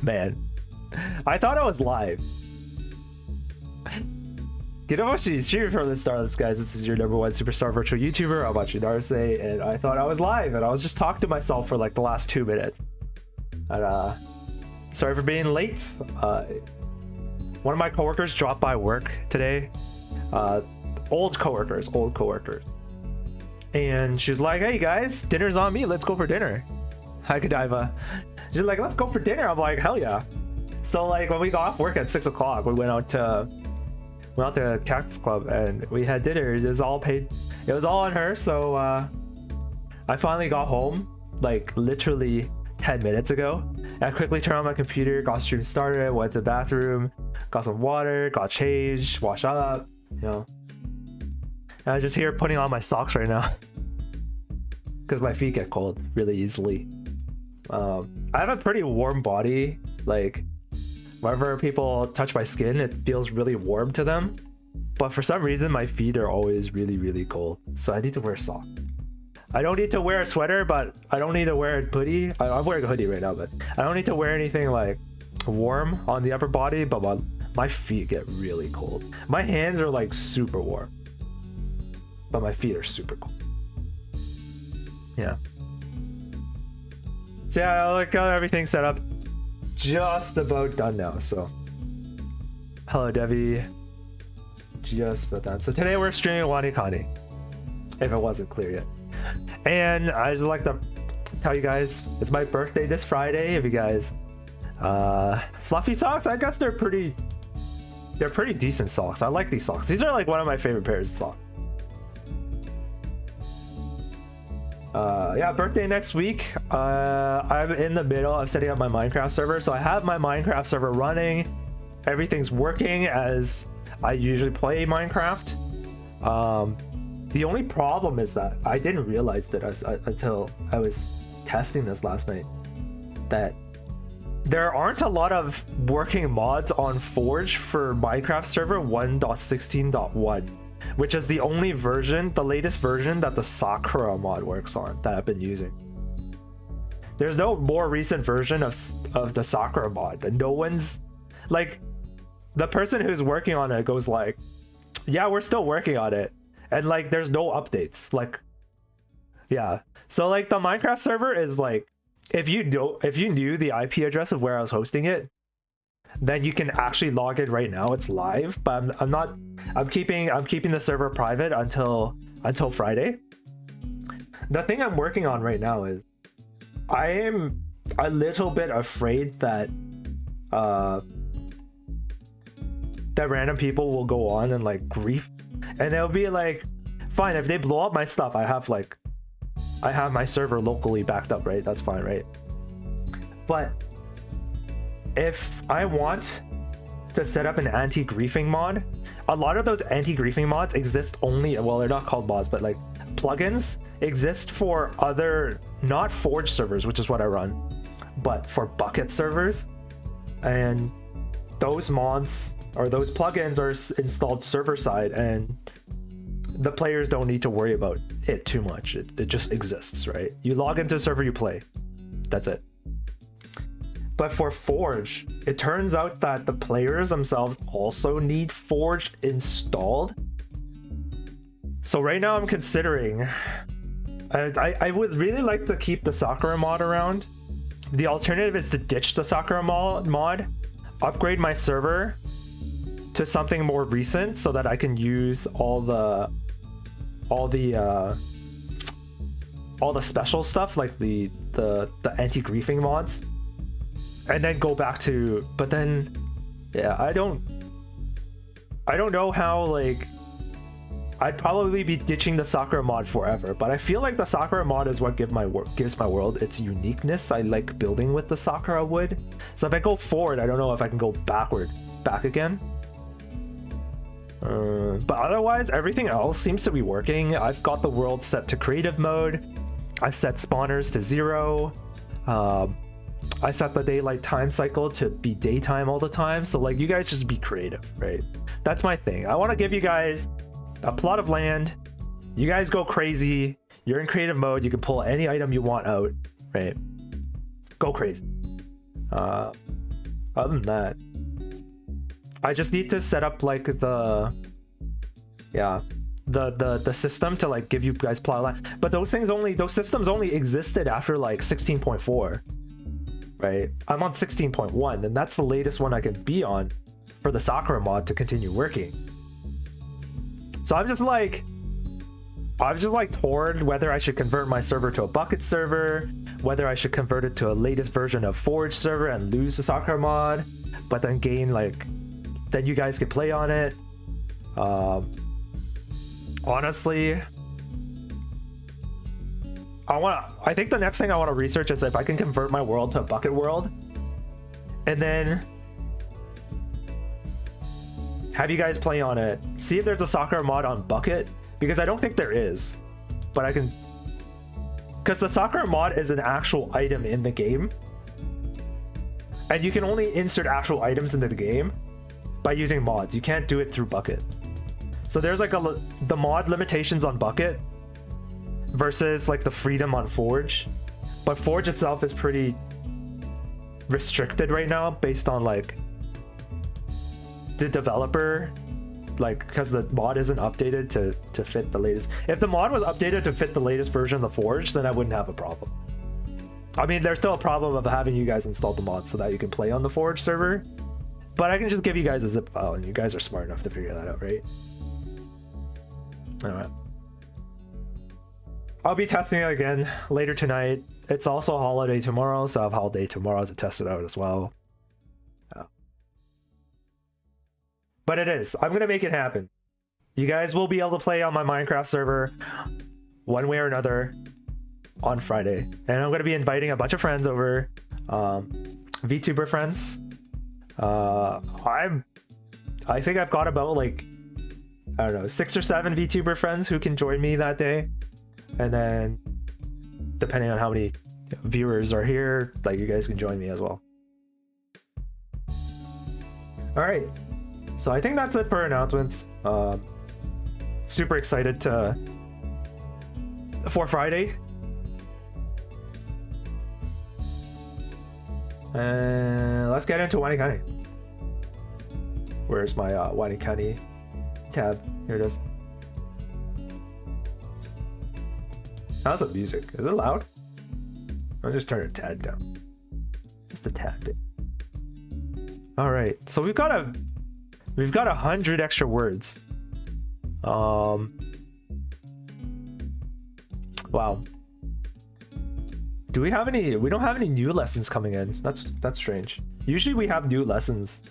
Man, I thought I was live. Ginomoshi, streaming from the Starlets, guys. This is your #1 superstar virtual YouTuber, Amachi Naruse, and I thought I was live, and I was just talking to myself for like the last 2 minutes. And, sorry for being late. One of my coworkers dropped by work today. Old coworkers. And she's like, "Hey guys, dinner's on me. Let's go for dinner." Hi, Godiva. She's like, "Let's go for dinner." I'm like, "Hell yeah!" So like when we got off work at 6 o'clock, we went out to Cactus Club and we had dinner. It was all paid. It was all on her. So I finally got home like literally 10 minutes ago. I quickly turned on my computer, got stream started, went to the bathroom, got some water, got changed, washed up, you know. And I'm just here putting on my socks right now because my feet get cold really easily. I have a pretty warm body. Like whenever people touch my skin, it feels really warm to them. But for some reason, my feet are always really, really cold. So I need to wear socks. I don't need to wear a sweater, but I don't need to wear a hoodie. I'm wearing a hoodie right now, but I don't need to wear anything like warm on the upper body, but my feet get really cold. My hands are like super warm, but my feet are super cold. Yeah. So yeah, I got everything set up. Just about done now, so. Hello, Devi. Just about done. So today we're streaming WaniKani, if it wasn't clear yet. And I'd just like to tell you guys, it's my birthday this Friday. If you guys, fluffy socks, I guess they're pretty decent socks. I like these socks. These are like one of my favorite pairs of socks. Yeah, birthday next week. I'm in the middle of setting up my Minecraft server, so I have my Minecraft server running. Everything's working as I usually play Minecraft. The only problem is that I didn't realize that until I was testing this last night, that there aren't a lot of working mods on Forge for Minecraft server 1.16.1. which is the only version, the latest version that the Sakura mod works on that I've been using. There's no more recent version of the Sakura mod, and no one's like, the person who's working on it goes like, "Yeah, we're still working on it," and like there's no updates. Like, yeah, so like the Minecraft server is like, if you knew the IP address of where I was hosting it, then you can actually log in right now. It's live, but I'm keeping the server private until Friday. The thing I'm working on right now is I am a little bit afraid that that random people will go on and like grief, and they'll be like, fine, if they blow up my stuff, I have my server locally backed up, right? That's fine, right? But if I want to set up an anti-griefing mod, a lot of those anti-griefing mods exist only, well, they're not called mods, but like plugins exist for other, not Forge servers, which is what I run, but for bucket servers. And those mods or those plugins are installed server side, and the players don't need to worry about it too much. It just exists, right? You log into a server, you play, that's it. But for Forge, it turns out that the players themselves also need Forge installed. So right now I'm considering, I would really like to keep the Sakura mod around. The alternative is to ditch the Sakura mod, upgrade my server to something more recent so that I can use all the special stuff, like the anti-griefing mods. And then go back to, but then, yeah, I don't know how, like, I'd probably be ditching the Sakura mod forever, but I feel like the Sakura mod is what gives my world its uniqueness. I like building with the Sakura wood. So if I go forward, I don't know if I can go back again. But otherwise, everything else seems to be working. I've got the world set to creative mode. I've set spawners to 0. I set the daylight time cycle to be daytime all the time. So like, you guys just be creative, right? That's my thing. I want to give you guys a plot of land. You guys go crazy. You're in creative mode. You can pull any item you want out, right? Go crazy. Other than that, I just need to set up like the system to like give you guys plotline. But those systems only existed after like 16.4, right? I'm on 16.1, and that's the latest one I can be on for the Sakura mod to continue working. So I'm just like torn whether I should convert my server to a bucket server, whether I should convert it to a latest version of Forge server and lose the Sakura mod, but then gain like, then you guys can play on it. Honestly, I think the next thing I want to research is if I can convert my world to a bucket world, and then have you guys play on it. See if there's a Sakura mod on bucket, because I don't think there is, but I can, because the Sakura mod is an actual item in the game, and you can only insert actual items into the game by using mods. You can't do it through bucket. So there's like the mod limitations on bucket versus like the freedom on Forge, but Forge itself is pretty restricted right now based on like the developer, like because the mod isn't updated to fit the latest. If the mod was updated to fit the latest version of the Forge, then I wouldn't have a problem. I mean, there's still a problem of having you guys install the mod so that you can play on the Forge server, but I can just give you guys a zip file and you guys are smart enough to figure that out, right? All right. I'll be testing it again later tonight. It's also a holiday tomorrow, so I have a holiday tomorrow to test it out as well. But it is. I'm going to make it happen. You guys will be able to play on my Minecraft server one way or another on Friday. And I'm going to be inviting a bunch of friends over. VTuber friends. I think I've got about like, I don't know, 6 or 7 VTuber friends who can join me that day. And then depending on how many viewers are here, like you guys can join me as well. All right. So I think that's it for announcements. Super excited for Friday. And let's get into WaniKani. Where's my WaniKani tab? Here it is. How's the music? Is it loud? I'll just turn it a tad down. Just a tad bit. All right, so we've got 100 extra words. Wow. Do we have any? We don't have any new lessons coming in. That's strange. Usually we have new lessons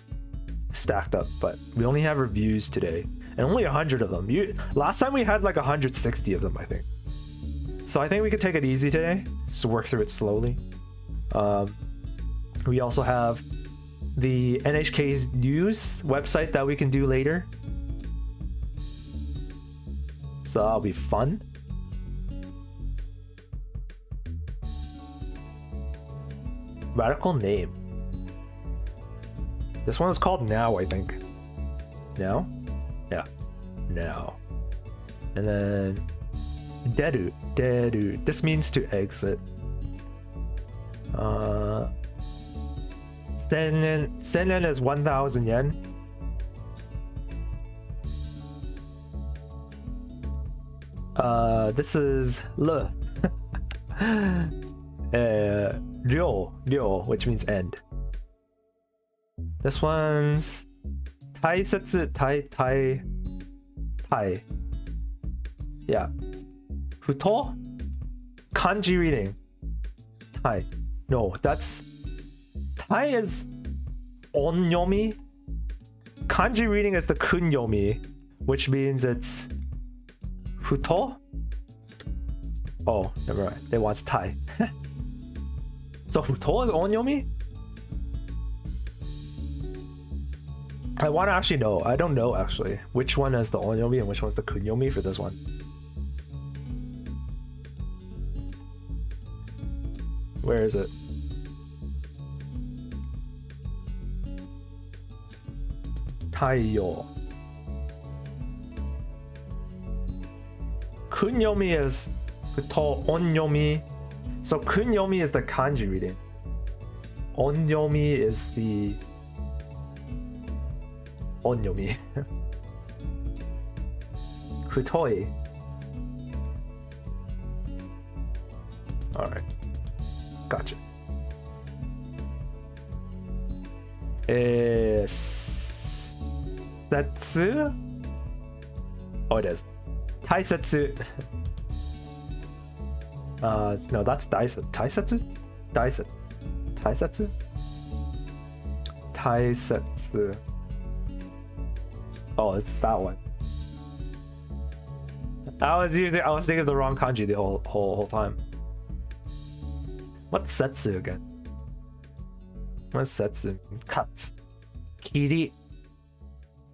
stacked up, but we only have reviews today, and only 100 of them. Last time we had like 160 of them, I think. So I think we could take it easy today, just work through it slowly. We also have the NHK's news website that we can do later. So that'll be fun. Radical name. This one is called Now, I think. Now? Yeah. Now. And then Deru. Deru. This means to exit. Sennen is 1,000 yen. This is le. Ryo, which means end. This one's taisetsu, tai. Yeah. Futo? Kanji reading. Tai. No, that's... Tai is onyomi. Kanji reading is the kunyomi, which means it's futo. Oh, never mind. They want tai. So futo is onyomi? I want to actually know. I don't know actually which one is the onyomi and which one's the kunyomi for this one. Where is it? Taiyo. Kunyomi is futo onyomi. So kunyomi is the kanji reading. Onyomi is the onyomi. Futoi. Alright. Gotcha. Setsu? Oh, it is. Taisetsu. No, that's Taisetsu. Taisetsu? Taisetsu. Oh, it's that one. I was thinking of the wrong kanji the whole time. What's setsu again? What's setsu? Cut. Kiri.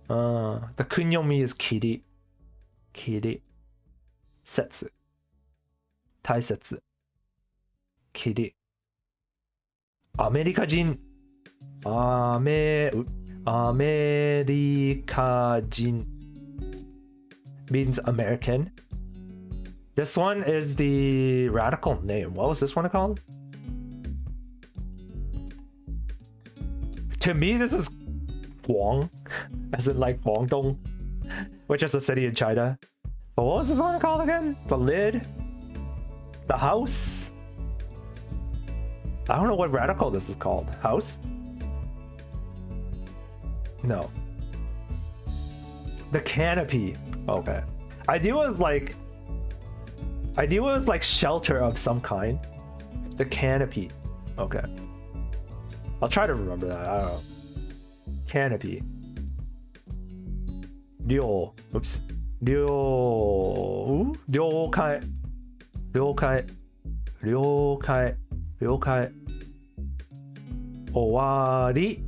The kunyomi is kiri. Kiri. Setsu. Taisetsu. Kiri. Amerikajin. Amerikajin means American. This one is the radical name. What was this one called? To me, this is Guang, as in like Guangdong, which is a city in China. But what was this one called again? The lid? The house? I don't know what radical this is called. House? No. The canopy. Okay. Idea was like shelter of some kind. The canopy. Okay. I'll try to remember that. I don't know. Canopy. Ryo. Oops. Ryo. Ryokai. Ryokai. Ryokai. Ryokai. Owari.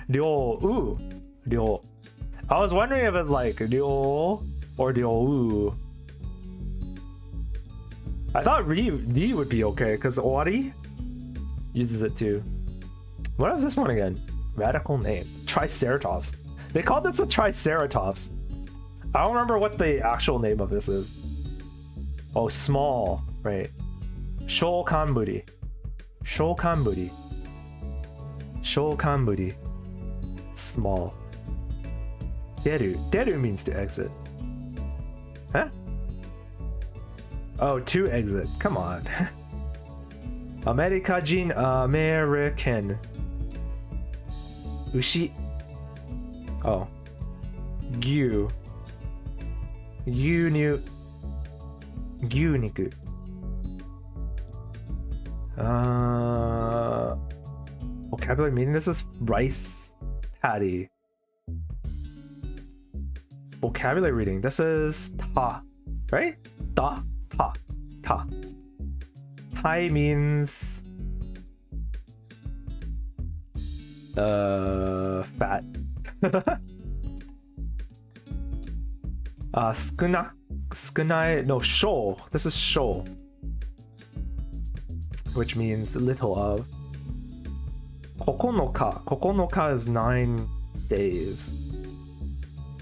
Ryo. Ryo. I was wondering if it's like Ryo or Ryo. I thought Ri would be okay because Owari uses it too. What is this one again? Radical name. Triceratops. They called this a Triceratops. I don't remember what the actual name of this is. Oh, small. Right. Shokanburi. Shokanburi. Shokanburi. Small. Deru. Deru means to exit. Huh? Oh, to exit. Come on. Amerikajin. American. Ushi. Oh. Gyu. Gyuniku. Gyuniku. Vocabulary meaning. This is rice patty. Vocabulary reading. This is ta. Right? Ta. Ta. Ta. Tai means fat. Skunai, no, sho. This is sho, which means little of. Kokonoka. Kokonoka is 9 days.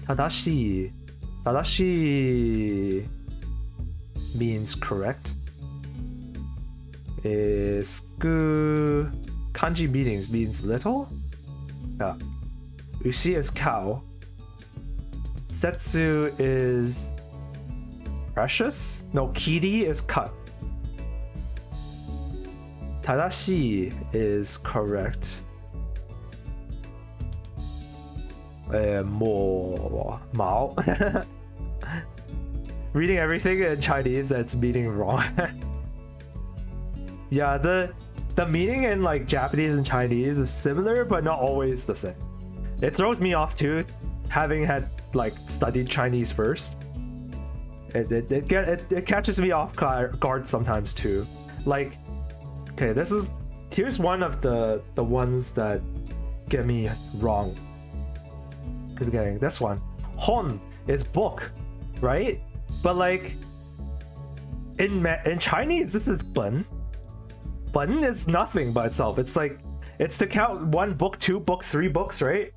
Tadashi. Tadashi means correct. Sku kanji means little. Yeah. Ushi is cow. Setsu is precious. No, kiri is cut. Tadashi is correct. Mao. Reading everything in Chinese that's meaning wrong. Yeah, the meaning in like Japanese and Chinese is similar, but not always the same. It throws me off too, having had like studied Chinese first. It catches me off guard sometimes too. Like, okay, here's one of the ones that get me wrong. Getting this one. Hon is book, right? But like in Chinese, this is bun. Bun is nothing by itself. It's like it's to count 1 book, 2 book, 3 books, right?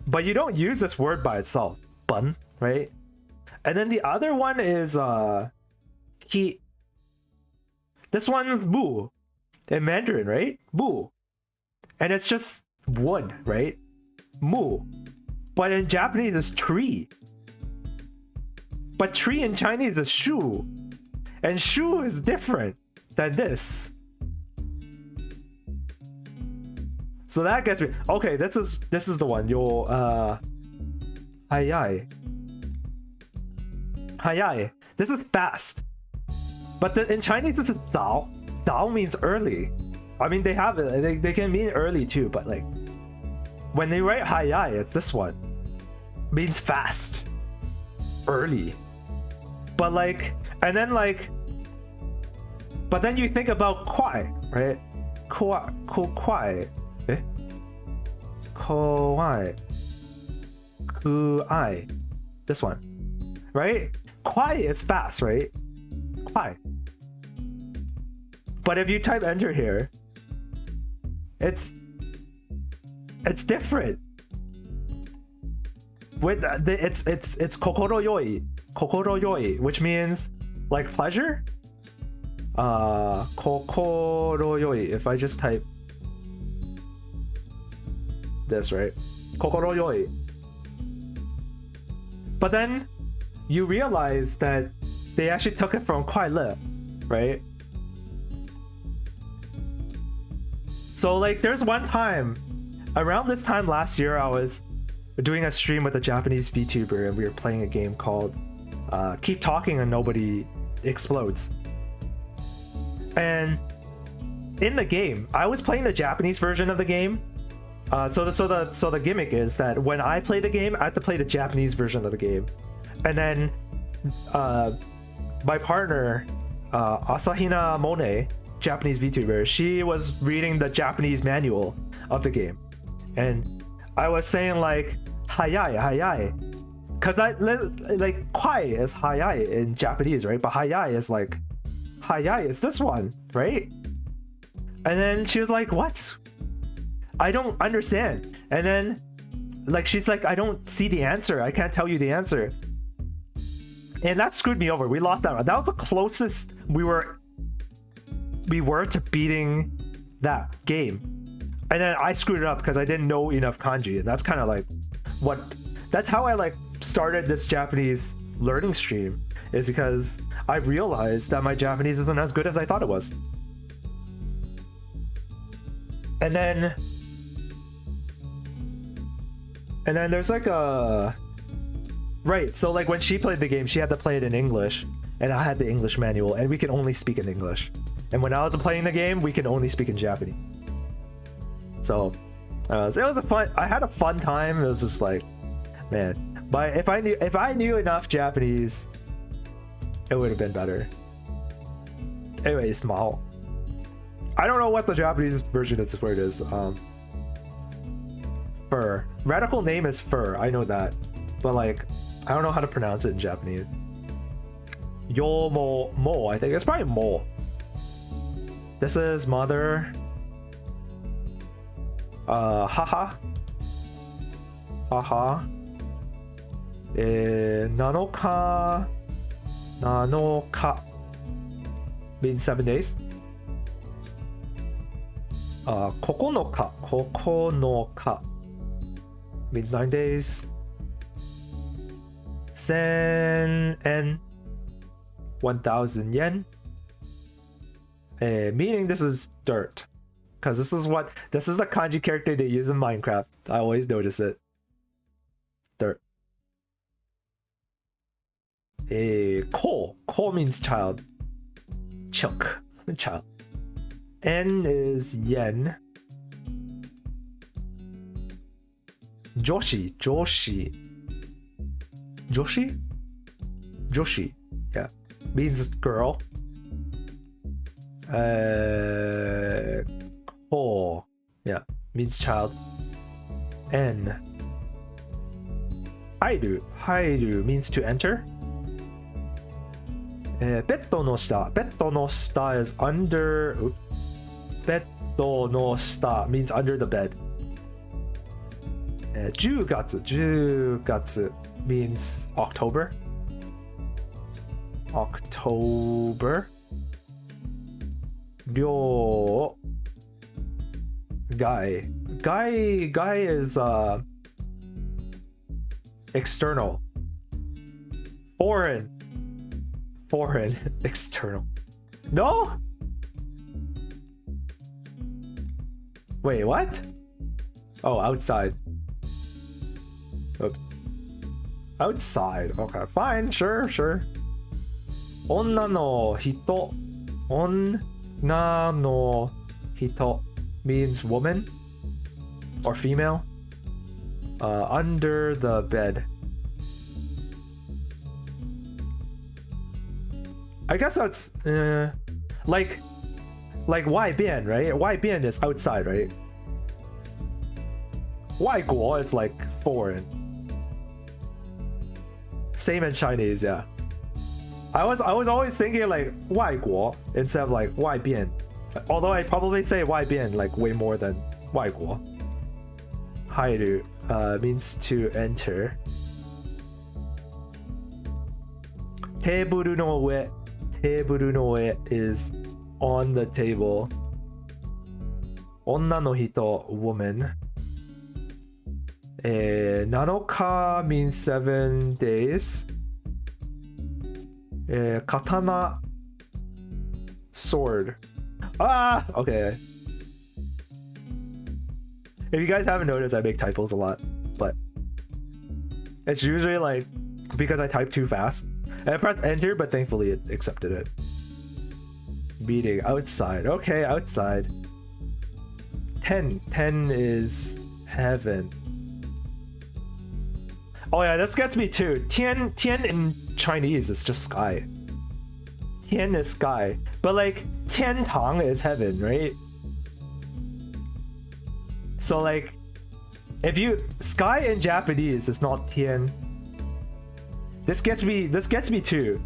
But you don't use this word by itself. Bun, right? And then the other one is ki. This one's bu in Mandarin, right? Bu. and it's just wood, right? Mu. But in Japanese it's tree. But tree in Chinese is shu. And shu is different than this. So that gets me. Okay, this is the one. Yo hayai. Hayai. This is fast. But in Chinese this is zao. Zao means early. I mean they have it. They can mean early too, but like when they write hayai, it's this one. Means fast. Early. But like, and then like, but then you think about kwai, right? Kwai. Eh? Kwai. Kuai. This one. Right? Kwai is fast, right? Kwai. But if you type enter here, it's different. With it's kokoro yoi, which means like pleasure. Kokoro yoi. If I just type this, right? Kokoro yoi. But then you realize that they actually took it from kwai le, right? So like there's one time around this time last year I was doing a stream with a Japanese VTuber and we were playing a game called Keep Talking and Nobody Explodes. And in the game, I was playing the Japanese version of the game. So the gimmick is that when I play the game, I have to play the Japanese version of the game. And then my partner, Asahina Mone, Japanese VTuber, she was reading the Japanese manual of the game. And I was saying like hayai, because like kwai is hayai in Japanese, right? But hayai is like hayai is this one, right? And then she was like, what? I don't understand. And then like she's like, I don't see the answer. I can't tell you the answer. And that screwed me over. We lost that round. That was the closest we were to beating that game. And then I screwed it up because I didn't know enough kanji, and that's kind of like that's how I like started this Japanese learning stream, is because I realized that my Japanese isn't as good as I thought it was. And then there's like a right, so like when she played the game, she had to play it in English, and I had the English manual, and we can only speak in English. And when I was playing the game, we can only speak in Japanese. So it was I had a fun time. It was just like, man, but if I knew enough Japanese, it would have been better. Anyways, Mao. I don't know what the Japanese version of this word is. Fur. Radical name is fur. I know that, but like I don't know how to pronounce it in Japanese. Mo. I think it's probably mo. This is mother. Haha. Nanoka means 7 days. Kokonoka means 9 days. Sen 1,000 yen. Meaning this is dirt, because this is the kanji character they use in Minecraft. I always notice it. Dirt. Ko means child. Chuk, child. N is yen. Joshi. Yeah, means girl. Ko, yeah, means child. N. Hairu means to enter. Betto no shita is under. Betto no shita means under the bed. 10月 means October. Guy is external. Foreign. External. No? Wait, what? Oh, outside. Oops. Outside. Okay, fine. Sure. 女の人. 女の人 means woman or female. Under the bed. I guess that's like 外边, right? 外边 is outside, right? 外国 is like foreign. Same in Chinese, yeah. I was always thinking like 外国 instead of like 外边. Although I probably say 外边 like way more than 外国. 入る means to enter. テーブルの上 is on the table. 女の人 woman. 7日 means 7 days. 刀 sword. Okay. If you guys haven't noticed, I make typos a lot, but it's usually like because I type too fast. And I pressed enter, but thankfully it accepted it. Meeting outside. Okay, outside. 10 is heaven. Oh yeah, this gets me too. Tian in Chinese is just sky. Tian is sky. But like Tian Tang is heaven, right? So like if you sky in Japanese is not Tian. This gets me too.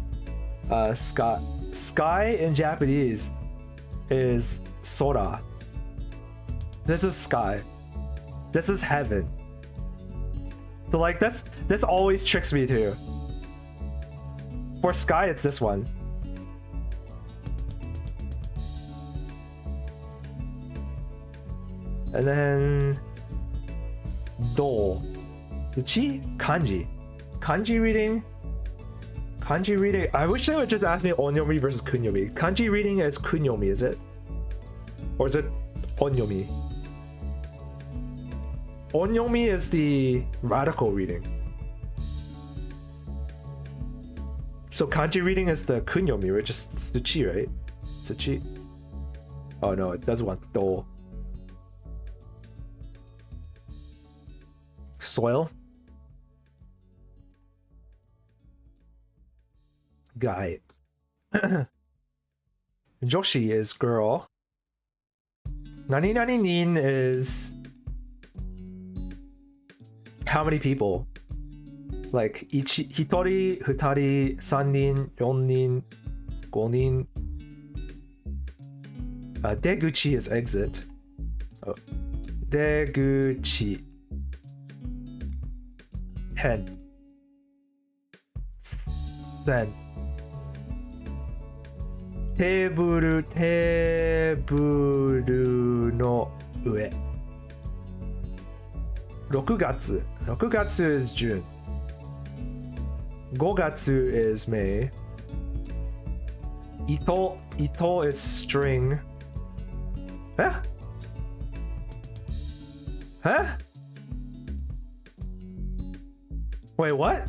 Sky in Japanese is Sora. This is sky. This is heaven. So like this always tricks me too. For sky, it's this one. And then do. Uchi? Kanji. Kanji reading. I wish they would just ask me onyomi versus kunyomi. Kanji reading is kunyomi, is it? Or is it onyomi? Onyomi is the radical reading. So kanji reading is the kunyomi, which is tsuchi, right? Tsuchi. Oh no, it does want do. Soil. Guy. Joshi is girl. Nani nani nin is how many people? Like hitori, futari, 3人, 4人, 5人. Deguchi is exit. Oh. Deguchi. 10. 10. テーブルの上。6月 is June. 5月 is May. 糸 is string. Huh? Wait, what?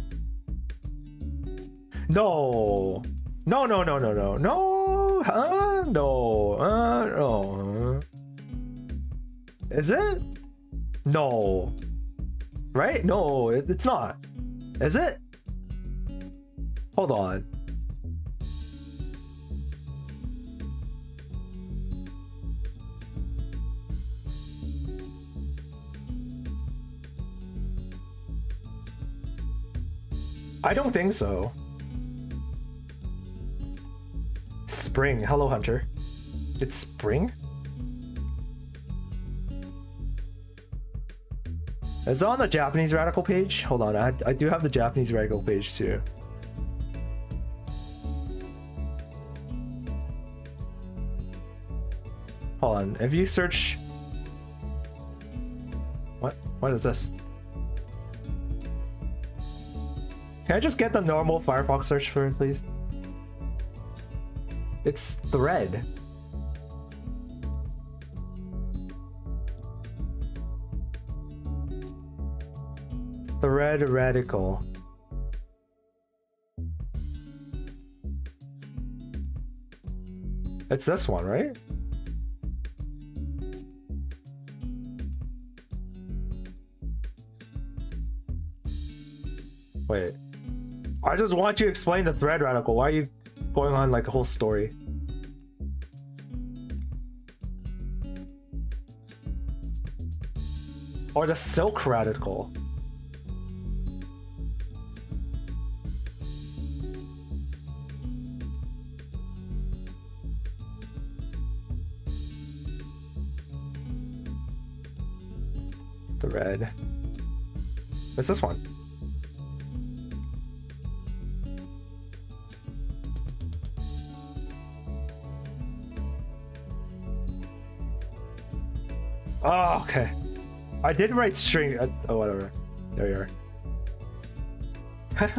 No. No. Is it? No. Right? No, it's not. Is it? Hold on. I don't think so. Spring. Hello, Hunter. It's spring? Is it on the Japanese radical page? Hold on, I do have the Japanese radical page too. Hold on, if you search What is this? Can I just get the normal Firefox search for it, please? It's thread. Thread radical. It's this one, right? Wait. I just want you to explain the thread radical. Why are you going on like a whole story? Or the silk radical. Thread. What's this one? Oh, okay. I did write string. Oh, whatever. There you are.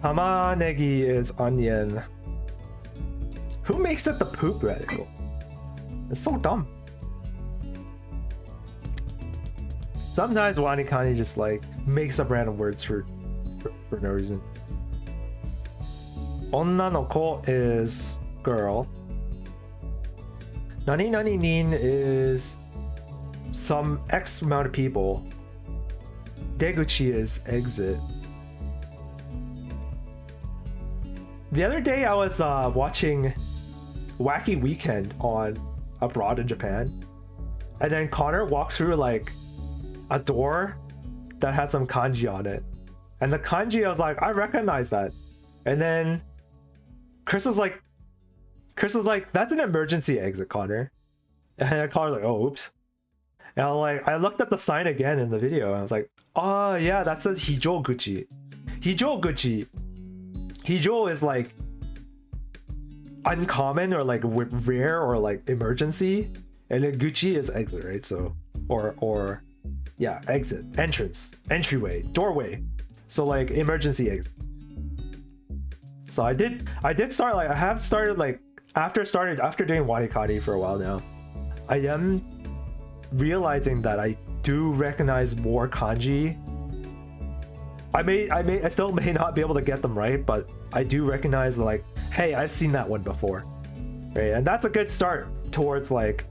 Tamanegi is onion. Who makes it the poop radical? It's so dumb. Sometimes WaniKani just like makes up random words for no reason. Onna no ko is girl. Nani nani nin is some X amount of people. Deguchi is exit. The other day I was watching Wacky Weekend on Abroad in Japan, and then Connor walked through like a door that had some kanji on it, and the kanji, I was like, I recognize that. And then Chris was like, that's an emergency exit, Connor. And Connor's like, oh, oops. And I looked at the sign again in the video, and I was like, oh yeah, that says Hijoguchi. Hijoguchi. Hijo is like uncommon or like rare or like emergency, and then Gucci is exit, right? So or yeah, exit, entrance, entryway, doorway. So like emergency exit. So I did start like I have started like after doing WaniKani for a while now. I am realizing that I do recognize more kanji. I still may not be able to get them right, but I do recognize like, hey, I've seen that one before, right? And that's a good start towards like.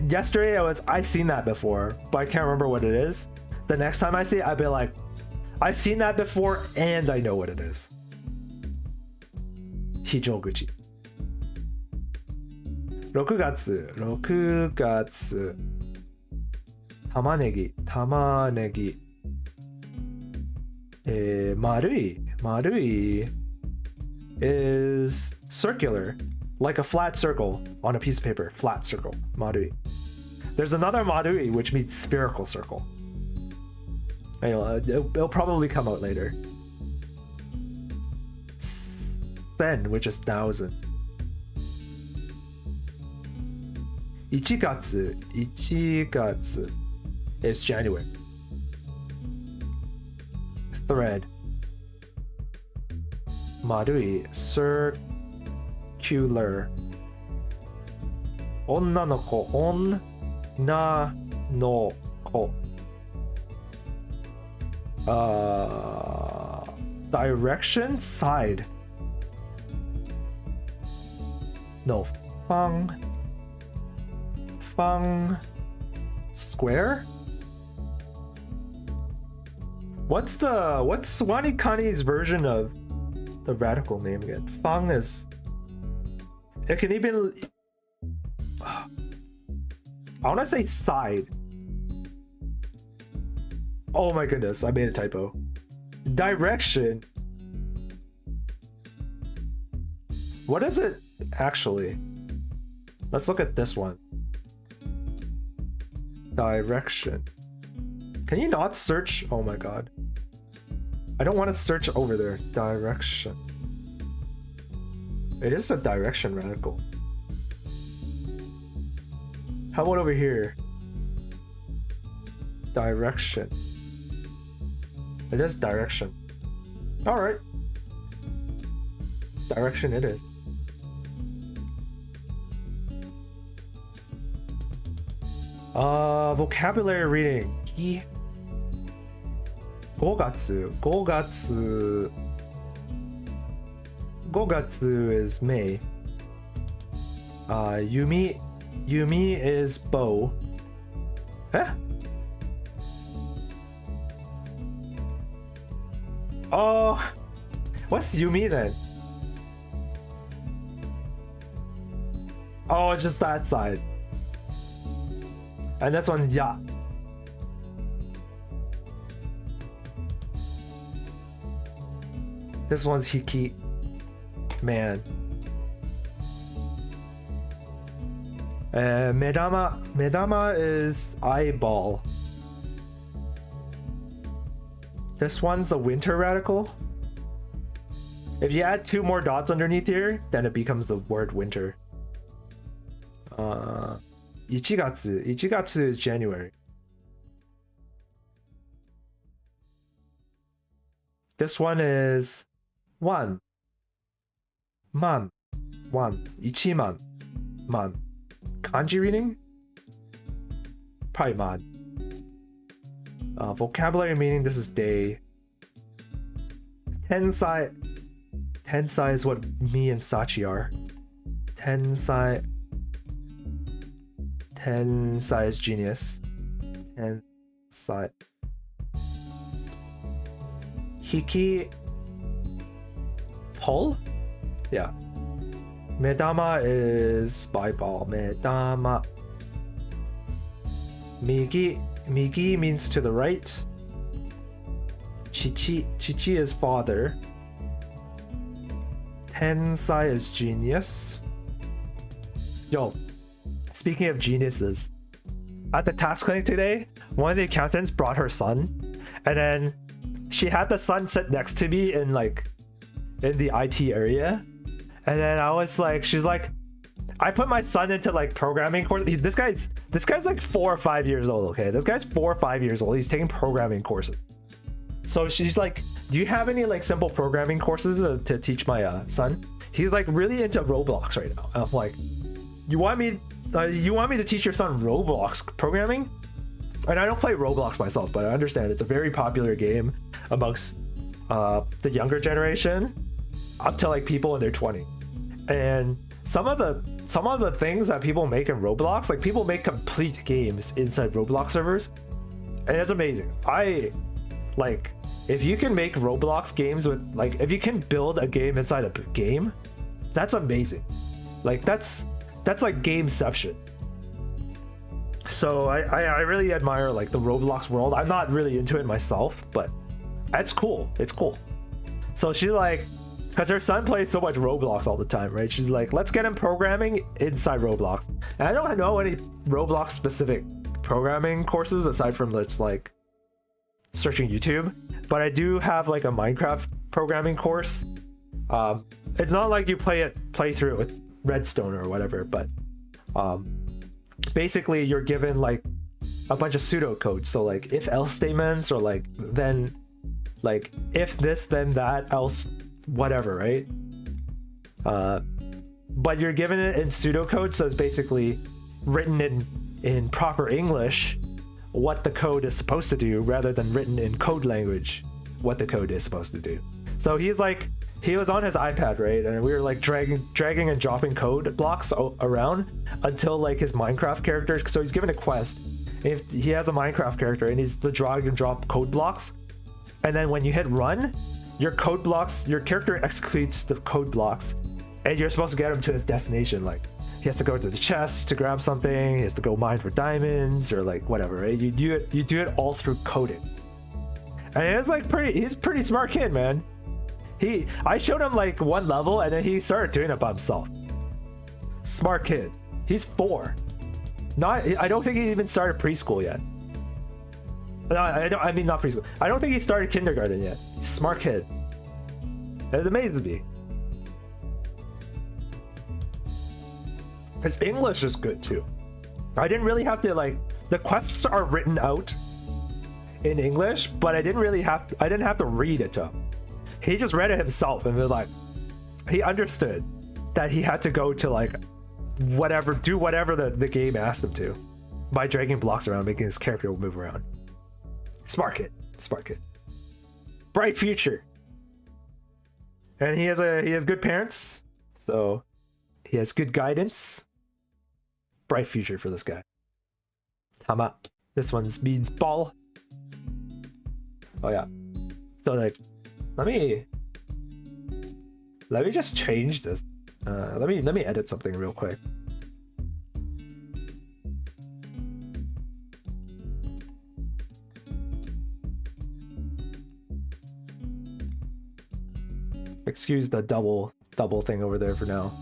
Yesterday I've seen that before, but I can't remember what it is. The next time I see it, I'll be like, I've seen that before and I know what it is. Hijoguchi. 6月玉ねぎ丸い is circular, like a flat circle on a piece of paper. Flat circle, marui. There's another marui which means spherical circle. Anyway, it'll probably come out later. Sen, which is 1,000. 1月 is January. Thread. Marui, circular. 女の子、女の子。Direction, side. No, fang, square. What's WaniKani's version of the radical name again? Fang is. It can even. I want to say side. Oh my goodness, I made a typo. Direction. What is it actually? Let's look at this one. Direction. Can you not search? Oh my god. I don't want to search over there. Direction. It is a direction radical. How about over here? Direction. It is direction. Alright. Direction it is. Vocabulary reading. 5月 is May. Yumi is bow. Huh? Oh, what's Yumi then? Oh, it's just that side. And this one's Ya. This one's Hiki. Man. Medama is eyeball. This one's the winter radical. If you add 2 more dots underneath here, then it becomes the word winter. Ichigatsu. Ichigatsu is January. This one is 1. Man. 1. Ichiman. Man. Kanji reading? Probably man. Vocabulary meaning, this is day. Tensai. Tensai is what me and Sachi are. Tensai. Tensai is genius. Tensai. Hiki. Pull? Yeah. Medama is eyeball. Medama. Migi. Migi means to the right. Chichi is father. Tensai is genius. Yo, speaking of geniuses, at the tax clinic today, one of the accountants brought her son, and then she had the son sit next to me in the IT area, and then I was like, she's like, I put my son into programming course. This guy's like 4 or 5 years old. Okay, this guy's 4 or 5 years old. He's taking programming courses. So she's like, do you have any simple programming courses to teach my son? He's really into Roblox right now. I'm like, you want me to teach your son Roblox programming? And I don't play Roblox myself, but I understand it's a very popular game amongst the younger generation, up to people in their 20s. And some of the things that people make in Roblox, people make complete games inside Roblox servers, and it's amazing. If you can make Roblox games with if you can build a game inside a game, that's amazing. That's like gameception. So I really admire the Roblox world. I'm not really into it myself, but it's cool. It's cool. So she's because her son plays so much Roblox all the time, right? She's like, let's get him programming inside Roblox. And I don't know any Roblox specific programming courses aside from searching YouTube, but I do have a Minecraft programming course. It's not like you play through it with Redstone or whatever, but basically you're given a bunch of pseudocode. So if else statements, or then if this then that else whatever, right? But you're given it in pseudocode, so it's basically written in proper English what the code is supposed to do, rather than written in code language what the code is supposed to do. So he was on his iPad, right? And we were dragging and dropping code blocks around until his Minecraft character. So he's given a quest. If he has a Minecraft character and he's the drag and drop code blocks, and then when you hit run, your character executes the code blocks, and you're supposed to get him to his destination. He has to go to the chest to grab something, he has to go mine for diamonds, or whatever, right? You do it all through coding. And he's a pretty smart kid, man. I showed him one level, and then he started doing it by himself. Smart kid. He's 4. I don't think he even started preschool yet. No, I mean not preschool. I don't think he started kindergarten yet. Smart kid. It amazes me. His English is good too. I didn't really have to the quests are written out in English, but I didn't have to read it to him. He just read it himself and was like, he understood that he had to go to like do whatever the game asked him to by dragging blocks around, making his character move around. Smart kid. Bright future. And he has good parents, so he has good guidance. Bright future for this guy. Tama. This one means ball. Oh yeah. So like, let me just change this. Let me edit something real quick. Excuse the double thing over there for now.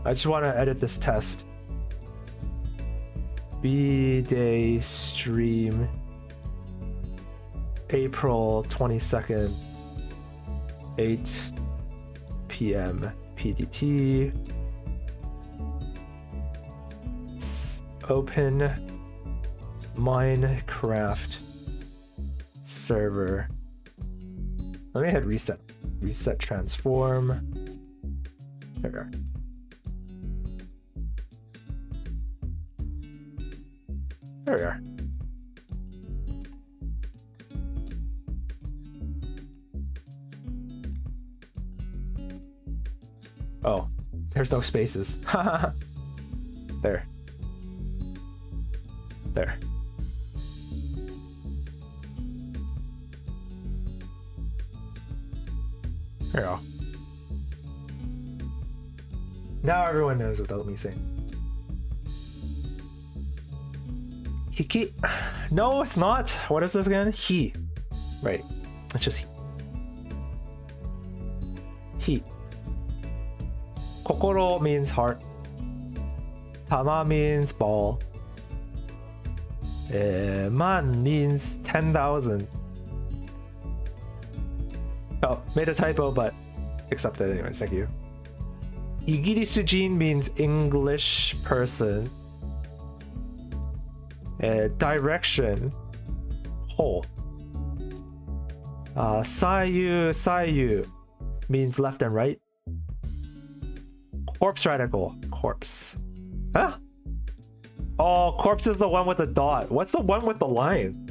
I just want to edit this test. B-Day stream April 22nd 8 p.m. PDT. Open Minecraft server. Let me hit reset transform. There we are. There we are. Oh, there's no spaces. There. There. There we go. Now everyone knows without me saying. Hiki. No, it's not. What is this again? He. Right. It's just he. He. Kokoro means heart. Tama means ball. Man means 10,000. Oh, made a typo, but accepted anyways. Thank you. Igirisujin means English person. Direction. Hole. Sayu means left and right. Corpse radical. Corpse. Huh? Oh, corpse is the one with the dot. What's the one with the line?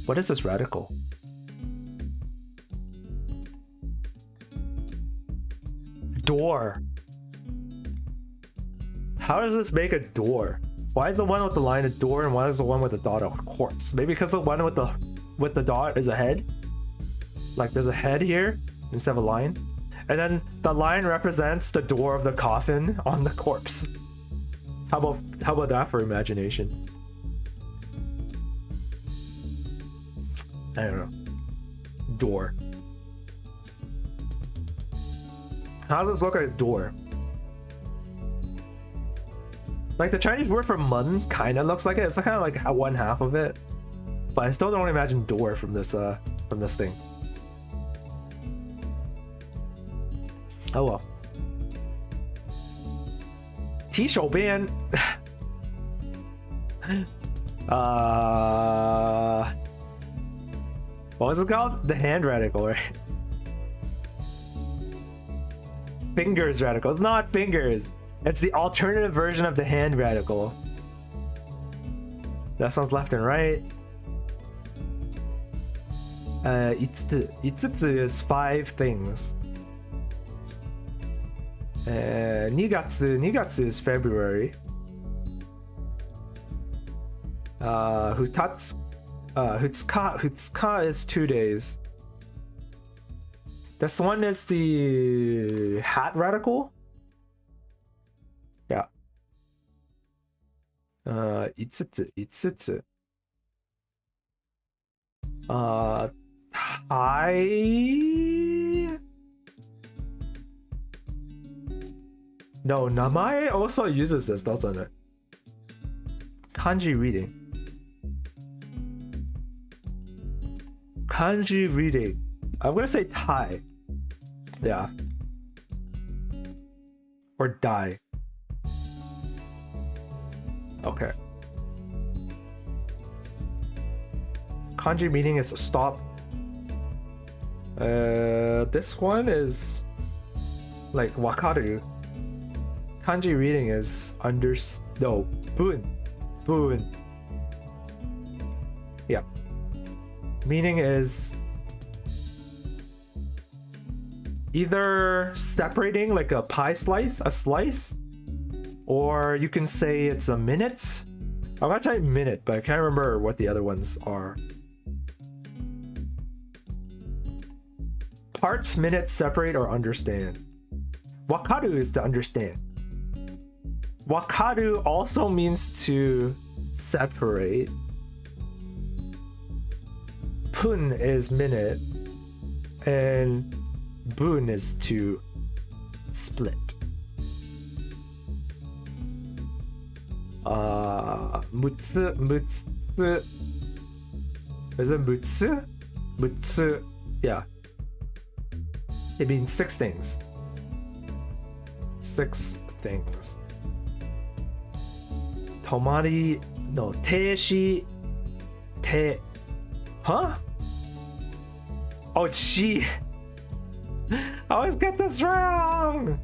What is this radical? Door. How does this make a door? Why is the one with the line a door and why is the one with the dot a corpse? Maybe because the one with the dot is a head? Like there's a head here instead of a line? And then the line represents the door of the coffin on the corpse. How about that for imagination? I don't know. Door. How does this look like a door? Like the Chinese word for Mone kind of looks like it. It's kind of like one half of it, but I still don't imagine door from this thing. Oh well. T-shirt band. What was it called? The hand radical, right? Fingers radical. It's not fingers. It's the alternative version of the hand radical. That sounds left and right. Itsutsu is 5 things. Nigatsu is February. Hutsuka is 2 days. This one is the hat radical. Yeah. Itsutsu. No, Namae also uses this, doesn't it? Kanji reading. Kanji reading. I'm gonna say Thai. Yeah. Or die. Okay. Kanji meaning is stop. This one is like wakaru. Kanji reading is no, bun. Yeah. Meaning is either separating like a pie slice, a slice, or you can say it's a minute. I'm gonna type minute, but I can't remember what the other ones are. Part, minute, separate, or understand. Wakaru is to understand. Wakaru also means to separate. Pun is minute, and bun is to split. Mutsu. Is it mutsu? Mutsu, yeah. It means 6 things. 6 things. Tomari, no, teishi, te, huh? Oh, it's she. I always get this wrong.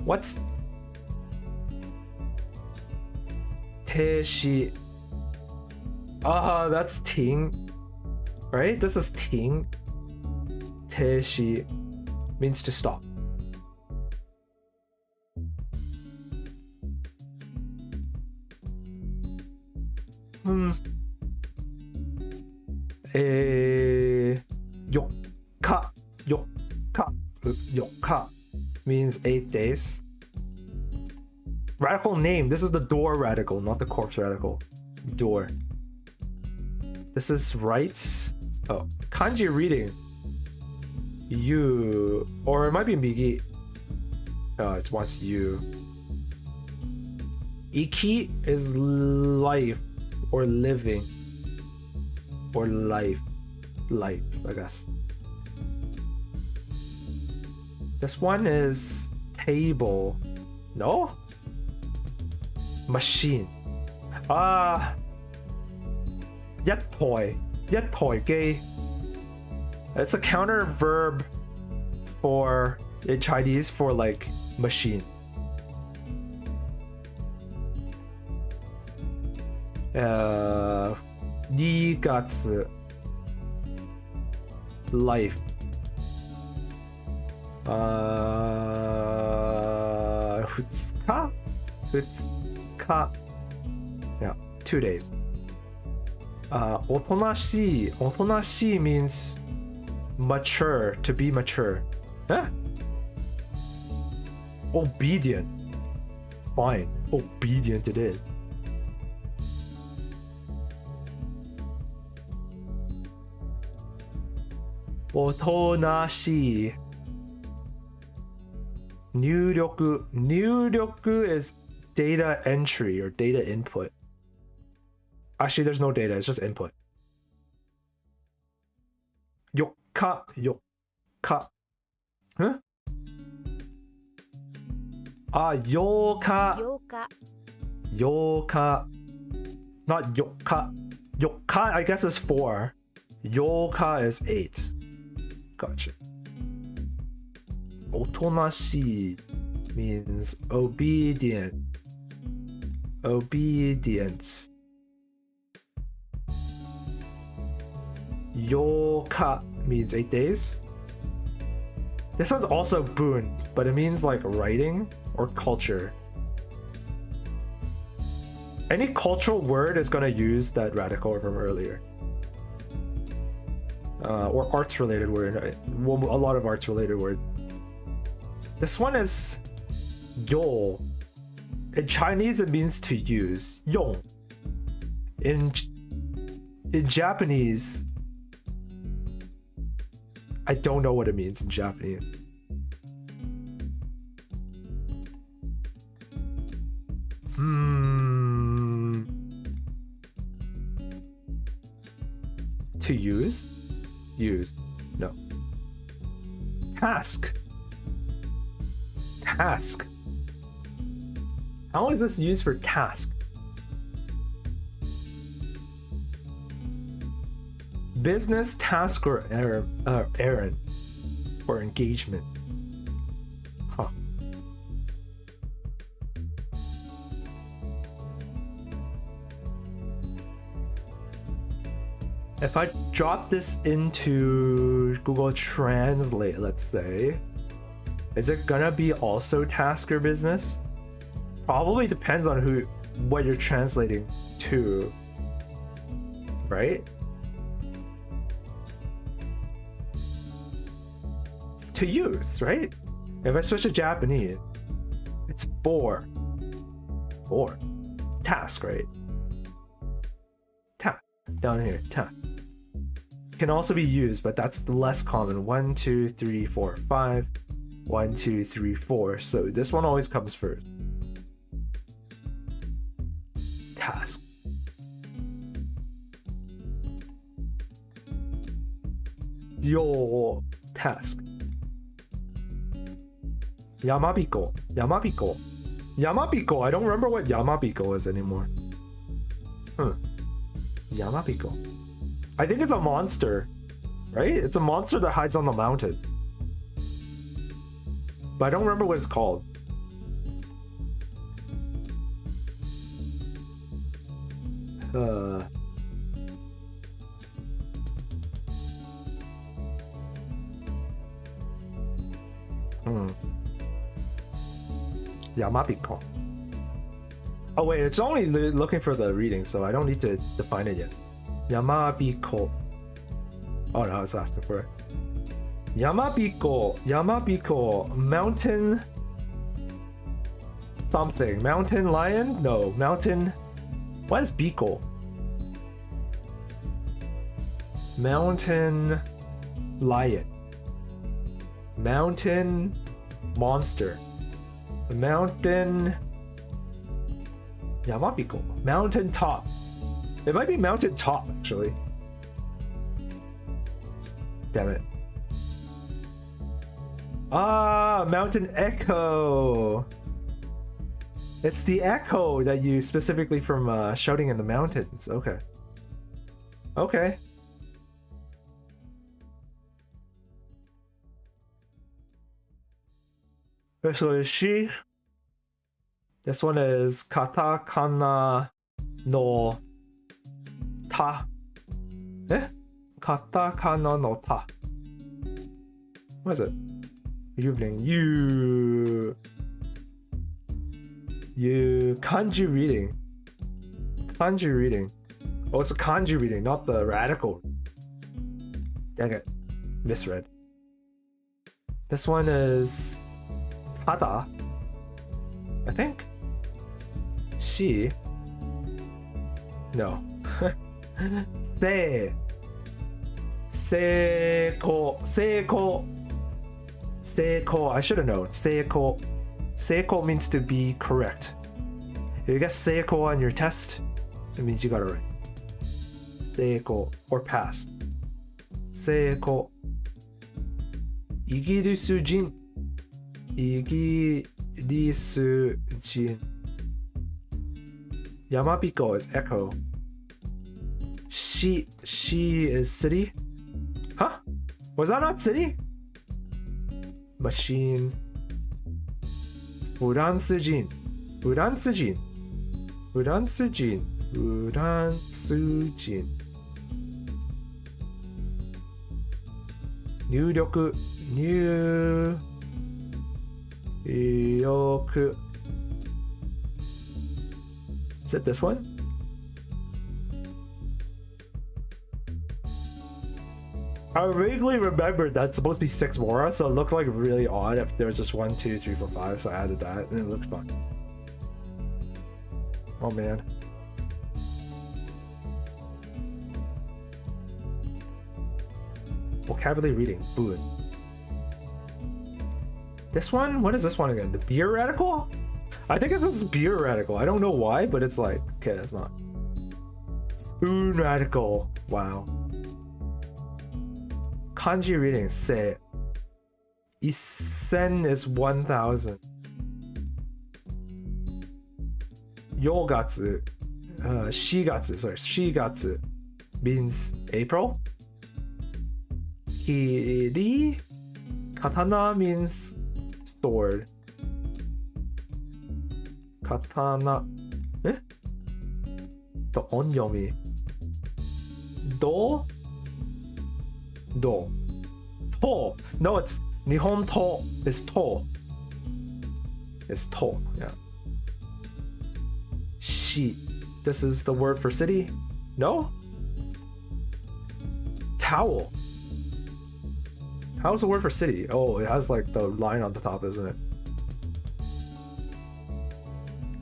What's teishi? That's ting, right? This is ting. Teishi means to stop. Yokka means 8 days. Radical name. This is the door radical, not the corpse radical. Door. This is right. Oh, kanji reading. You, or it might be migi. Oh, it's once you. Iki is life or living or life, I guess. This one is table. No? Machine. Yattoi ge. It's a counter verb for in Chinese for like machine. Nigatsu, life. Futsuka, yeah, 2 days. Otonashi means mature, to be mature. Huh? Obedient. Fine, obedient it is. Otonashi. Nyuryoku is data entry or data input. Actually, there's no data, it's just input. Yokka. Huh? Yoka. Not yokka. Yokka, I guess, is 4. Yoka is 8. Gotcha. Otonashi means obedient. Obedience. Yoka means 8 days. This one's also bun, but it means like writing or culture. Any cultural word is gonna use that radical from earlier. Or arts related word. Well, a lot of arts related word. This one is yo. In Chinese it means to use. Yong. In Japanese, I don't know what it means in Japanese. To use? Use. No. Task. How is this used for task? Business, task, or errand, or engagement. Huh. If I drop this into Google Translate, let's say, is it gonna be also task or business? Probably depends on what you're translating to, right? To use, right? If I switch to Japanese, it's for task, right? Task down here, task can also be used, but that's less common. 1, 2, 3, 4, 5. 1, 2, 3, 4. So this one always comes first. Task. Your task. Yamabiko. Yamabiko. Yamabiko. I don't remember what Yamabiko is anymore. Yamabiko. I think it's a monster, right? It's a monster that hides on the mountain. But I don't remember what it's called. Yamabiko. Oh wait, it's only looking for the reading, so I don't need to define it yet. Yamabiko. Oh no, it's asking for it. Yamabiko. Yamabiko. Mountain something. Mountain lion? No, mountain. What is Biko? Mountain lion. Mountain monster. Mountain Yamabiko. Mountain top. It might be mountain top actually. Damn it. Ah, mountain echo. It's the echo that you specifically from shouting in the mountains. Okay. Okay. So is she. This one is katakana no ta. Eh? Katakana no ta. What is it? Evening. You kanji reading. Kanji reading. Oh, it's a kanji reading, not the radical. Dang it. Misread. This one is tada. I think. She. No. Se. Seiko. Seiko. Seiko. I should have known. Seiko. Seiko means to be correct. If you get Seiko on your test, it means you got it right. Seiko. Or pass. Seiko. Igirisujin. Igirisujin. Yamabiko is echo. She is city. Huh? Was that not city? Machine. Uransujin. Uransujin. Uransujin. Uransujin. Nyūryoku. Nyūryoku. Is it this one? I vaguely remembered that's supposed to be 6 Mora, so it looked like really odd if there was just 1, 2, 3, 4, 5, so I added that and it looked fun. Oh man. Vocabulary reading. Boon. This one? What is this one again? The beer radical? I think this is beer radical. I don't know why, but it's like, okay, it's not. Spoon radical. Wow. Kanji reading. Se. Isen is 1000. Yogatsu, Shigatsu, sorry, Shigatsu means April. Kiri, katana means sword. Katana, eh? The onyomi. Do. To. No, it's Nihon to is to. It's to, yeah. Shi. This is the word for city? No? Towel. How's the word for city? Oh, it has like the line on the top, isn't it?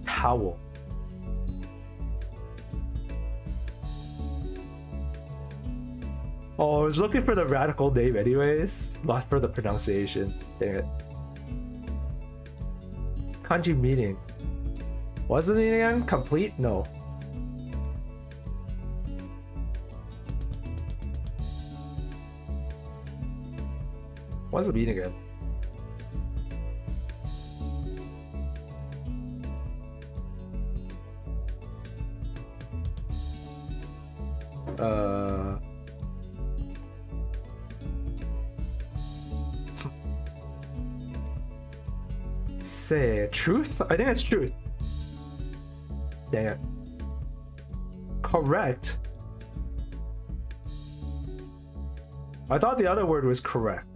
Towel. Oh, I was looking for the radical name anyways, not for the pronunciation. Dang it. Kanji meaning. What's the meaning again? Complete? No. What's the meaning again? Say truth? I think it's truth. Dang it. Correct. I thought the other word was correct.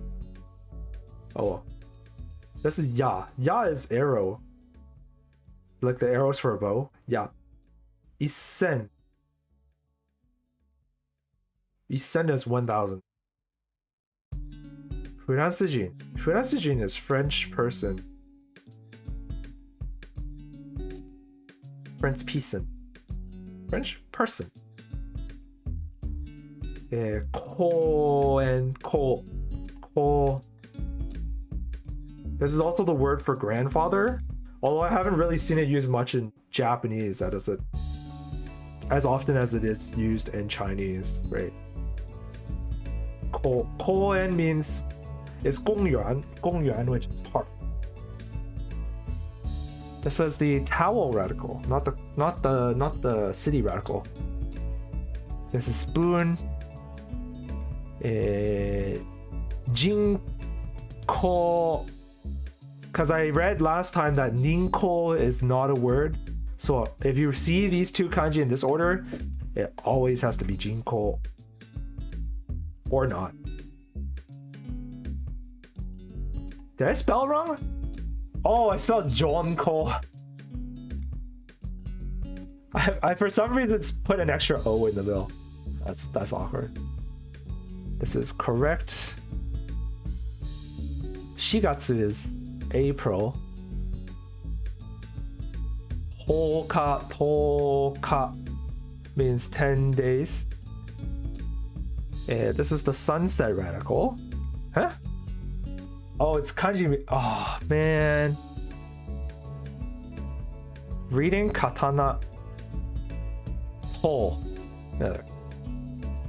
Oh well. This is ya. Ya is arrow. Like the arrows for a bow. Ya. Isen. Isen is 1000. Furansijin. Furansijin is French person. French person. French person. Ko and ko. Ko. This is also the word for grandfather, although I haven't really seen it used much in Japanese. That is it, as often as it is used in Chinese, right? Koen means it's gongyuan, which is park. This is the towel radical, not the city radical. This is spoon. Jinko. Because I read last time that ninko is not a word. So if you see these two kanji in this order, it always has to be jinko. Or not. Did I spell wrong? Oh, I spelled jonko. I for some reason put an extra O in the middle. That's awkward. This is correct. Shigatsu is April. Toka means 10 days. This is the sunset radical. Huh? Oh, it's kanji. Oh, man. Reading katana. To.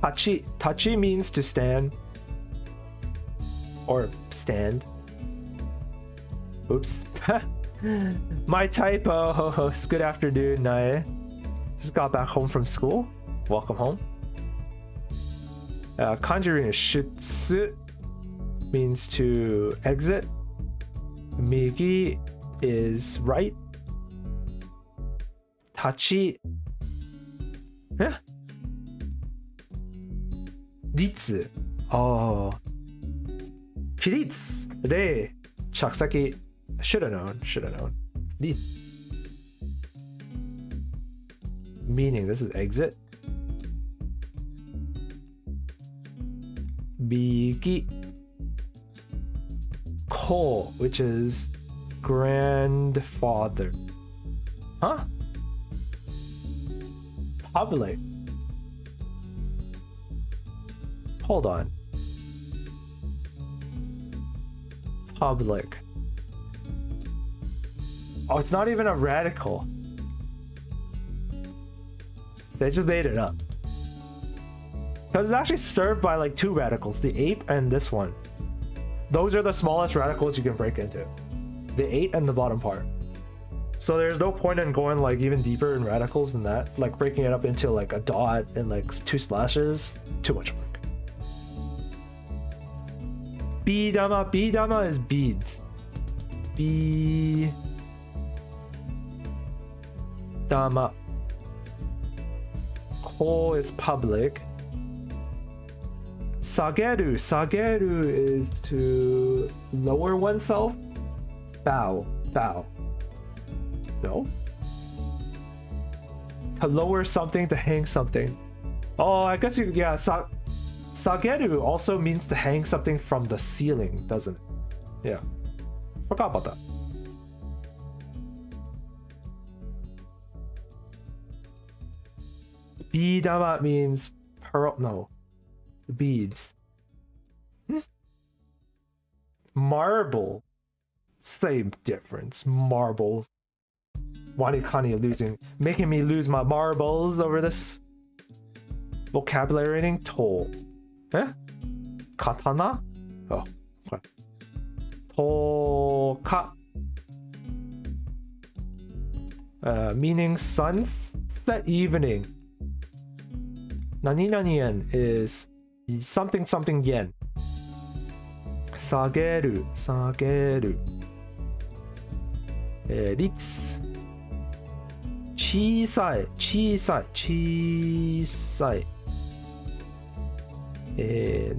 Tachi means to stand. Or stand. Oops. My typo. Good afternoon, Nae. Just got back home from school. Welcome home. Kanji is shutsu, means to exit. Migi is right. Tachi. Huh? Ritsu. Oh. Kiritsu. Re. Chakusaki. Should have known. Meaning, this is exit. Bigi. Ko, which is grandfather. Huh? Public. Hold on. Public. Oh, it's not even a radical. They just made it up. Because it's actually served by like two radicals, the 8 and this one. Those are the smallest radicals you can break into. The 8 and the bottom part. So there's no point in going like even deeper in radicals than that. Like breaking it up into like a dot and like 2 slashes. Too much work. Bidama. Bidama is beads. Bidama. Ko is public. Sageru. Sageru is to lower oneself. Bow. Bow. No? To lower something, to hang something. Oh, I guess you, yeah, Sageru also means to hang something from the ceiling, doesn't it? Yeah. Forgot about that. Bidama means pearl, no. Beads. Marble. Same difference. Marbles. WaniKani losing, making me lose my marbles over this. Vocabulary rating, toll. Eh? Katana? Oh, okay. Toka. Meaning sunset evening. Nani nani yen is something something yen. Sageru. Sageru. Ritz. 小さい小さい小さい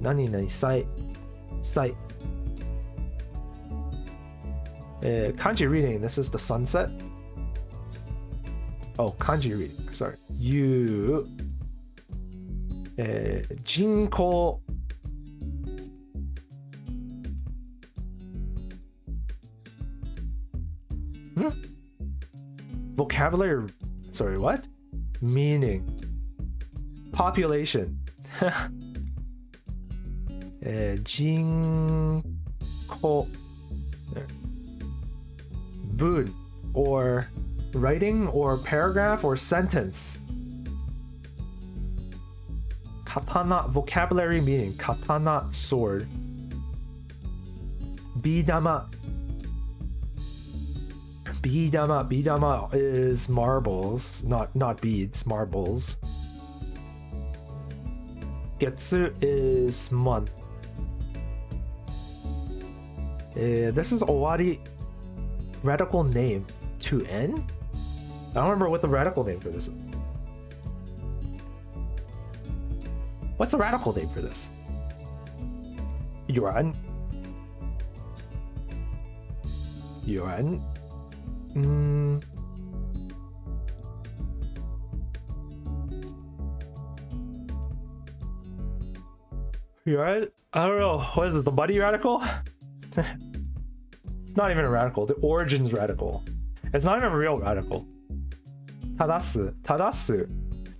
何々さいさいkanji reading, this is the sunset. Oh, kanji reading, sorry. You 人口vocabulary, sorry, what? Meaning. Population. 人口 文 or writing or paragraph or sentence. Katana, vocabulary meaning. Katana, sword. Bidama. Bidama. Bidama is marbles, not beads, marbles. Getsu is month. This is Owari radical name. To N? I don't remember what the radical name for this is. What's the radical name for this? Yuan. Yuan. Yuan? I don't know. What is it? The money radical? It's not even a radical. The origins radical. It's not even a real radical. Tadasu. Tadasu.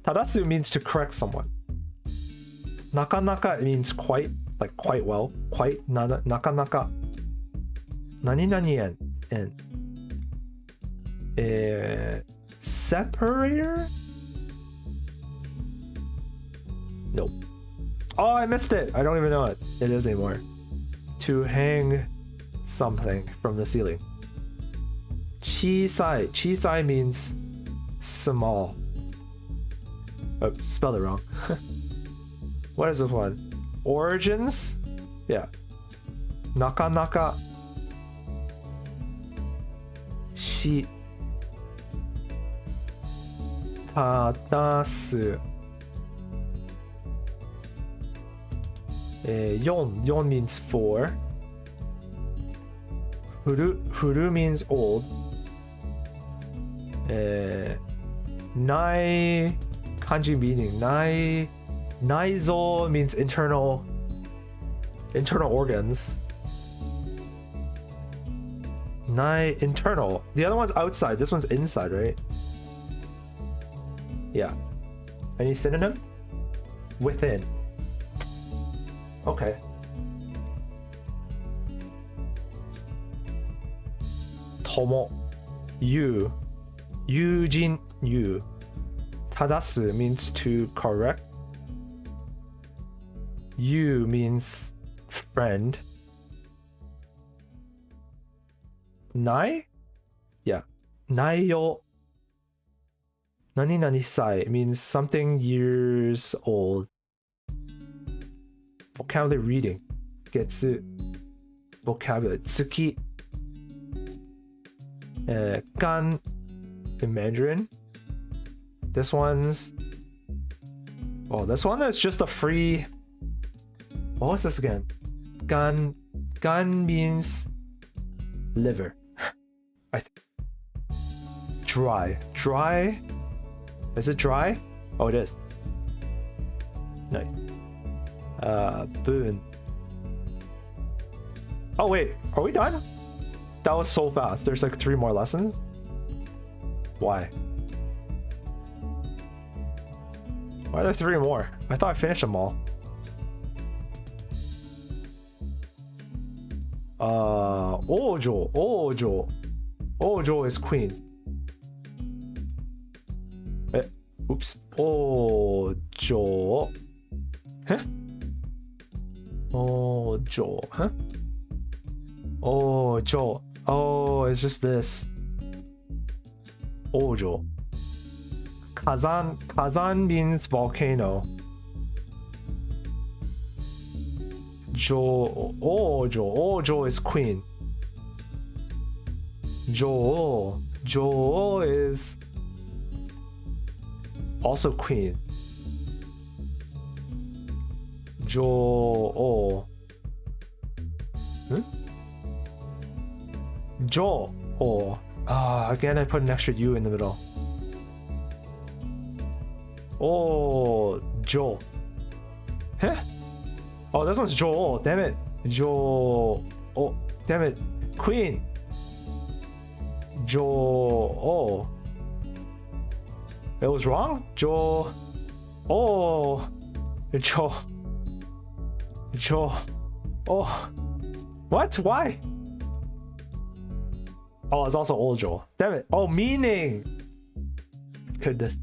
Tadasu means to correct someone. Nakanaka means quite, like quite well. Quite. Nakanaka. Nani nani en. Separator? Nope. Oh, I missed it. I don't even know what it is anymore. To hang something from the ceiling. Chisai. Chisai means small. Oh, spelled it wrong. What is this one? Origins? Yeah. Nakanaka. Shi. Tadasu. Yon. Yon means 4. Furu means old. Nai kanji meaning. Naizo means internal organs. Internal. The other one's outside. This one's inside, right? Yeah. Any synonym? Within. Okay. Tomo. You. Yujin. You. Tadasu means to correct. You means friend. Nai? Yeah. Naiyo. Nani nani sai means something years old. Vocabulary reading. Getsu. Vocabulary. Tsuki. Gan in Mandarin. This one's. Oh, this one is just a free. What was this again? Gan means liver. Dry. Dry. Is it dry? Oh, it is. Nice. Boon. Oh wait, are we done? That was so fast. There's like 3 more lessons. Why? Why are there 3 more? I thought I finished them all. Ojo. Ojo is queen. Oops. Ojo. Huh? Ojo. Huh? Ojo. Oh, it's just this. Ojo. Kazan means volcano. Ojo is queen. Jo is also queen. Again I put an extra U in the middle. Jo. Huh? Oh, this one's Jo. Damn it. Damn it. Queen. Jo. It was wrong? Jo. What? Why? Oh, it's also Ojo. Damn it. Oh, meaning. Goodness.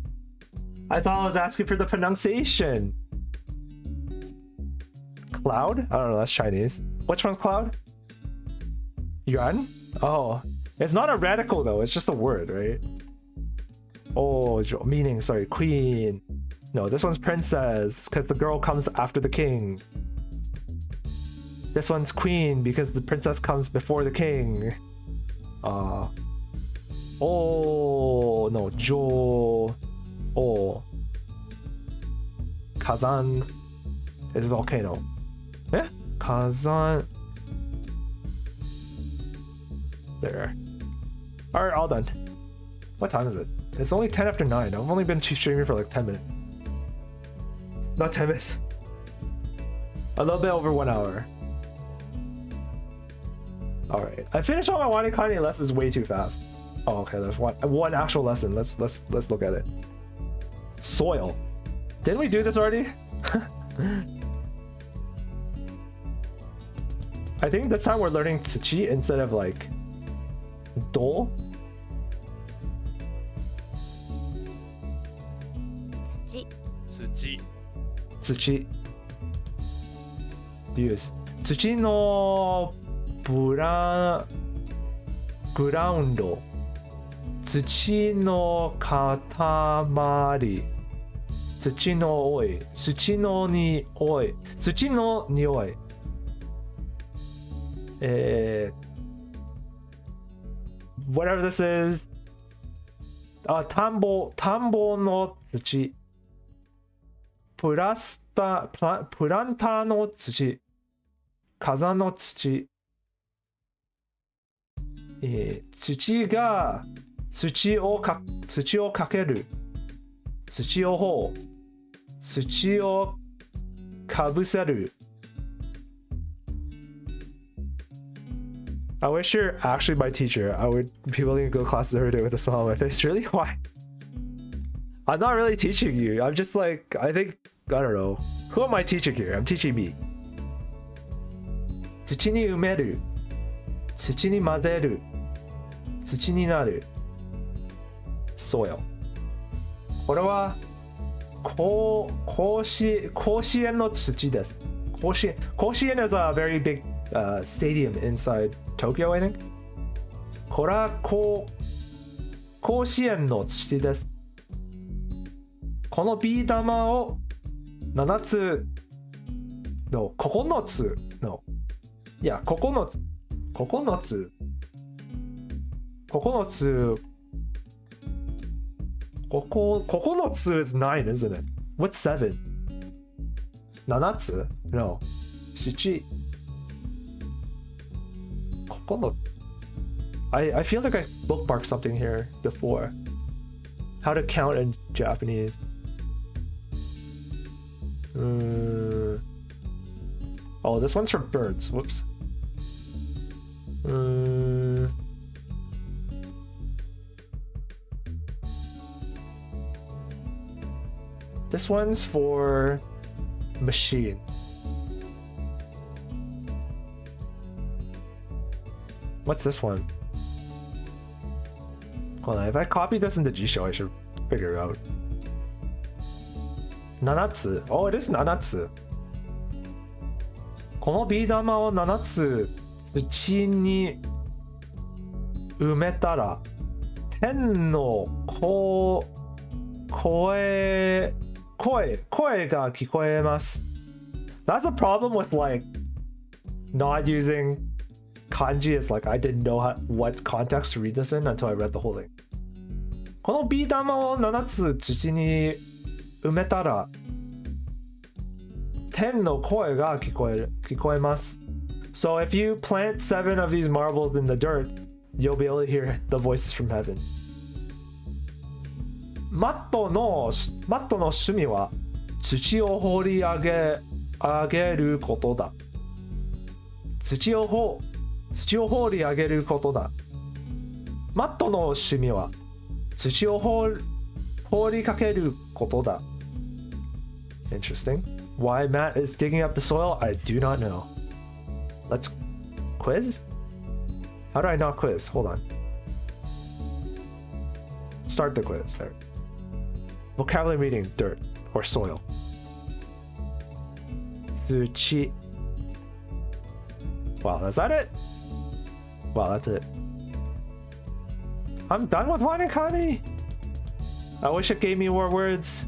I thought I was asking for the pronunciation. Cloud? I don't know, that's Chinese. Which one's cloud? Yuan? Oh. It's not a radical though, it's just a word, right? Oh, meaning, sorry, queen. No, this one's princess, because the girl comes after the king. This one's queen, because the princess comes before the king. No, Jo. Kazan is volcano. Eh? Kazan. There. Alright, all done. What time is it? It's only 10 after 9. I've only been streaming for like 10 minutes. Not 10 minutes. A little bit over 1 hour. Alright. I finished all my WaniKani lessons way too fast. Oh, okay, there's one actual lesson. Let's look at it. Soil. Didn't we do this already? I think this time we're learning tsuchi instead of like do. Tsuchi. Use. Tsuchi no ground. Tsuchi no katamari. Tsuchi no oi. Tsuchi no nioi. Tsuchi no nioi. Whatever this is. Tambo no tsuchi. Planta no tsuchi. Kazan no tsuchi. 土が土をかける土を掘る土をかぶせる I wish you're actually my teacher. I would be willing to go to classes every day with a smile on my face. Really? Why? I'm not really teaching you. I'm just like, I don't know. Who am I teaching here? I'm teaching me. 土に埋める土に混ぜる土になる soil これは甲子園の土です甲子園 is a very big stadium inside Tokyo, I think これは甲子園の土です。このビー玉を7つの9つのいや9つ9つ9つ9つ is 9, isn't it? What's 7? 7つ No. 7 9 I feel like I bookmarked something here before. How to count in Japanese. Oh, this one's for birds. Whoops. This one's for machine. What's this one? Hold on, if I copy this into Jisho, I should figure it out. 7つ. Oh, it is 7つ. このビー玉を7つ土に埋めたら天の声が聞こえます. That's a problem with like not using kanji is like I didn't know what context to read this in until I read the whole thing. このビー玉を7つ土に埋めたら天の声が聞こえます. So if you plant 7 of these marbles in the dirt, you'll be able to hear the voices from heaven. マットの趣味は土を掘り上げることだ. 土を掘り上げることだ. マットの趣味は土を掘りかけることだ. Interesting. Why Matt is digging up the soil, I do not know. Let's quiz? How do I not quiz? Hold on. Start the quiz there. Vocabulary meaning dirt or soil. Tsuchi. Wow, is that it? Wow, that's it. I'm done with WaniKani. I wish it gave me more words.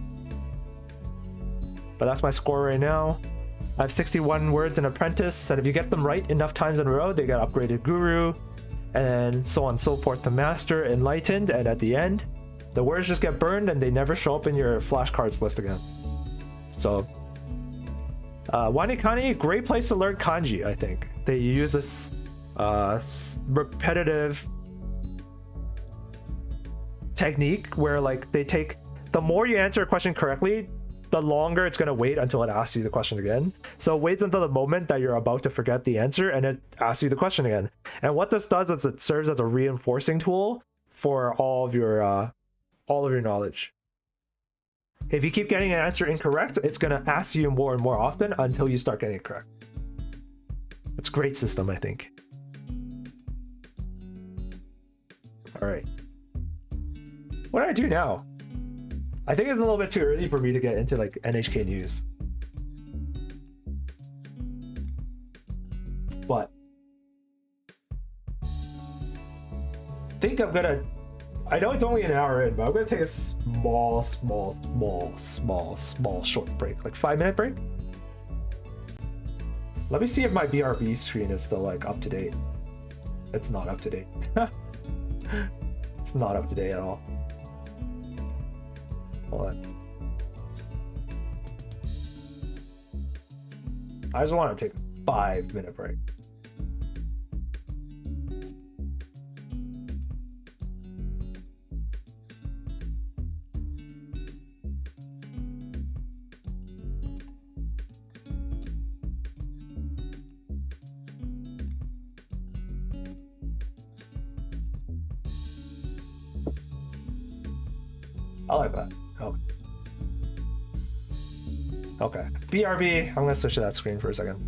But that's my score right now. I have 61 words in Apprentice, and if you get them right enough times in a row, they get upgraded Guru, and so on and so forth to Master, Enlightened, and at the end, the words just get burned and they never show up in your flashcards list again. So, WaniKani, great place to learn kanji, I think. They use this repetitive technique where like they take, the more you answer a question correctly, the longer it's going to wait until it asks you the question again. So it waits until the moment that you're about to forget the answer and it asks you the question again. And what this does is it serves as a reinforcing tool for all of your knowledge. If you keep getting an answer incorrect, it's going to ask you more and more often until you start getting it correct. It's a great system, I think. All right. What do I do now? I think it's a little bit too early for me to get into like NHK news. But I think I'm gonna, I know it's only an hour in, but I'm gonna take a small short break, like 5-minute break. Let me see if my BRB screen is still like up to date. It's not up to date. It's not up to date at all. Hold on. I just want to take a 5-minute break. I like that. Oh. Okay. BRB. I'm gonna switch to that screen for a second.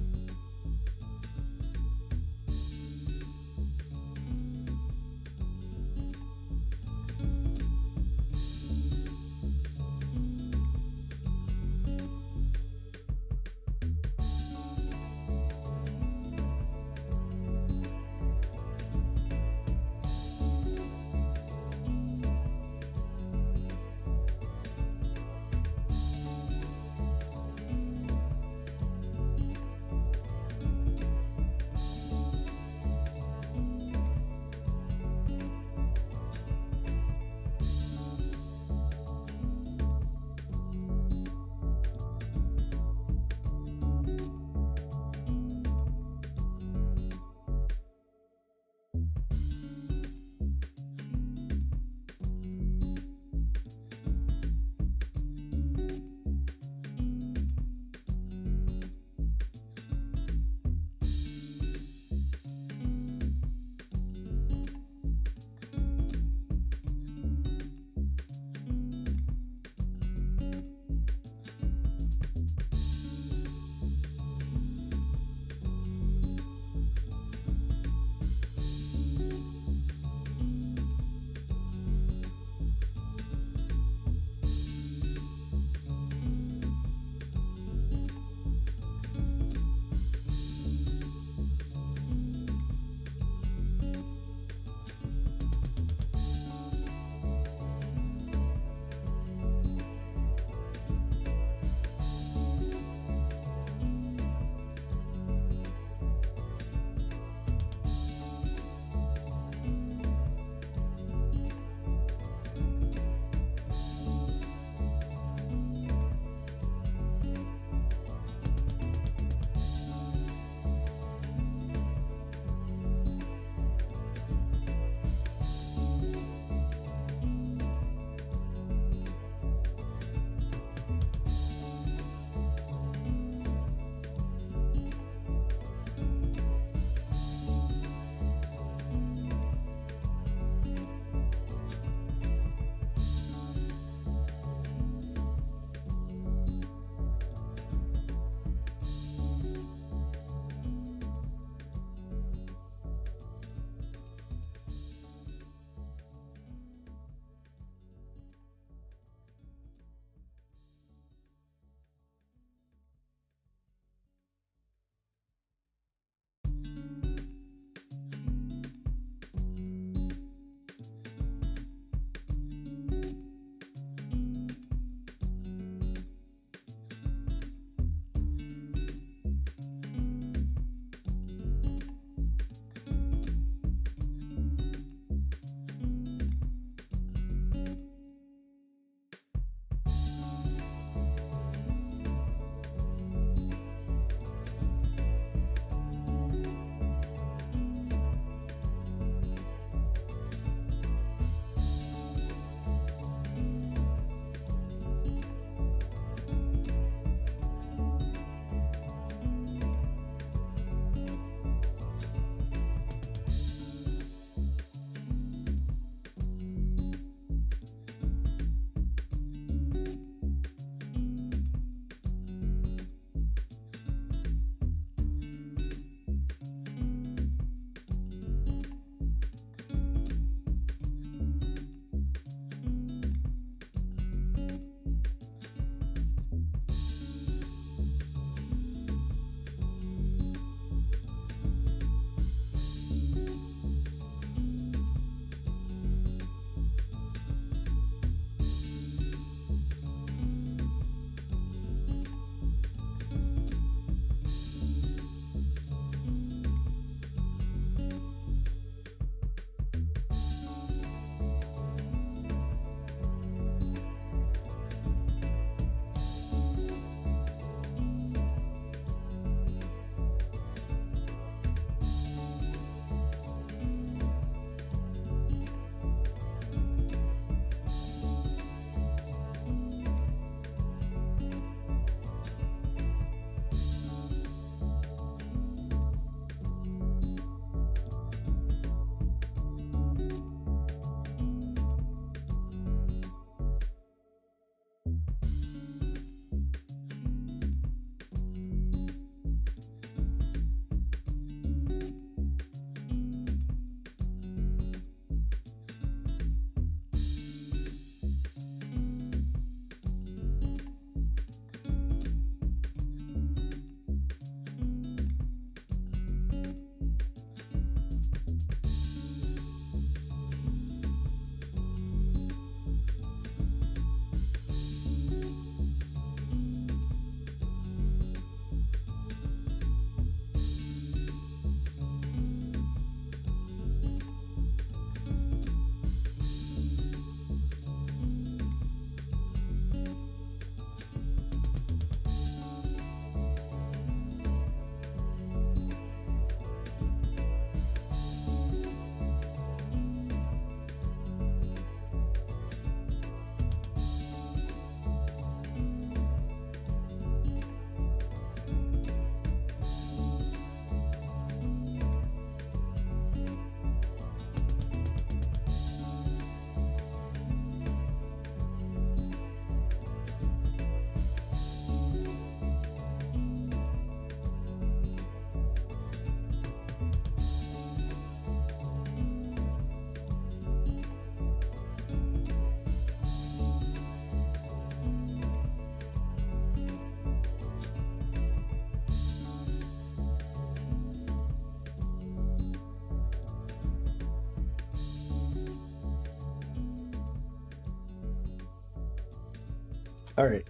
Alright,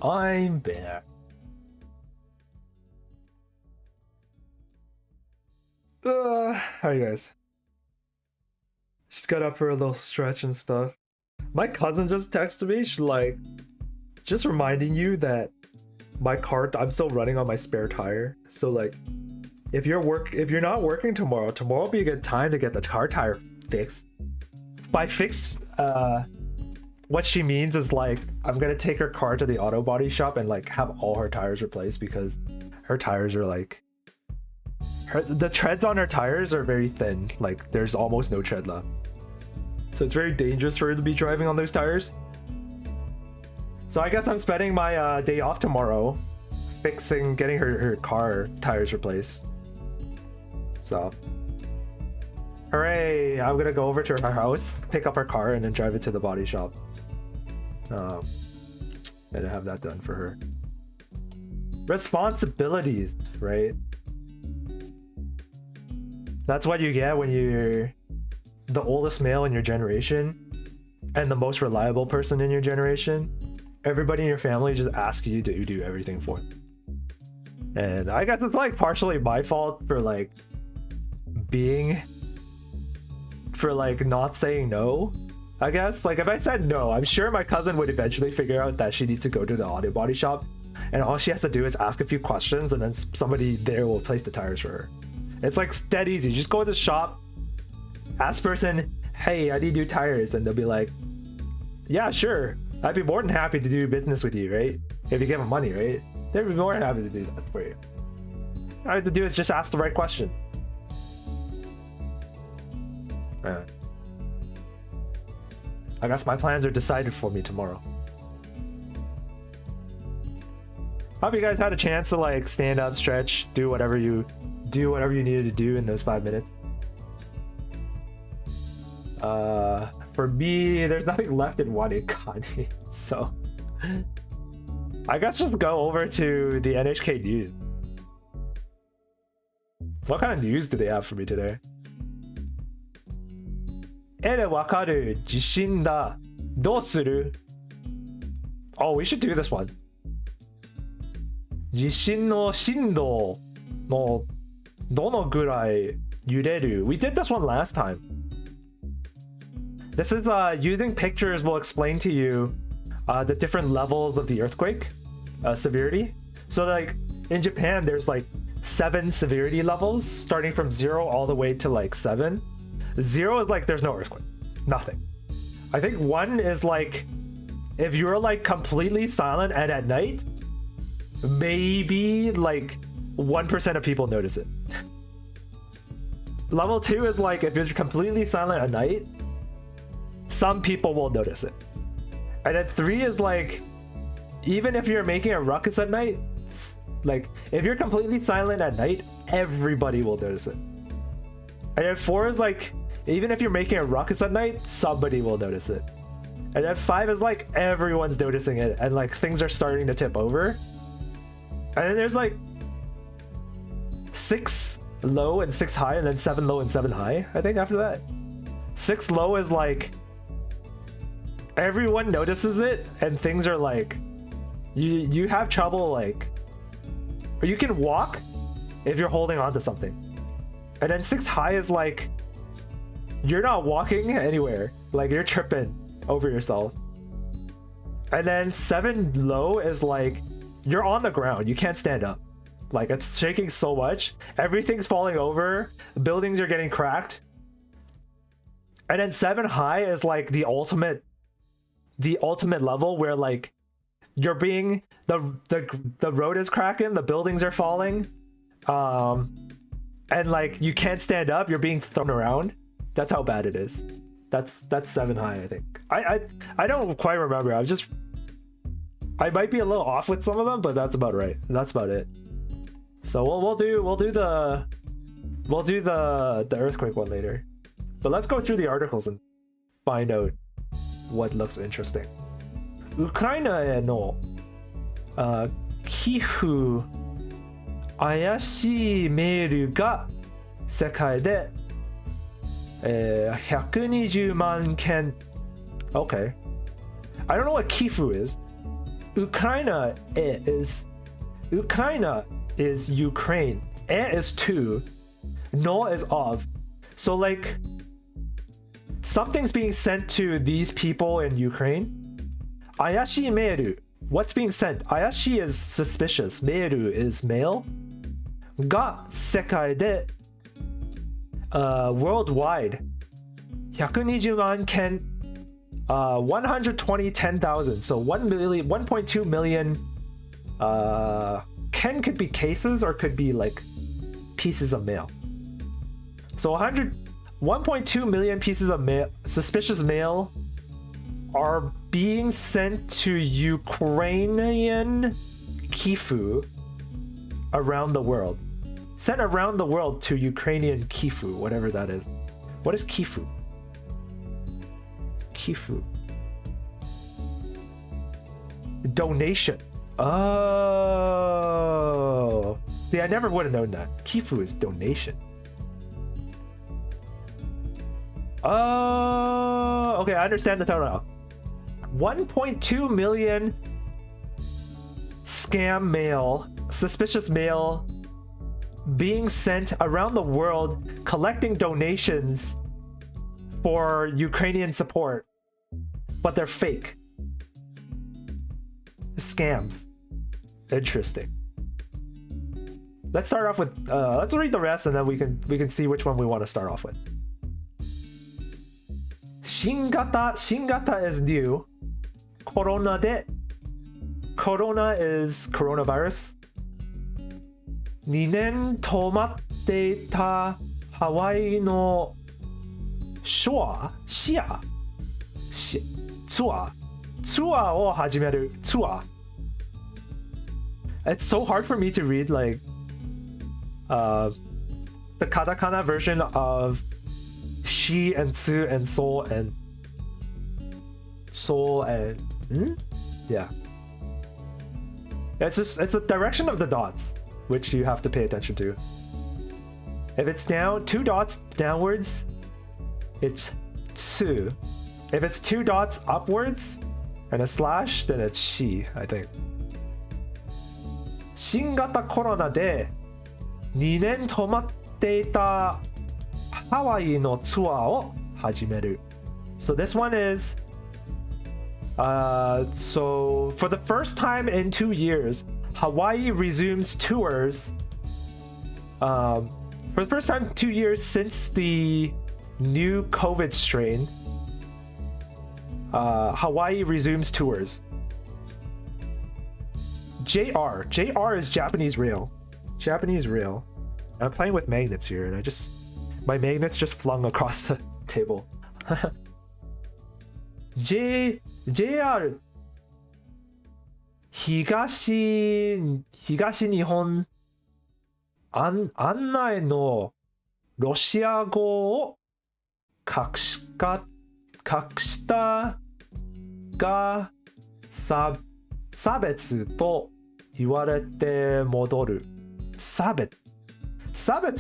I'm back. How are you guys? Just got up for a little stretch and stuff. My cousin just texted me, she's like, just reminding you that my car, I'm still running on my spare tire. So like, if you're not working tomorrow will be a good time to get the car tire fixed. By fixed, what she means is like, I'm gonna take her car to the auto body shop and like have all her tires replaced because her tires are like, the treads on her tires are very thin. Like there's almost no tread left. So it's very dangerous for her to be driving on those tires. So I guess I'm spending my day off tomorrow getting her car tires replaced. So, hooray! I'm gonna go over to her house, pick up her car, and then drive it to the body shop. And have that done for her. Responsibilities, right? That's what you get when you're the oldest male in your generation and the most reliable person in your generation. Everybody in your family just asks you to do everything for them. And I guess it's like partially my fault for like not saying no. I guess like if I said no, I'm sure my cousin would eventually figure out that she needs to go to the auto body shop and all she has to do is ask a few questions and then somebody there will place the tires for her. It's like dead easy. Just go to the shop, ask person, hey, I need new tires, and they'll be like, yeah, sure, I'd be more than happy to do business with you, right? If you give them money, right? They'd be more than happy to do that for you. All I have to do is just ask the right question. I guess my plans are decided for me tomorrow. Hope you guys had a chance to like stand up, stretch, do whatever you needed to do in those 5 minutes. For me, there's nothing left in WaniKani, so I guess just go over to the NHK news. What kind of news do they have for me today? 絵でわかる地震だ。どうする? Oh, we should do this one. 地震の震度のどのぐらい揺れる? We did this one last time. This is using pictures will explain to you the different levels of the earthquake severity. So like in Japan, there's like 7 severity levels starting from 0 all the way to like 7. 0 is like there's no earthquake, nothing. I think 1 is like if you're like completely silent and at night, maybe like 1% of people notice it. Level 2 is like if you're completely silent at night, some people will notice it. And then 3 is like even if you're making a ruckus at night, like if you're completely silent at night, everybody will notice it. And then 4 is like even if you're making a ruckus at night, somebody will notice it. And then 5 is like everyone's noticing it and like things are starting to tip over. And then there's like 6 low and 6 high, and then 7 low and 7 high, I think after that. 6 low is like everyone notices it and things are like you have trouble like, or you can walk if you're holding on to something. And then 6 high is like you're not walking anywhere, like you're tripping over yourself. And then 7 low is like you're on the ground, you can't stand up. Like it's shaking so much, everything's falling over, buildings are getting cracked. And then 7 high is like the ultimate level where like you're being the road is cracking, the buildings are falling, and like you can't stand up, you're being thrown around. That's how bad it is. That's 7 high, I think. I don't quite remember. I might be a little off with some of them, but that's about right. That's about it. So we'll do the earthquake one later. But let's go through the articles and find out what looks interesting. Ukraine への寄付怪しいメールが世界で120万件. Okay. I don't know what kifu is. Ukraina is Ukraine. Is to. No is of. So like something's being sent to these people in Ukraine. Ayashi meru. What's being sent? Ayashi is suspicious. Meru is mail. Ga sekai de worldwide. 120万件 120,000. So 1.2 million ken could be cases or could be like pieces of mail. So 1.2 million pieces of mail, suspicious mail, are being sent to Ukrainian Kifu around the world. Sent around the world to Ukrainian Kifu, whatever that is. What is Kifu? Kifu. Donation. Oh. See, I never would have known that. Kifu is donation. Oh, okay, I understand the title now. 1.2 million scam mail, suspicious mail being sent around the world, collecting donations for Ukrainian support, but they're fake. Scams. Interesting. Let's start off with let's read the rest and then we can see which one we want to start off with. Shingata is new. Corona is coronavirus. 2年止まっていたハワイのツアーを始める。ツアー。It's so hard for me to read like the katakana version of she and tsu and soul and yeah. It's the direction of the dots which you have to pay attention to. If it's down 2 dots downwards, it's tsu. If it's 2 dots upwards and a slash, then it's she, I think. 新型コロナで2年止まっていたハワイのツアーを始める。So this one is so for the first time in 2 years, Hawaii resumes tours. For the first time in 2 years since the new COVID strain, Hawaii resumes tours. JR is Japanese rail. Japanese rail. I'm playing with magnets here and my magnets just flung across the table. JR 東日本案内のロシア語を隠したが差別と言われて戻る。差別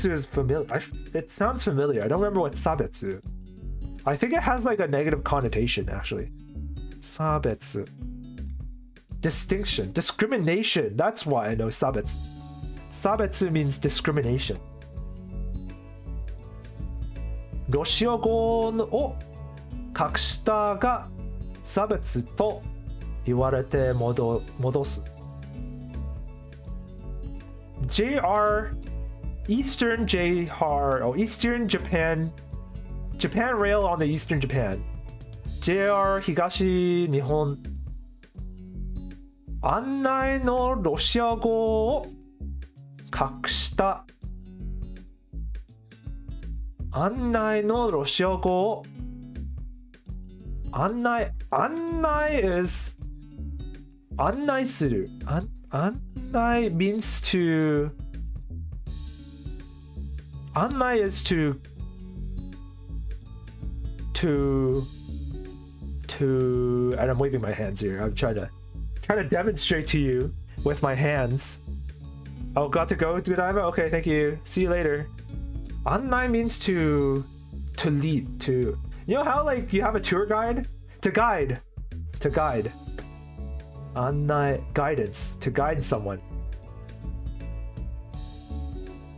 is familiar. It sounds familiar. I don't remember what 差別. I think it has like a negative connotation actually. 差別. Distinction, discrimination. That's why I know 差別. 差別 means discrimination. ロシア語を隠したが差別と言われて戻す。JR Eastern Japan Rail on the Eastern Japan. JR 東日本案内のロシア語を隠した案内のロシア語を案内 is 案内する案内 means to 案内 is to and I'm waving my hands here. I'm trying to demonstrate to you with my hands. Oh, got to go, Dudaiba? Okay, thank you. See you later. Annai means to lead, to... You know how like you have a tour guide? To guide. 案内 guidance to guide someone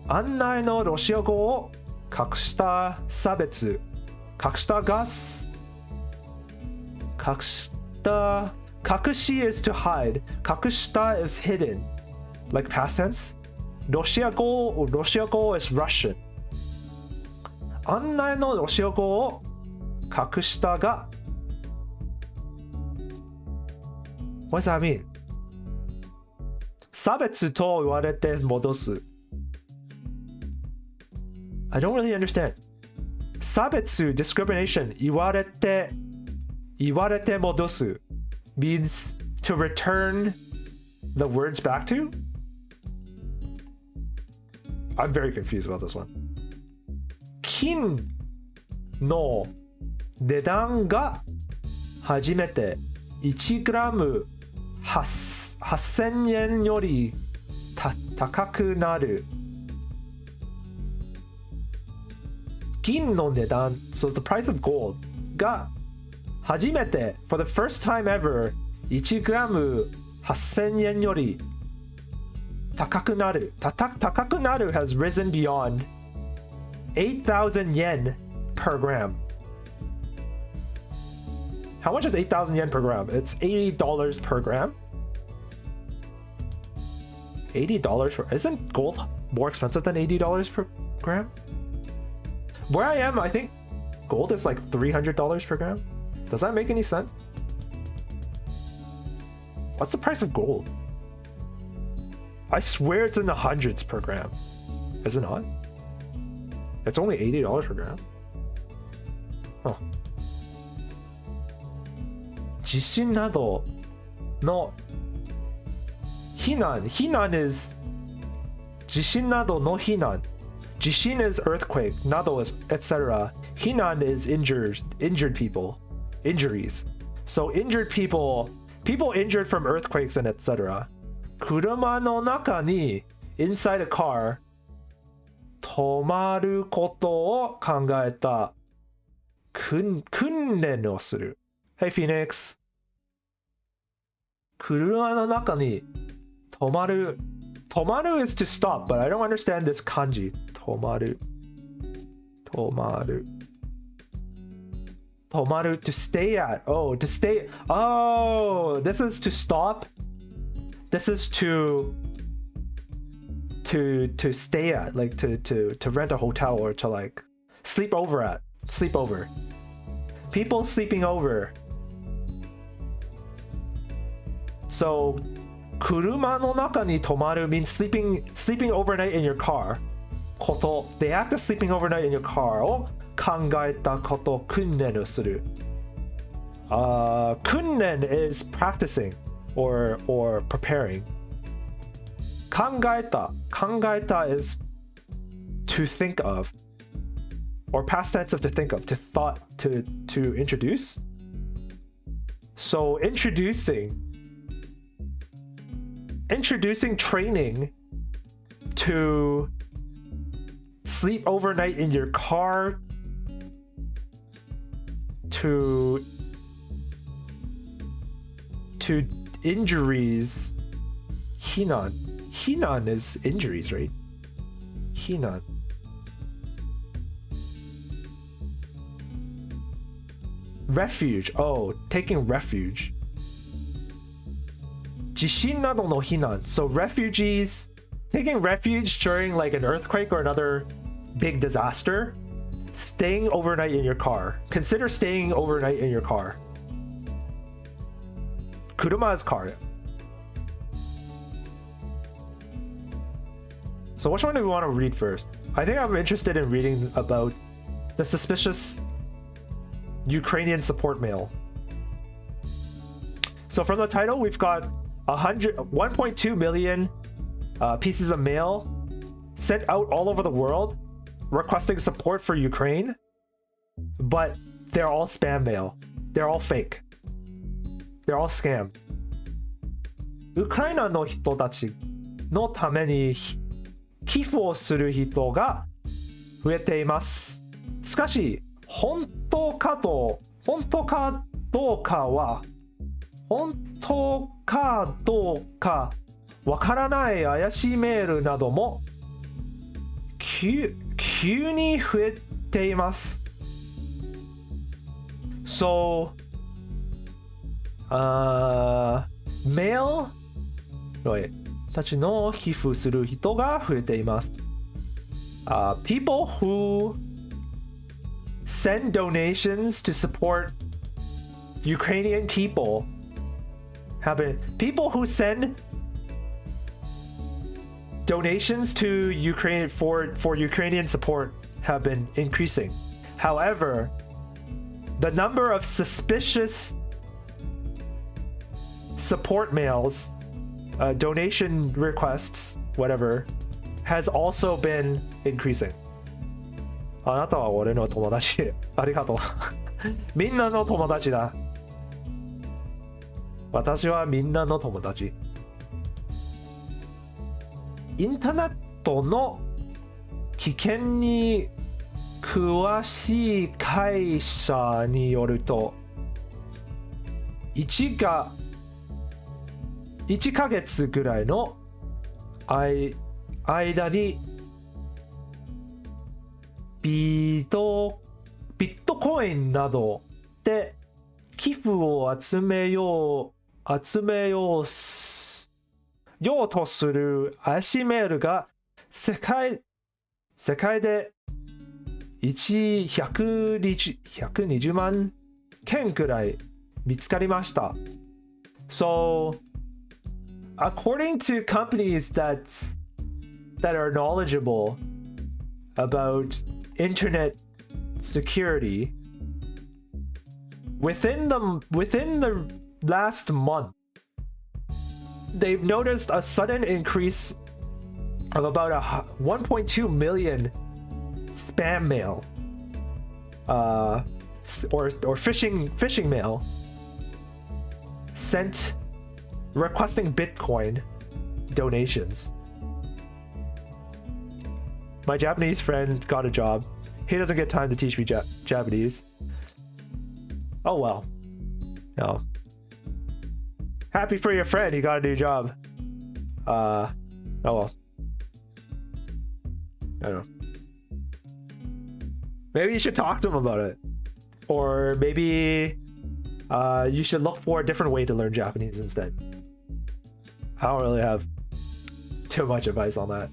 案内のロシア語を隠した差別隠したが隠した隠し is to hide 隠した is hidden like past tense ロシア語 is Russian 案内のロシア語を隠したが What does that mean? 差別と言われて戻す I don't really understand 差別 discrimination 言われて戻す means to return the words back to? I'm very confused about this one 金の値段が初めて1グラム8000円より高くなる銀の値段 so the price of gold が初めて for the first time ever 1グラム8000円より高くなる高くなる has risen beyond 8,000 yen per gram How much is 8,000 yen per gram? It's $80 per gram. $80 per... Isn't gold more expensive than $80 per gram? Where I am, I think gold is like $300 per gram. Does that make any sense? What's the price of gold? I swear it's in the hundreds per gram. Is it not? It's only $80 per gram. Huh. 地震などの避難 is 地震などの避難地震 is earthquake など is etc 避難 is injured people injuries so injured people injured from earthquakes and etc 車の中に inside a car 止まることを考えた訓練をするHey Phoenix 車の中に止まる is to stop but I don't understand this kanji 止まる to stay at to stay this is to stop this is to stay at like to rent a hotel or to like sleep over people sleeping over So, 車の中に泊まる means sleeping overnight in your car. こと the act of sleeping overnight in your car を考えたこと訓練をする。訓練 is practicing or preparing. 考えた is to think of or past tense of to think of, to thought, to introduce. So introducing training to sleep overnight in your car to injuries. Hinan is injuries, right? Hinan. Refuge. Oh, taking refuge. 地震などの避難 So refugees taking refuge during like an earthquake or another big disaster. Staying overnight in your car. Consider staying overnight in your car. 車 is car. So which one do we want to read first? I think I'm interested in reading about the suspicious Ukrainian support mail. So from the title, we've got 1.2 million pieces of mail sent out all over the world requesting support for Ukraine, but they're all spam mail. They're all fake. They're all scam. ウクライナの人たちのために寄付をする人が増えています。しかし、本当かどうかは本当かどうかわからない怪しいメールなども急に増えています。So, mail たちの寄付する人が増えています。People who send donations to support Ukrainian people have been people who send donations to Ukraine for Ukrainian support have been increasing. However, the number of suspicious support mails, donation requests, whatever, has also been increasing. あなたは俺の友達。ありがとう。みんなの友達だ。私はみんなの友達。インターネットの危険に詳しい会社によると、1ヶ月ぐらいの間にビットコインなどで寄付を集めようとする怪しいメールが世界で120万件くらい見つかりました。So, according to companies that are knowledgeable about internet security, within the last month, they've noticed a sudden increase of about 1.2 million spam mail, or phishing mail sent requesting Bitcoin donations. My Japanese friend got a job. He doesn't get time to teach me Japanese. Oh well. No. Happy for your friend, he got a new job. Oh well. I don't know. Maybe you should talk to him about it. Or maybe you should look for a different way to learn Japanese instead. I don't really have too much advice on that.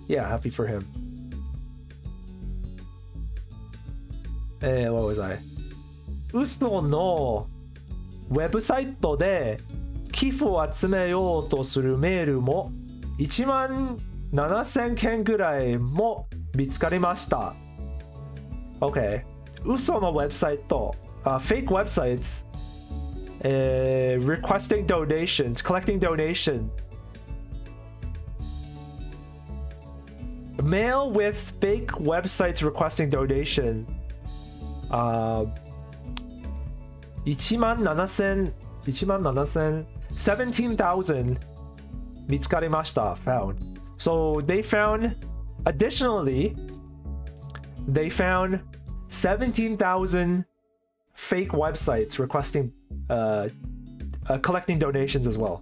Yeah, happy for him. What was I? 嘘のウェブサイトで寄付を集めようとするメールも17000件ぐらいも見つかりました。Okay. 嘘のウェブサイト、fake websites, requesting donations, collecting donations. Mail with fake websites requesting donation. 17,000 見つかりました found. So they found, additionally, they found 17,000 fake websites requesting, collecting donations as well.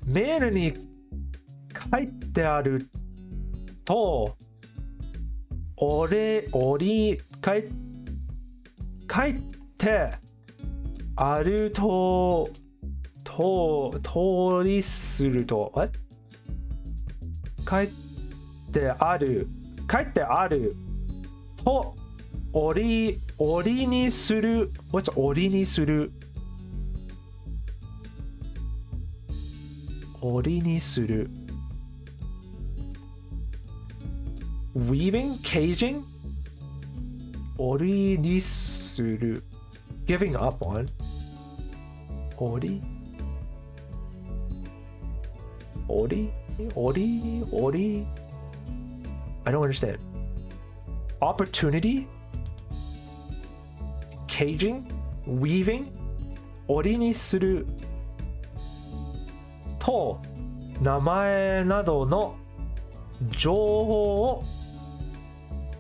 メールに書いてあると、書いてあると、通りすると、what? 書いてあると、折にする、what's 折にする？折にする。weaving, caging, 折にする giving up on 折 I don't understand. Opportunity, caging, weaving, 折にすると名前などの情報を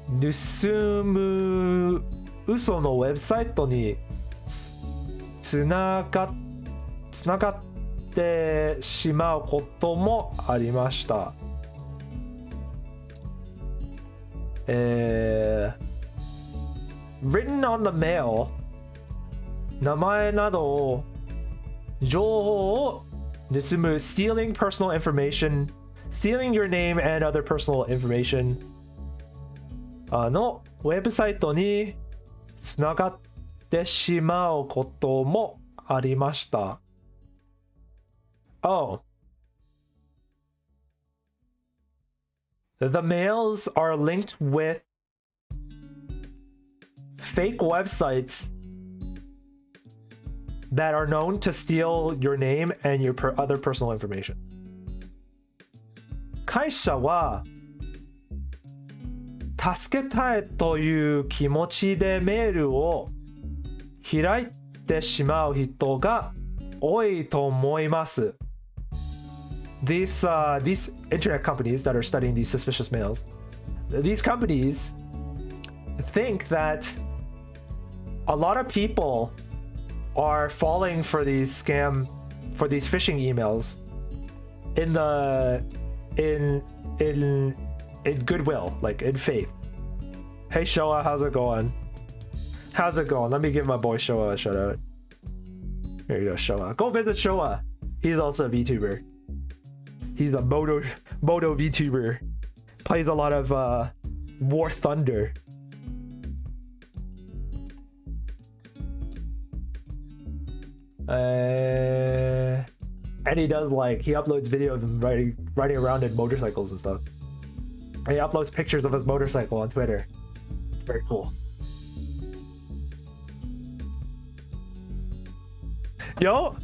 盗む嘘のウェブサイトにつながってしまうこともありました。written on the mail 名前などを情報を盗む stealing personal information stealing your name and other personal information のウェブサイトにつながってしまうこともありました。Oh. The mails are linked with fake websites that are known to steal your name and your other personal information. 会社は助けたいという気持ちでメールを開いてしまう人が多いと思います。These internet companies that are studying these suspicious mails, these companies think that a lot of people are falling for these phishing emails in goodwill, like in faith. Hey Showa, how's it going? How's it going? Let me give my boy Showa a shout out. Here you go, Showa. Go visit Showa. He's also a VTuber. He's a Moto VTuber. Plays a lot of War Thunder. And he does he uploads video of him riding around in motorcycles and stuff. And he uploads pictures of his motorcycle on Twitter. Very cool. Yo!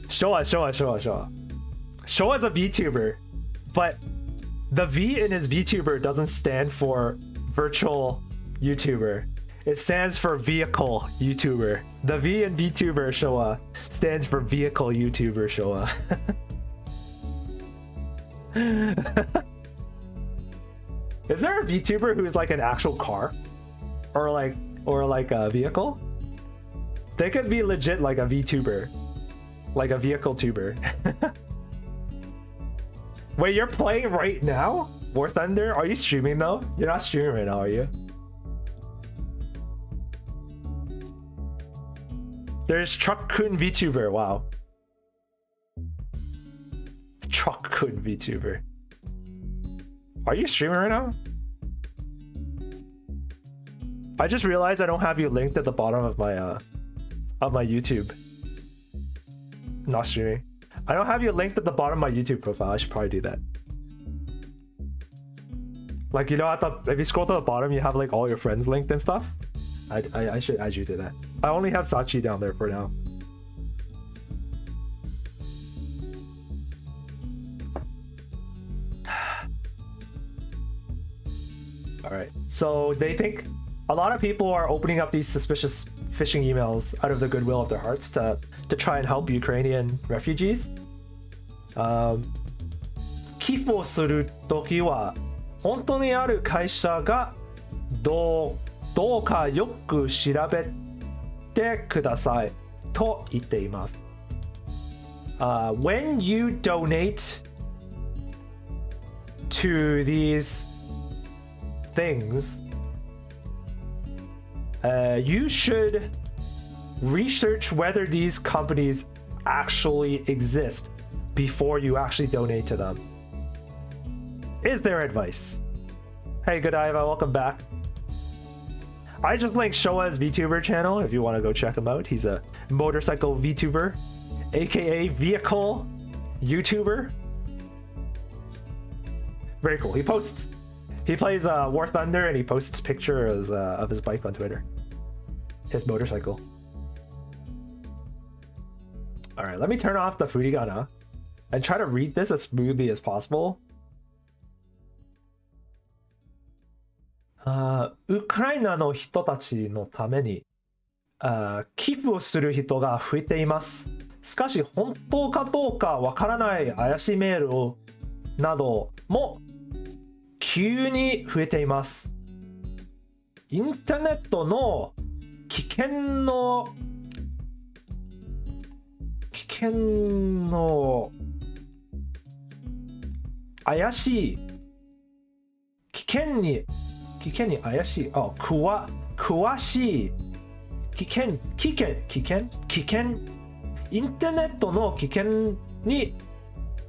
Showa. Showa's a VTuber, but the V in his VTuber doesn't stand for virtual YouTuber. It stands for vehicle YouTuber. The V in VTuber Showa stands for vehicle YouTuber Showa. Is there a VTuber who's like an actual car? Or like a vehicle? They could be legit like a VTuber. Like a vehicle tuber. Wait, you're playing right now? War Thunder? Are you streaming though? You're not streaming right now, are you? There's Truck-kun VTuber, wow. Truck-kun VTuber. Are you streaming right now? I just realized I don't have you linked at the bottom of my YouTube. Not streaming. I don't have you linked at the bottom of my YouTube profile. I should probably do that. Like, you know, if you scroll to the bottom, you have like all your friends linked and stuff. I should add you to that. I only have Sachi down there for now. Alright, so they think a lot of people are opening up these suspicious phishing emails out of the goodwill of their hearts to try and help Ukrainian refugees. 寄付するときは本当にある会社がどうかよく調べてくださいと言っています。When you donate to these things, you should research whether these companies actually exist before you actually donate to them. Is their advice. Hey, Godiva, welcome back. I just linked Showa's VTuber channel if you want to go check him out. He's a motorcycle VTuber, aka vehicle YouTuber. Very cool. He plays War Thunder and he posts pictures of his bike on Twitter. His motorcycle. All right, let me turn off the furigana and try to read this as smoothly as possible. ウクライナの人たちのために寄付をする人が増えています。しかし本当かどうかわからない怪しいメールなども急に増えています。インターネットの危険の怪しい危険に怪しい詳しい危険インターネットの危険に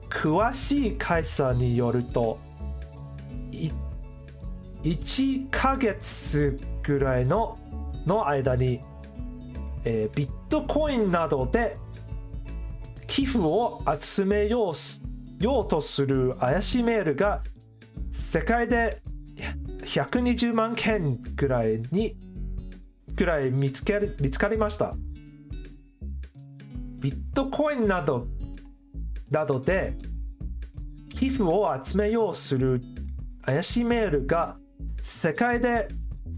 詳しい会社によると1ヶ月ぐらいの間に、ビットコインなどで寄付を集めようとする怪しいメールが世界で120万件ぐらい見つかりました。ビットコインなどで寄付を集めようとする怪しいメールが世界で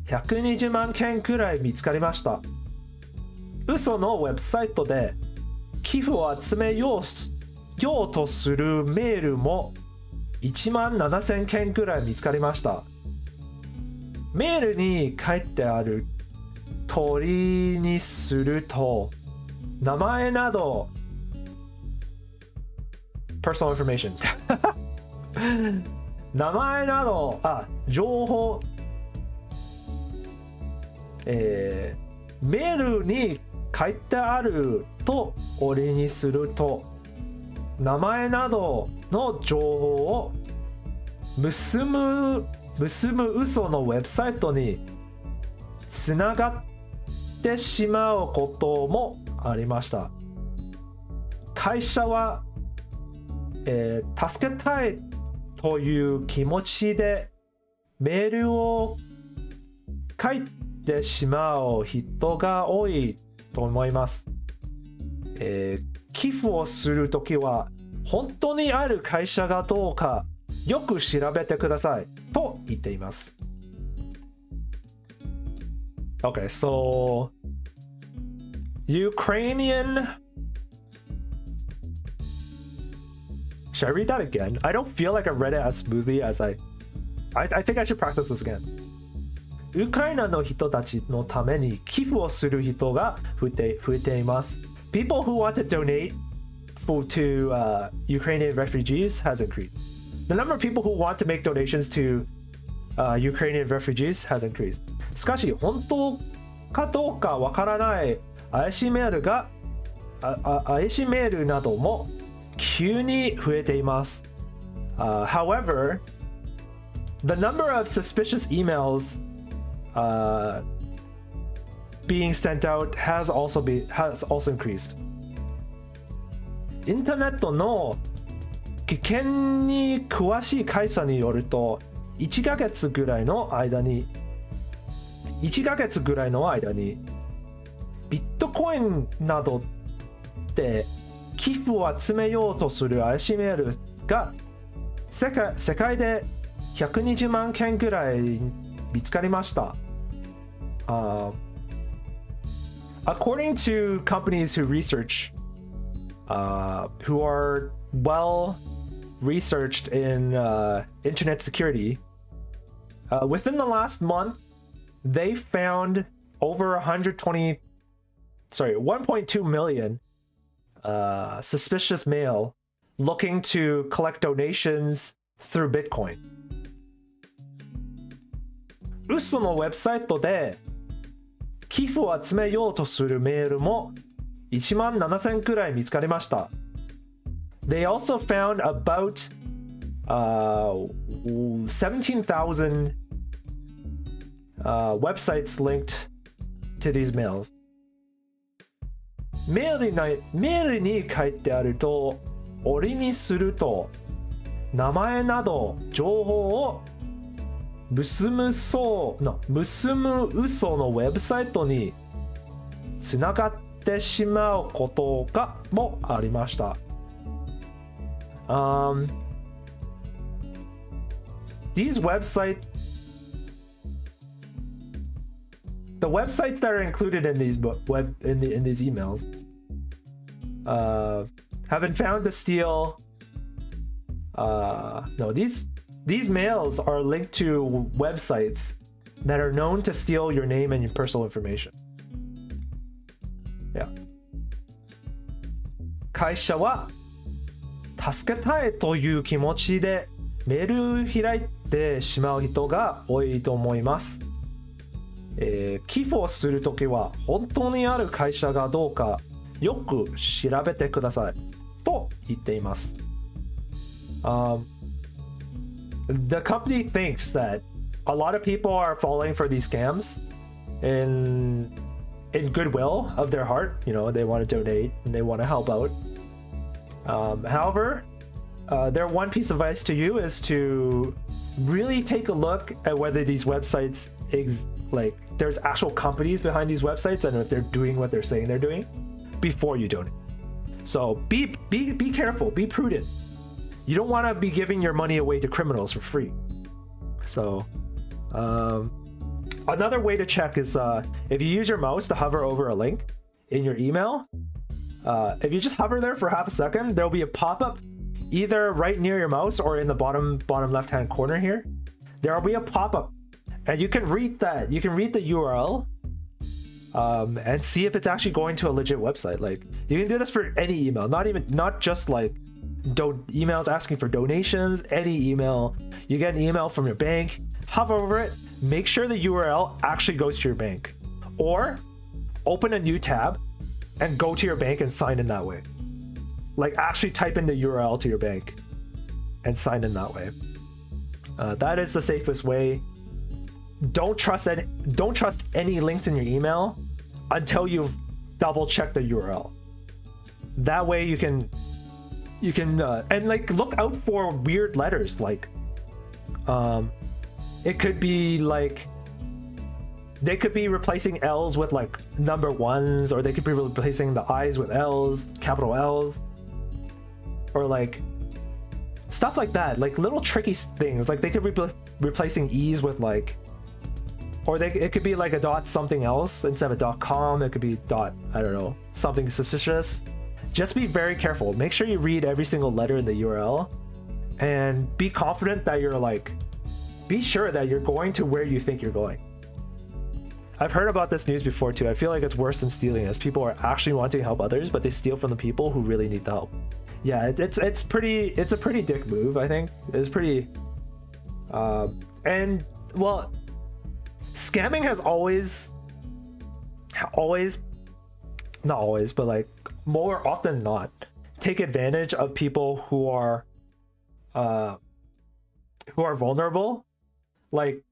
120万件くらい見つかりました。嘘のウェブサイトで寄付を集めようとするメールも1万7000件くらい見つかりました。メールに書いてある通りにすると、名前などpersonal information 名前など情報、メールに書いてあるとおりにすると、名前などの情報を結ぶ嘘のウェブサイトにつながってしまうこともありました。会社は、助けたいという気持ちでメールを書いてしまう人が多いと思います。寄付をするときは本当にある会社がどうかよく調べてくださいと言っています。Okay, so Ukrainian. Should I read that again? I don't feel like I read it as smoothly as I think I should practice this again. ウクライナの人たちのために寄付をする人が増えています。People who want to donate to Ukrainian refugees has increased. The number of people who want to make donations to Ukrainian refugees has increased. しかし、本当かどうかわからない怪しいメールなども急に増えています。However, the number of suspicious emails being sent out has also increased. インターネットの危険に詳しい会社によると、1ヶ月ぐらいの間にビットコインなどで寄付を集めようとする怪しいメールが世界で120万件ぐらい見つかりました。According to companies who research, who are well researched in internet security, within the last month, they found over 1.2 million suspicious mail looking to collect donations through Bitcoin. 嘘のウェブサイトで寄付を集めようとするメールも1万7000くらい見つかりました。They also found about 17,000 websites linked to these mails. メールに書いてあるとおりにすると、名前など情報を結ぶ嘘のウェブサイトにつながってしまうことがもありました。These websites, the websites that are included in these in these emails, have been found to steal. No, these these mails are linked to websites that are known to steal your name and your personal information. Yeah. 会社は助けたいという気持ちでメール開いてしまう人が多いと思います。寄付をするときは本当にある会社がどうかよく調べてくださいと言っています。The company thinks that a lot of people are falling for these scams in goodwill of their heart. You know, they want to donate and they want to help out. However, their one piece of advice to you is to really take a look at whether these websites like there's actual companies behind these websites and if they're doing what they're saying they're doing before you donate. So be careful, be prudent. You don't want to be giving your money away to criminals for free. So another way to check is if you use your mouse to hover over a link in your email, if you just hover there for half a second, there'll be a pop-up either right near your mouse or in the bottom left hand corner here. There'll be a pop-up and you can read that. You can read the URL and see if it's actually going to a legit website. Like you can do this for any email, not just like emails asking for donations. Any email, you get an email from your bank, hover over it, make sure the URL actually goes to your bank, or open a new tab and go to your bank and sign in that way. Like actually type in the URL to your bank and sign in that way. That is the safest way. Don't trust any links in your email until you've double checked the URL. That way you can and like look out for weird letters. Like it could be like they could be replacing L's with like number ones, or they could be replacing the I's with L's, capital L's, or like stuff like that, like little tricky things. Like they could be replacing E's with like, or it could be like a dot something else instead of a .com. It could be dot, I don't know, something suspicious. Just be very careful. Make sure you read every single letter in the URL and be confident that you're like, be sure that you're going to where you think you're going. I've heard about this news before too. I feel like it's worse than stealing, as people are actually wanting to help others, but they steal from the people who really need the help. Yeah, it's a pretty dick move, I think. It's pretty and well, scamming has always not always, but like more often than not, take advantage of people who are vulnerable. Like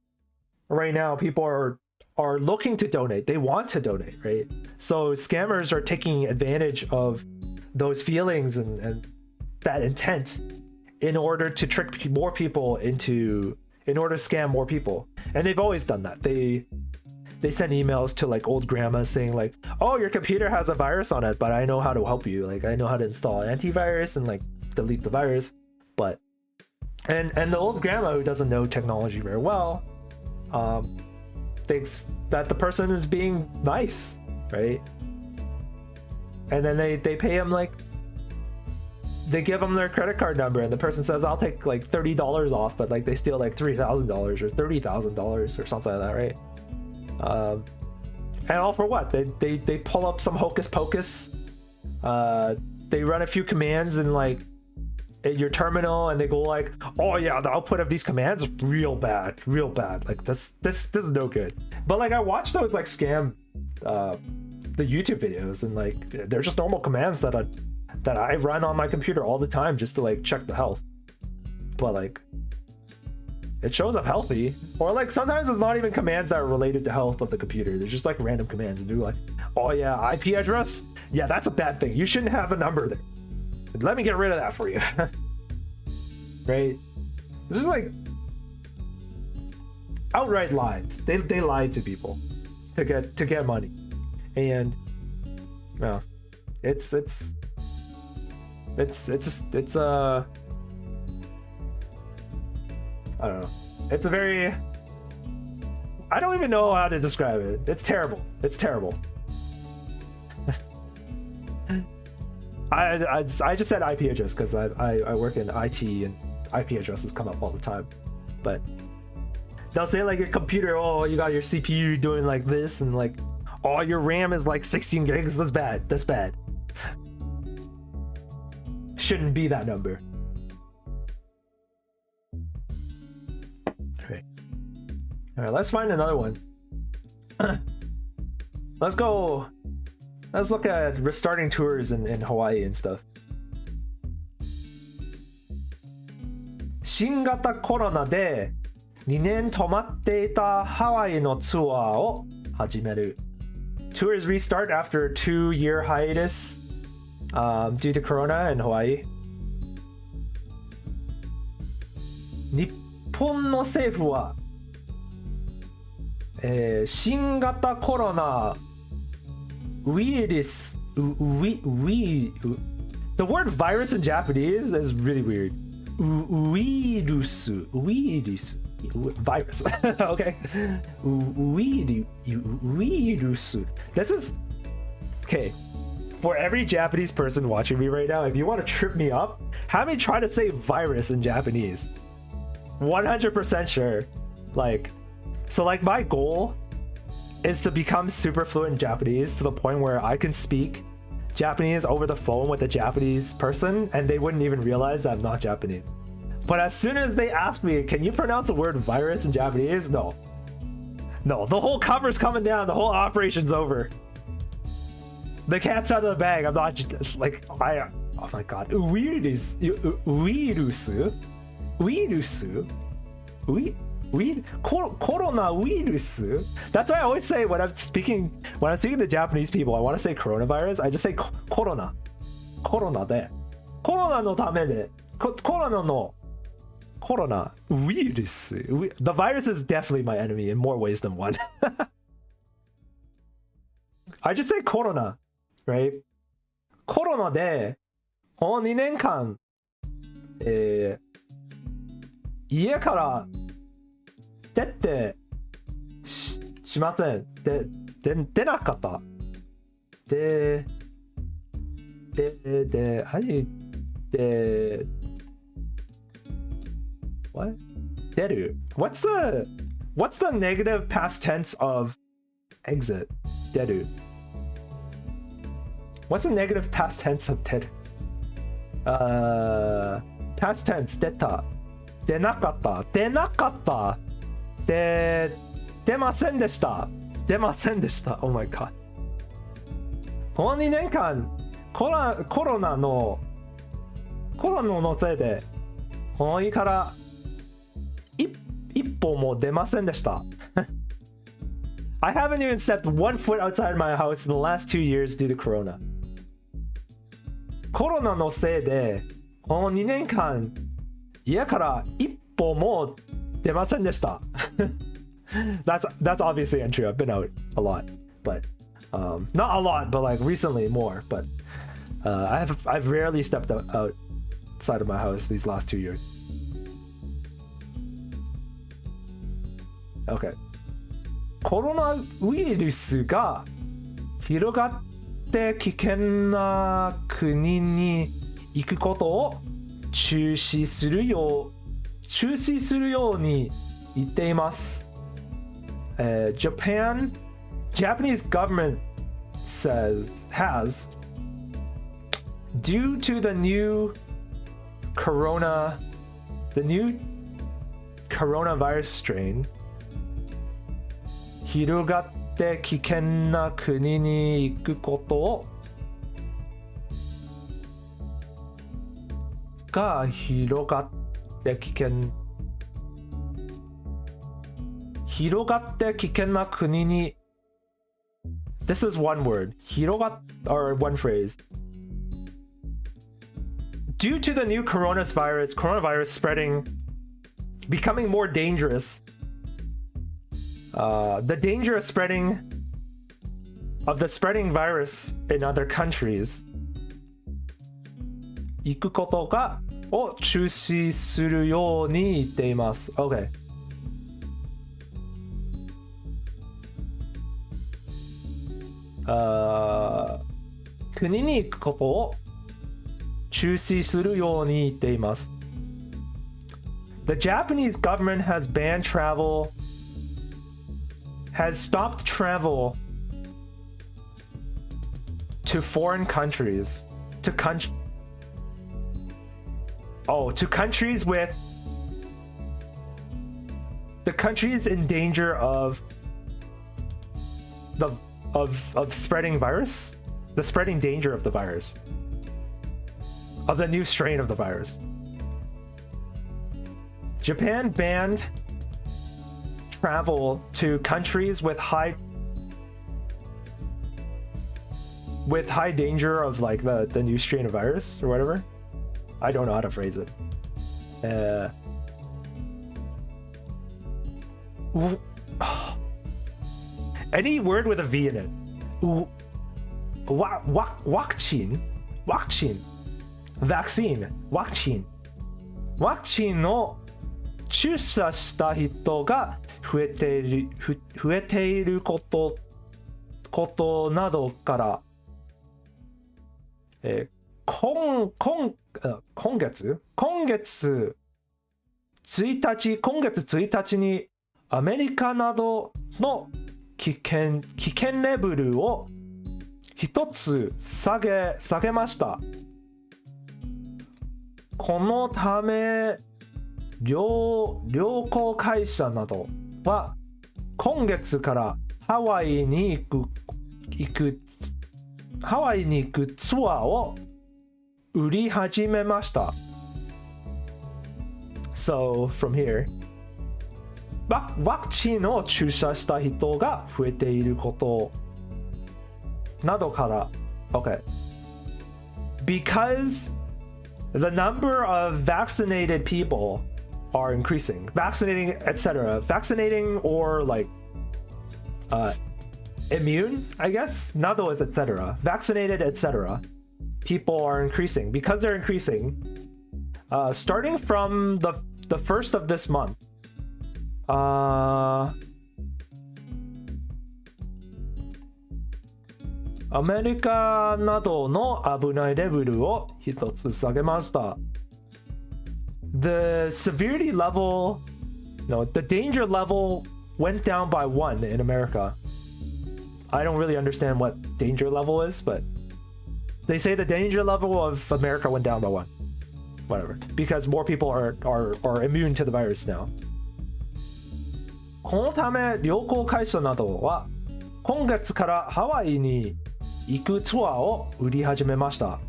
right now, people are looking to donate. They want to donate, right? So scammers are taking advantage of those feelings and that intent in order to trick more people in order to scam more people. And they've always done that. They send emails to like old grandmas saying like, oh, your computer has a virus on it, but I know how to help you. Like I know how to install antivirus and like delete the virus. But and the old grandma who doesn't know technology very well thinks that the person is being nice, right? And then they pay him, like they give them their credit card number and the person says, I'll take like $30 off, but like they steal like $3,000 or $30,000 or something like that, right? And all for what? They pull up some hocus pocus, they run a few commands in like your terminal and they go like, oh yeah, the output of these commands is real bad, like this is no good. But like I watch those like scam the YouTube videos, and like they're just normal commands that I run on my computer all the time just to like check the health, but like it shows up healthy. Or like sometimes it's not even commands that are related to health of the computer, they're just like random commands and do like, oh yeah, IP address, yeah, that's a bad thing, you shouldn't have a number there, let me get rid of that for you. Right? This is like outright lies. They lied to people to get money. And well, it's I don't know. It's a very, I don't even know how to describe it. It's terrible. It's terrible. I just said IP address because I work in IT and IP addresses come up all the time. But they'll say like your computer, oh, you got your CPU doing like this, and like, oh, your RAM is like 16 gigs. That's bad. That's bad. Shouldn't be that number. Okay. All right, let's find another one. Let's go. Let's look at restarting tours in Hawaii and stuff. 新型コロナで2年止まっていたハワイのツアーを始める. Tours restart after a 2-year hiatus due to Corona in Hawaii. 日本の政府は、新型コロナウイルス The word virus in Japanese is really weird. ウイルス virus. Okay. ウイルス. This is okay. For every Japanese person watching me right now, if you want to trip me up, have me try to say virus in Japanese. 100% sure. Like, so like my goal is to become super fluent in Japanese to the point where I can speak Japanese over the phone with a Japanese person and they wouldn't even realize that I'm not Japanese. But as soon as they ask me, can you pronounce the word virus in Japanese? No. No, the whole cover's coming down, the whole operation's over. The cat's out of the bag. I'm not just like, oh my god. Virus. Coronavirus. That's why I always say when I'm speaking to Japanese people, I want to say coronavirus. I just say corona. Corona de. Corona no tame de. Corona virus. The virus is definitely my enemy in more ways than one. I just say corona, right? Corona de. この2年間、家から出てしません。出なかった。what? 出る. What's the negative past tense of exit? 出る. What's the negative past tense of 出る? Past tense 出た. 出なかった。出なかった。出ませんでした。出ませんでした。Oh my god. この2年間コロナのせいでこの家から一歩も出ませんでした。I haven't even stepped 1 foot outside my house in the last 2 years due to Corona. コロナのせいでこの2年間家から一歩も出ませんでした。That's obviously untrue. I've been out a lot, but not a lot, but like recently more. But I've rarely stepped outside of my house these last 2 years. Okay. コロナウイルスが広がって危険な国に行くことを中止するように言っています。Japanese government has due to the new coronavirus strain 広がって危険な国に行くことをが広がって危険な国に This is one word. or one phrase. Due to the new coronavirus spreading, becoming more dangerous, the dangerous spreading of the spreading virus in other countries, 行くことを中止するように言っています。Okay. 国に行くことを中止するように言っています。The Japanese government has banned travel, has stopped travel to foreign countries, to countries with the countries in danger of spreading virus, the spreading danger of the virus, of the new strain of the virus. Japan banned travel to countries with high danger of like the new strain of virus or whatever. I don't know how to phrase it. Any word with a V in it. Vaccine. Vaccine. Vaccine の注射した人が増えていることなどから、今月1日にアメリカなどの危険レベルを一つ下げました。このため旅行会社などは今月からハワイに行くツアーを売り始めました。So from here, ワクチンを注射した人が増えていることなどから Okay. Because the number of vaccinated people are increasing. Vaccinating, etc. Vaccinating or like immune, I guess. Nado is etc. Vaccinated, etc. People are increasing. Because they're increasing, starting from the first of this month, アメリカなどの危ないレベルを一つ下げました。The severity level, no, the danger level went down by 1 in America. I don't really understand what danger level is, but they say the danger level of America went down by 1. Whatever. Because more people are immune to the virus now. このため旅行会社などは今月からハワイに行くツアーを売り始めました。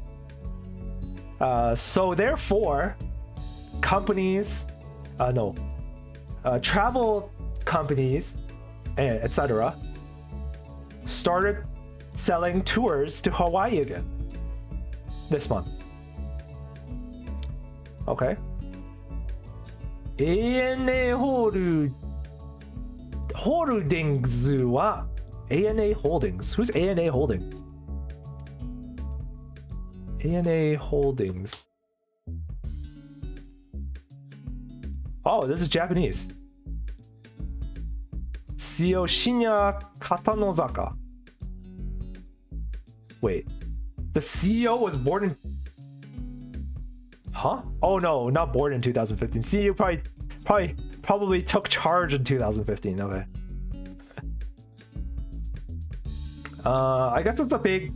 So therefore, companies, travel companies, etc. started selling tours to Hawaii again this month. Okay. ANA Holdings は ANA Holdings. Who's ANA Holding? ANA Holdings. Oh, this is Japanese. CEO Shinya Katanozaka. Wait, the CEO was born in... Huh? Oh no, not born in 2015. CEO probably took charge in 2015. Okay. I guess it's a big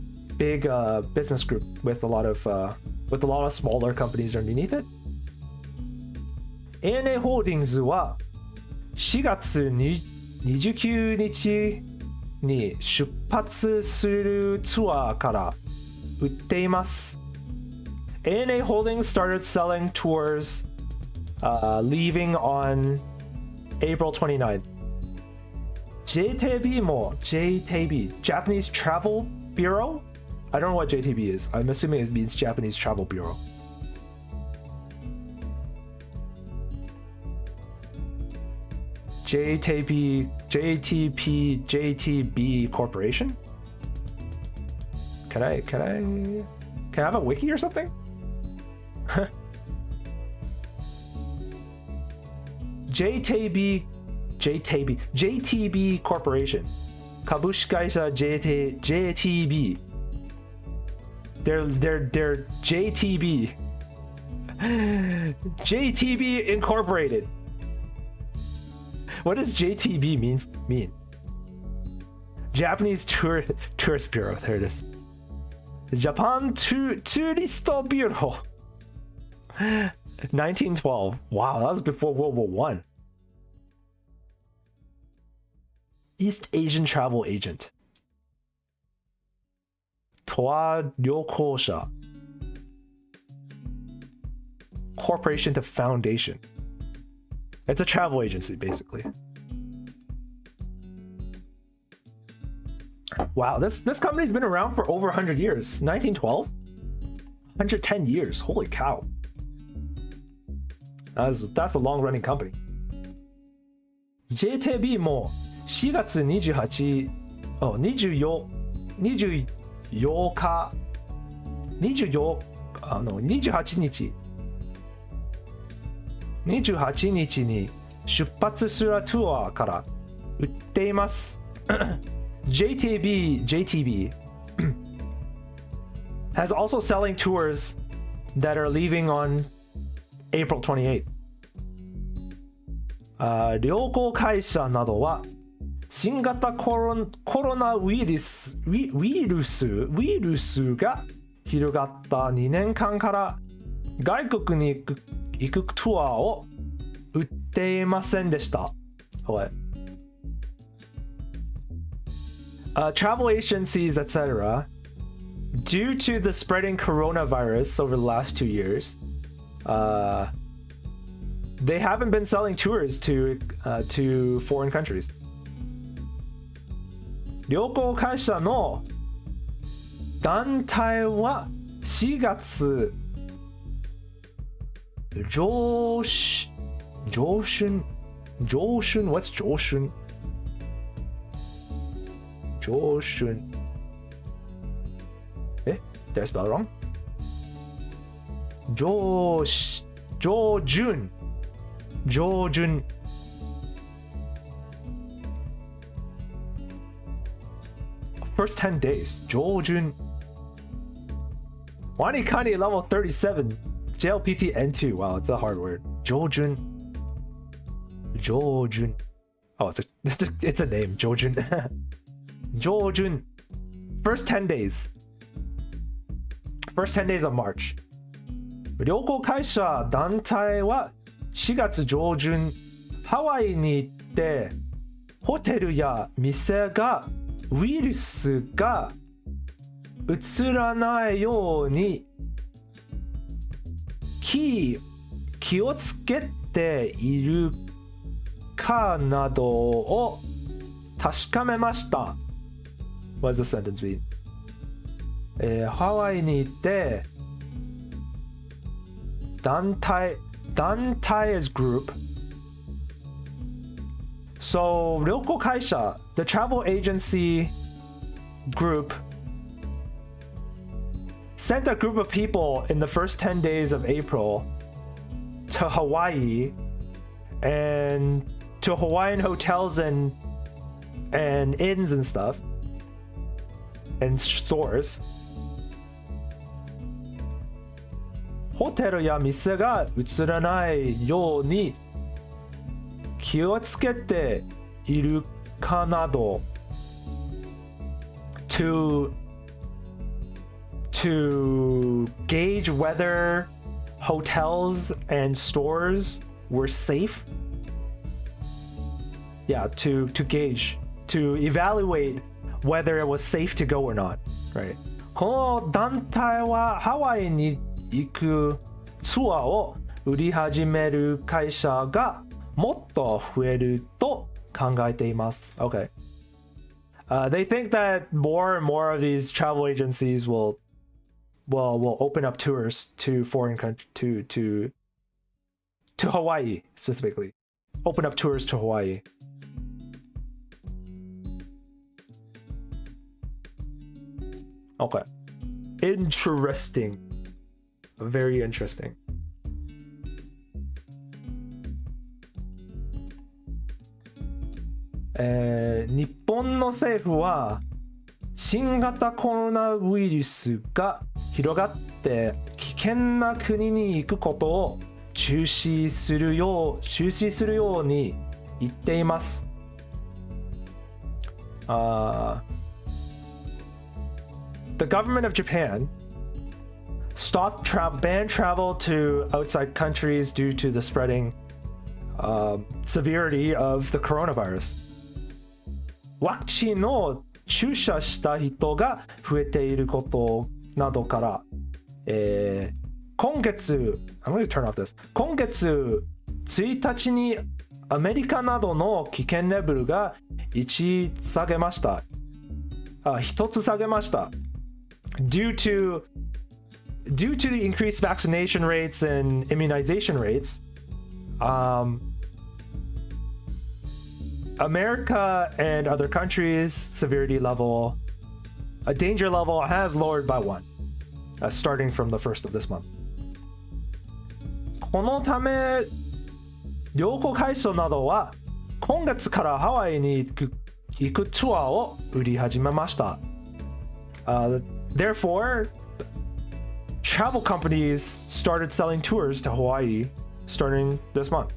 business group with a lot of smaller companies underneath it. ANA Holdings は4月29日に出発するツアーから売っています。ANA Holdings started selling tours leaving on April 29th. JTB も JTB, Japanese Travel Bureau? I don't know what JTB is. I'm assuming it means Japanese Travel Bureau. JTB Corporation? Can I have a wiki or something? JTB Corporation. 株式会社 JTB. They're JTB. JTB Incorporated. What does JTB mean? Japanese Tourist Bureau. There it is. Japan Tourist Bureau. 1912. Wow, that was before World War One. East Asian Travel Agent. Toa Ryokosha. Corporation to Foundation. It's a travel agency, basically. Wow, this company's been around for over 100 years. 1912? 110 years. Holy cow. That's a long-running company. JTB も4月28、24日、28日に出発するツアーから売っています。JTB has also selling tours that are leaving on April 28th. 旅行会社などは新型コロナウイルスが広がった2年間から外国に行くツアーを売っていませんでした。Okay. Travel agencies, etc., due to the spreading coronavirus over the last 2 years, they haven't been selling tours to foreign countries. 旅行会社の団体は4月上旬 What's 上旬 Did I spell it wrong? 上旬 First 10 days. 上旬 WaniKani level 37. JLPT N2. Wow, it's a hard word. 上旬 Oh, it's a name. 上旬上旬 First 10 days. First 10 days of March. 旅行会社団体は4月上旬ハワイに行ってホテルや店がウイルスがうつらないように気をつけているかなどを確かめました。What does the sentence mean? ハワイに行って団体 is group. So 旅行会社 the travel agency group sent a group of people in the first 10 days of April to Hawaii and to Hawaiian hotels and inns and stuff and stores. ホテルや店が映らないように気をつけているかなど to gauge whether hotels and stores were safe. Yeah, to gauge, to evaluate whether it was safe to go or not, right? この団体はハワイに行くツアーを売り始める会社がもっと増えると考えています。Okay. They think that more and more of these travel agencies will open up tours to foreign countries to Hawaii specifically. Open up tours to Hawaii. Okay. Interesting. Very interesting. 日本の政府は新型コロナウイルスが広がって危険な国に行くことを中止するように言っています。The government of Japan banned travel to outside countries due to the spreading severity of the coronavirus. ワクチンを注射した人が増えていることなどから、今月 I'm going to turn off this 今月1日にアメリカなどの危険レベルが1下げました。1つ下げました。Due to the increased vaccination rates and immunization rates, America and other countries' severity level, a danger level has lowered by 1, starting from the 1st of this month. このため、旅行会社などは今月からハワイに行くツアーを売り始めました。Therefore, travel companies started selling tours to Hawaii starting this month.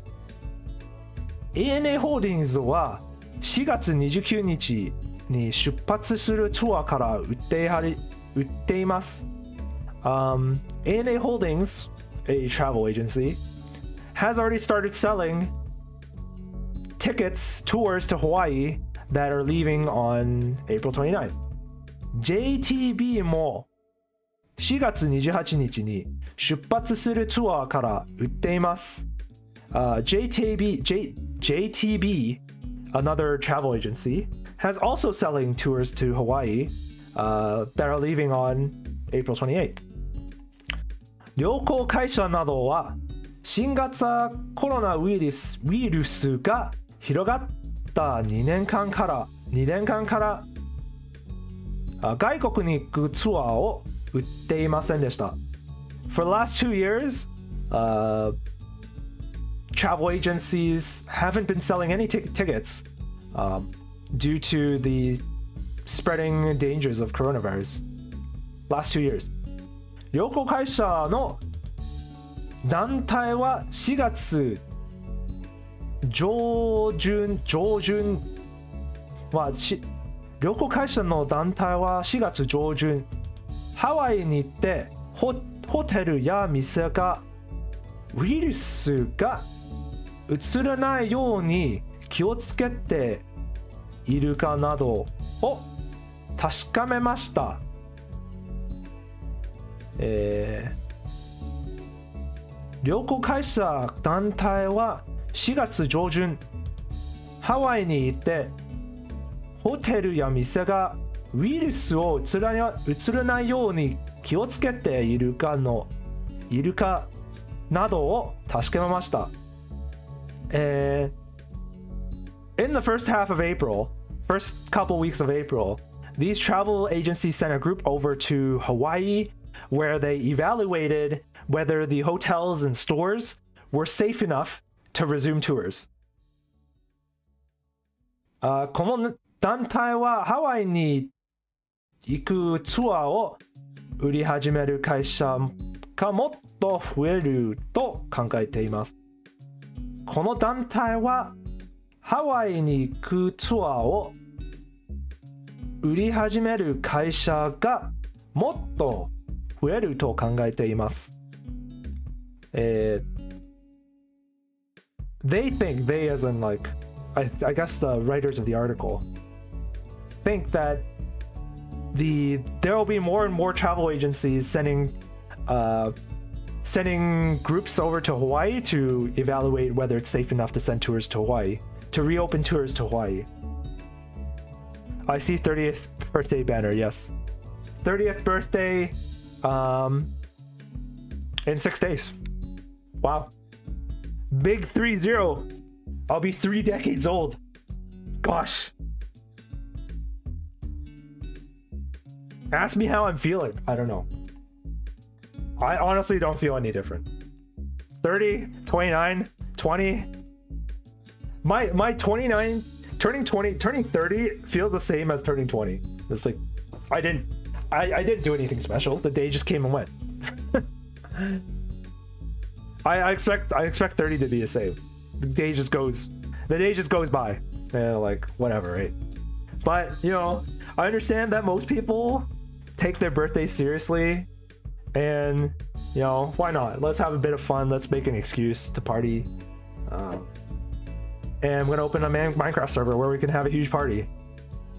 ANA ホールディングスは4月29日に出発するツアーから売っています。ANA Holdings, a travel agency, has already started selling tickets, tours to Hawaii that are leaving on April 29th. JTB も4月28日に出発するツアーから売っています。JTB, another travel agency, has also selling tours to Hawaii that are leaving on April 28th. 旅行会社などは新型コロナウイルスが広がった2年間から外国に行くツアーを売っていませんでした。For the last 2 years, travel agencies haven't been selling any tickets due to the spreading dangers of coronavirus. Last 2 years. 旅行会社の団体は4月上旬は旅行会社の団体は4月上旬ハワイに行ってホテルや店がウイルスがうつらないように気をつけているかなどを確かめました。旅行会社団体は4月上旬ハワイに行ってホテルや店がウイルスをうつらないように気をつけているかなどを確かめました。In the first couple weeks of April, these travel agencies sent a group over to Hawaii where they evaluated whether the hotels and stores were safe enough to resume tours. この団体はハワイに行くツアーを売り始める会社がもっと増えると考えています。この団体はハワイに行くツアーを売り始める会社がもっと増えると考えています。They as in like, I guess the writers of the article think that there will be more and more travel agencies sending groups over to Hawaii to evaluate whether it's safe enough to send tours to Hawaii, to reopen tours to Hawaii. I see 30th birthday banner, yes. 30th birthday in 6 days. Wow. Big 3-0. I'll be 3 decades old. Gosh. Ask me how I'm feeling. I don't know. I honestly don't feel any different. 30, 29, 20. My 29, turning 30 feels the same as turning 20. It's like I didn't do anything special. The day just came and went. I expect 30 to be the same. The day just goes by. Yeah, like whatever, right? But you know, I understand that most people take their birthday seriously, and you know, why not? Let's have a bit of fun. Let's make an excuse to party. And I'm gonna open a Minecraft server where we can have a huge party,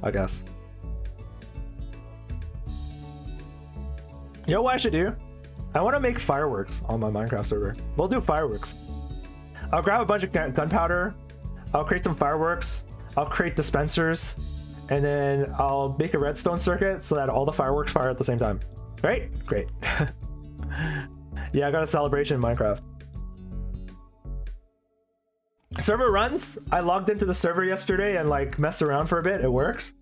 I guess. You know what I should do? I want to make fireworks on my Minecraft server. We'll do fireworks. I'll grab a bunch of gunpowder. I'll create some fireworks. I'll create dispensers, and then I'll make a redstone circuit so that all the fireworks fire at the same time. Right? Great. Yeah, I got a celebration in Minecraft. Server runs. I logged into the server yesterday and like messed around for a bit. It works.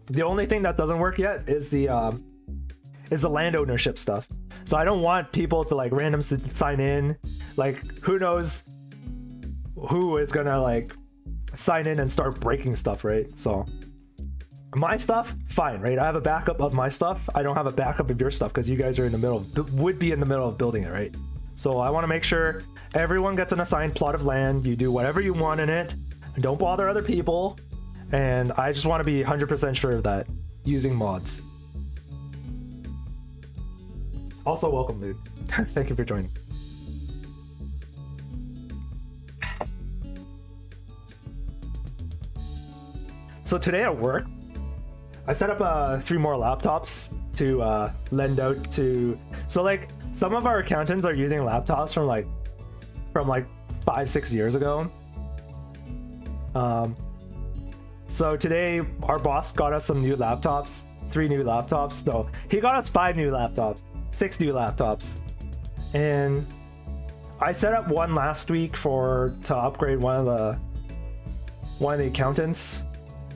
The only thing that doesn't work yet is the land ownership stuff. So I don't want people to like random sign in. Like who knows who is gonna like sign in and start breaking stuff, right? So my stuff, fine, right? I have a backup of my stuff. I don't have a backup of your stuff because you guys are in the middle, would be in the middle of building it, right? So I want to make sure everyone gets an assigned plot of land. You do whatever you want in it. Don't bother other people. And I just want to be 100% sure of that using mods. Also, welcome, dude. Thank you for joining. So today at work, I set up 3 more laptops to lend out to. So like some of our accountants are using laptops from like 5-6 years ago. So today our boss got us some new laptops, 3 new laptops. No, he got us 5 new laptops, 6 new laptops, and I set up one last week to upgrade one of the accountants.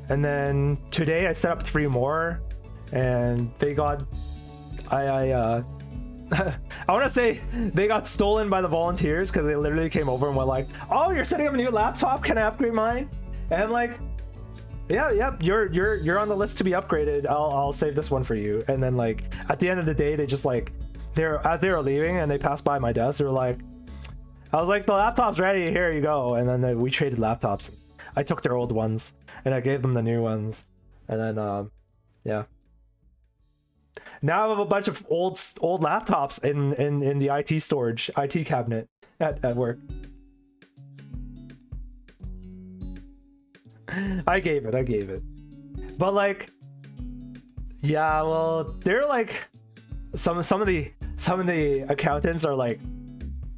And then today I set up 3 more, and they got I want to say they got stolen by the volunteers because they literally came over and were like, "Oh, you're setting up a new laptop? Can I upgrade mine?" And I'm like, "Yeah, you're on the list to be upgraded. I'll save this one for you." And then like at the end of the day, they just like as they were leaving and they passed by my desk, they were like, I was like, "The laptop's ready. Here you go." And then we traded laptops. I took their old ones and I gave them the new ones, and then yeah. Now I have a bunch of old laptops in the IT storage, IT cabinet at work. I gave it. But like, yeah, well, they're like some of the accountants are like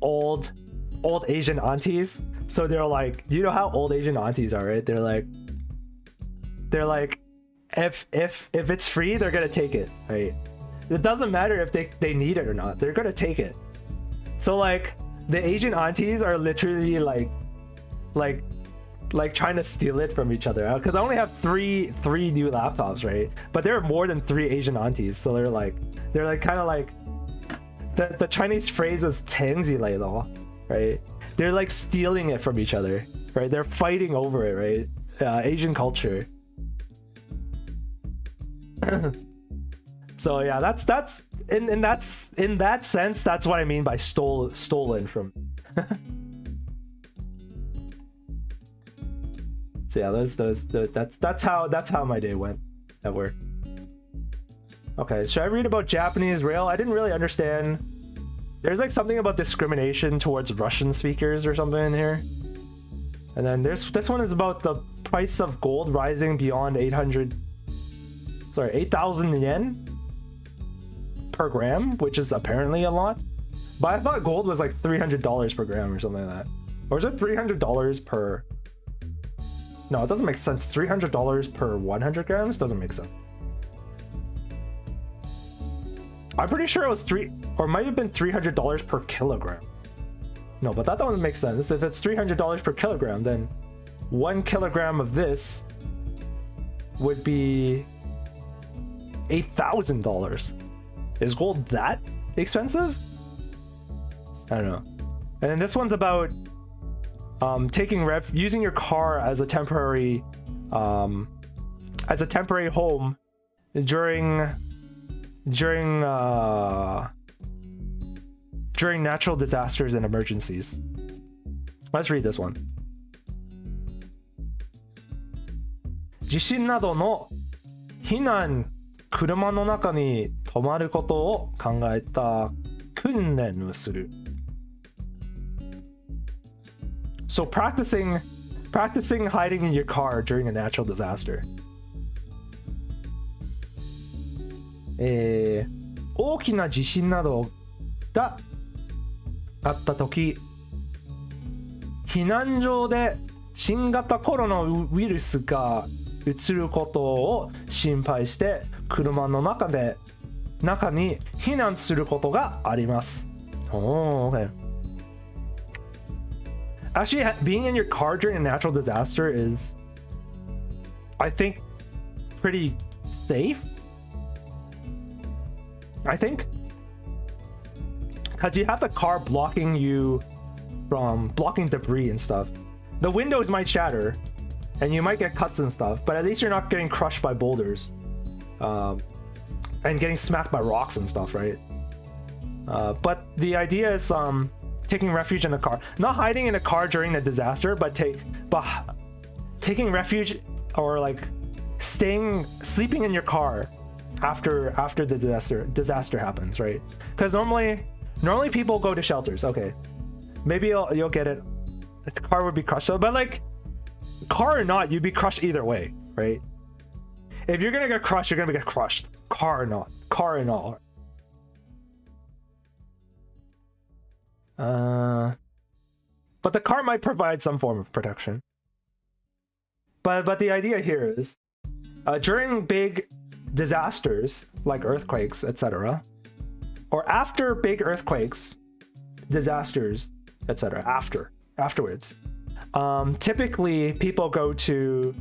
old Asian aunties. So they're like, you know how old Asian aunties are, right? They're like if it's free, they're gonna take it, right? It doesn't matter if they need it or not, they're gonna take it. So like the Asian aunties are literally like trying to steal it from each other, because I only have three new laptops, right? But there are more than 3 Asian aunties, so they're like kind of like the Chinese phrase is 10字来了, right? They're like stealing it from each other, right? They're fighting over it, right? Asian culture. So yeah, that's in that sense, that's what I mean by stolen from. So yeah, that's how my day went at work. Okay, should I read about Japanese rail? I didn't really understand. There's like something about discrimination towards Russian speakers or something in here. And then this one is about the price of gold rising beyond 8,000 yen per gram, which is apparently a lot. But I thought gold was like $300 per gram or something like that. Or is it $300 per... No, it doesn't make sense. $300 per 100 grams doesn't make sense. I'm pretty sure it was or might have been $300 per kilogram. No, but that doesn't make sense. If it's $300 per kilogram, then 1 kilogram of this would be $8,000. Is gold that expensive? I don't know. And then this one's about using your car as a temporary home during during natural disasters and emergencies. Let's read this one. 地震などの避難車の中に泊まることを考えた訓練をする。So practicing hiding in your car during a natural disaster. 大きな地震などがあったとき、避難所で新型コロナウイルスが移ることを心配して車の中に避難することがあります。Oh, okay. Actually, being in your car during a natural disaster is, I think, pretty safe. I think. Because you have the car blocking you from blocking debris and stuff. The windows might shatter and you might get cuts and stuff, but at least you're not getting crushed by boulders and getting smacked by rocks and stuff, right? But the idea is taking refuge in a car, not hiding in a car during a disaster, but taking refuge or like sleeping in your car after the disaster happens, right? Because normally people go to shelters. Okay, maybe you'll get it. The car would be crushed, but like car or not, you'd be crushed either way, right? If you're gonna get crushed, you're gonna get crushed, car or not, car and all. But the car might provide some form of protection. But the idea here is during big disasters like earthquakes, etc., or after big earthquakes, disasters, etc., afterwards, typically people go to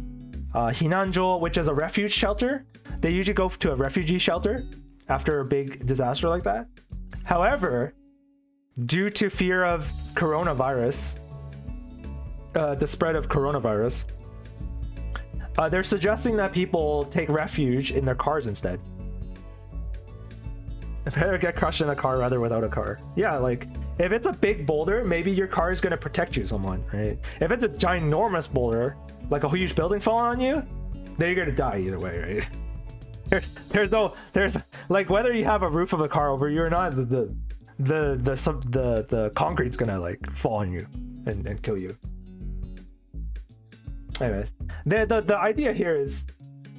hinanjo, which is a refuge shelter. They usually go to a refugee shelter after a big disaster like that. However, due to fear of coronavirus, the spread of coronavirus, they're suggesting that people take refuge in their cars instead. Better get crushed in a car rather without a car. Yeah, like if it's a big boulder, maybe your car is gonna protect you somewhat, right? If it's a ginormous boulder, like a huge building falling on you, then you're gonna die either way, right? There's like whether you have a roof of a car over you or not, the concrete's gonna like fall on you and kill you. Anyways, the idea here is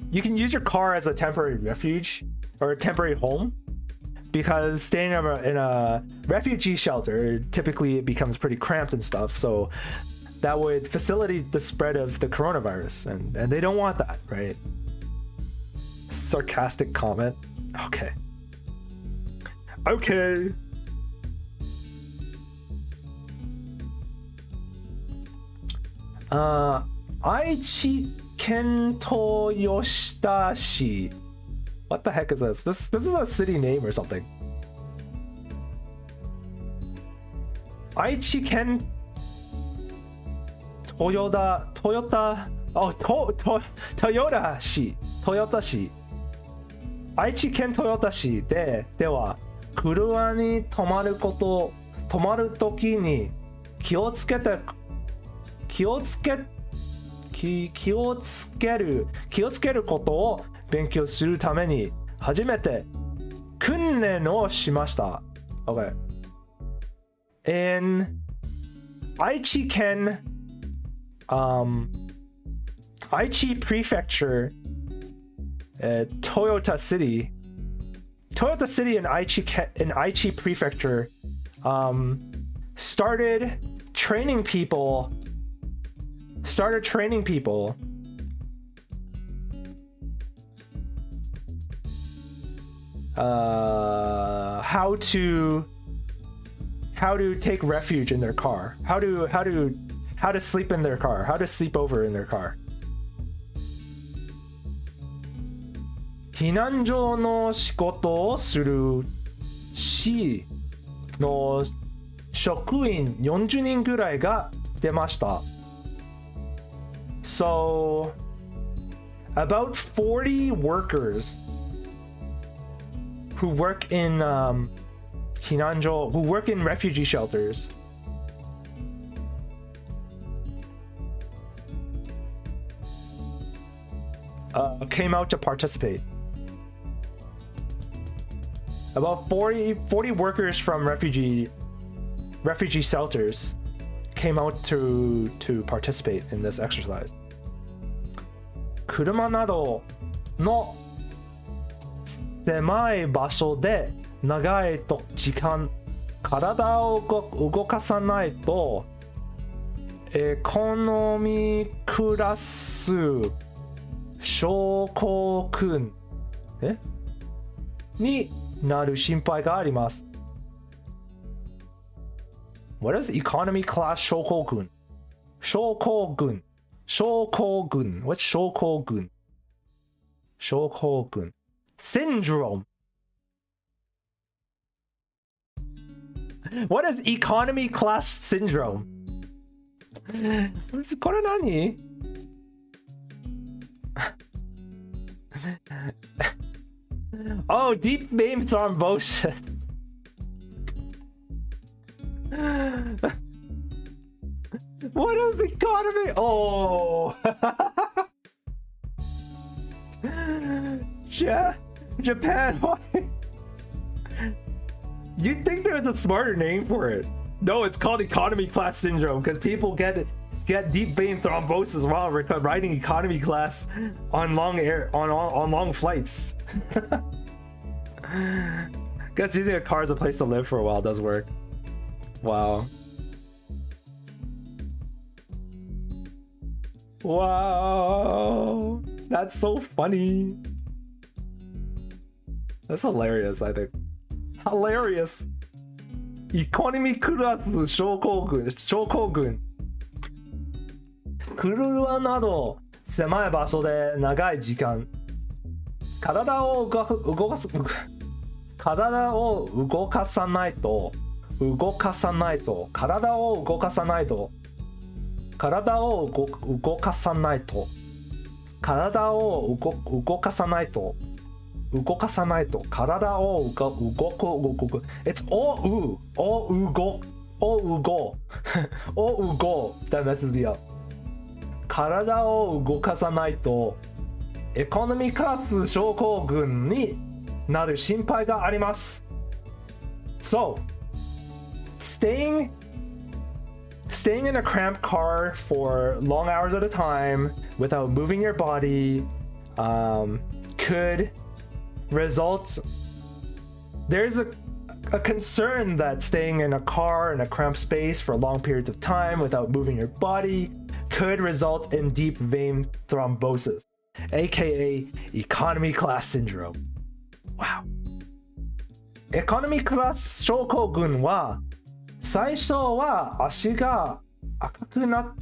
you can use your car as a temporary refuge or a temporary home, because staying in a refugee shelter, typically it becomes pretty cramped and stuff, so that would facilitate the spread of the coronavirus, and they don't want that, right? Sarcastic comment. Okay. Aichi Kento Yoshitashi. What the heck is this? This is a city name or something. Aichi Ken Toyota. Oh, Toyota Shi. Aichi Ken Toyota Shi では車に止まるときに気をつけることを勉強するために初めて訓練をしました。Okay. In Aichi Ken, Aichi Prefecture, Toyota City in Aichi Prefecture started training people how to take refuge in their car, how to sleep in their car, how to sleep over in their car. 避難所の仕事をする市の職員40人ぐらいが出ました。So, about 40 workers who work in Hinanjo, who work in refugee shelters. Came out to participate. About 40 workers from refugee shelters came out to participate in this exercise. 車などの狭い場所で長い時間体を動かさないとエコノミークラス症候群になる心配があります。What is economy class 症候群? 症候群 What's 症候群? 症候群 Syndrome. What is economy class syndrome? これ何? Oh, deep vein thrombosis. What is economy? Oh. Japan, why? You'd think there's a smarter name for it. No, it's called economy class syndrome because people get deep vein thrombosis while riding economy class on long flights. Guess using a car as a place to live for a while does work. Wow. Wow. That's so funny. That's hilarious, I think. Hilarious. Economy class 症候群。車など狭い場所で長い時間体を動かさないと体を動かさないと体を動かさないと体を動かさないと体を動く It's おうごthat messes me up 体を動かさないとエコノミークラス症候群になる心配があります So staying in a cramped car for long hours at a time without moving your body could result. There's a concern that staying in a car in a cramped space for long periods of time without moving your body could result in deep vein thrombosis, aka economy class syndrome. Wow. Economy class 症候群は最初は足が赤くなっ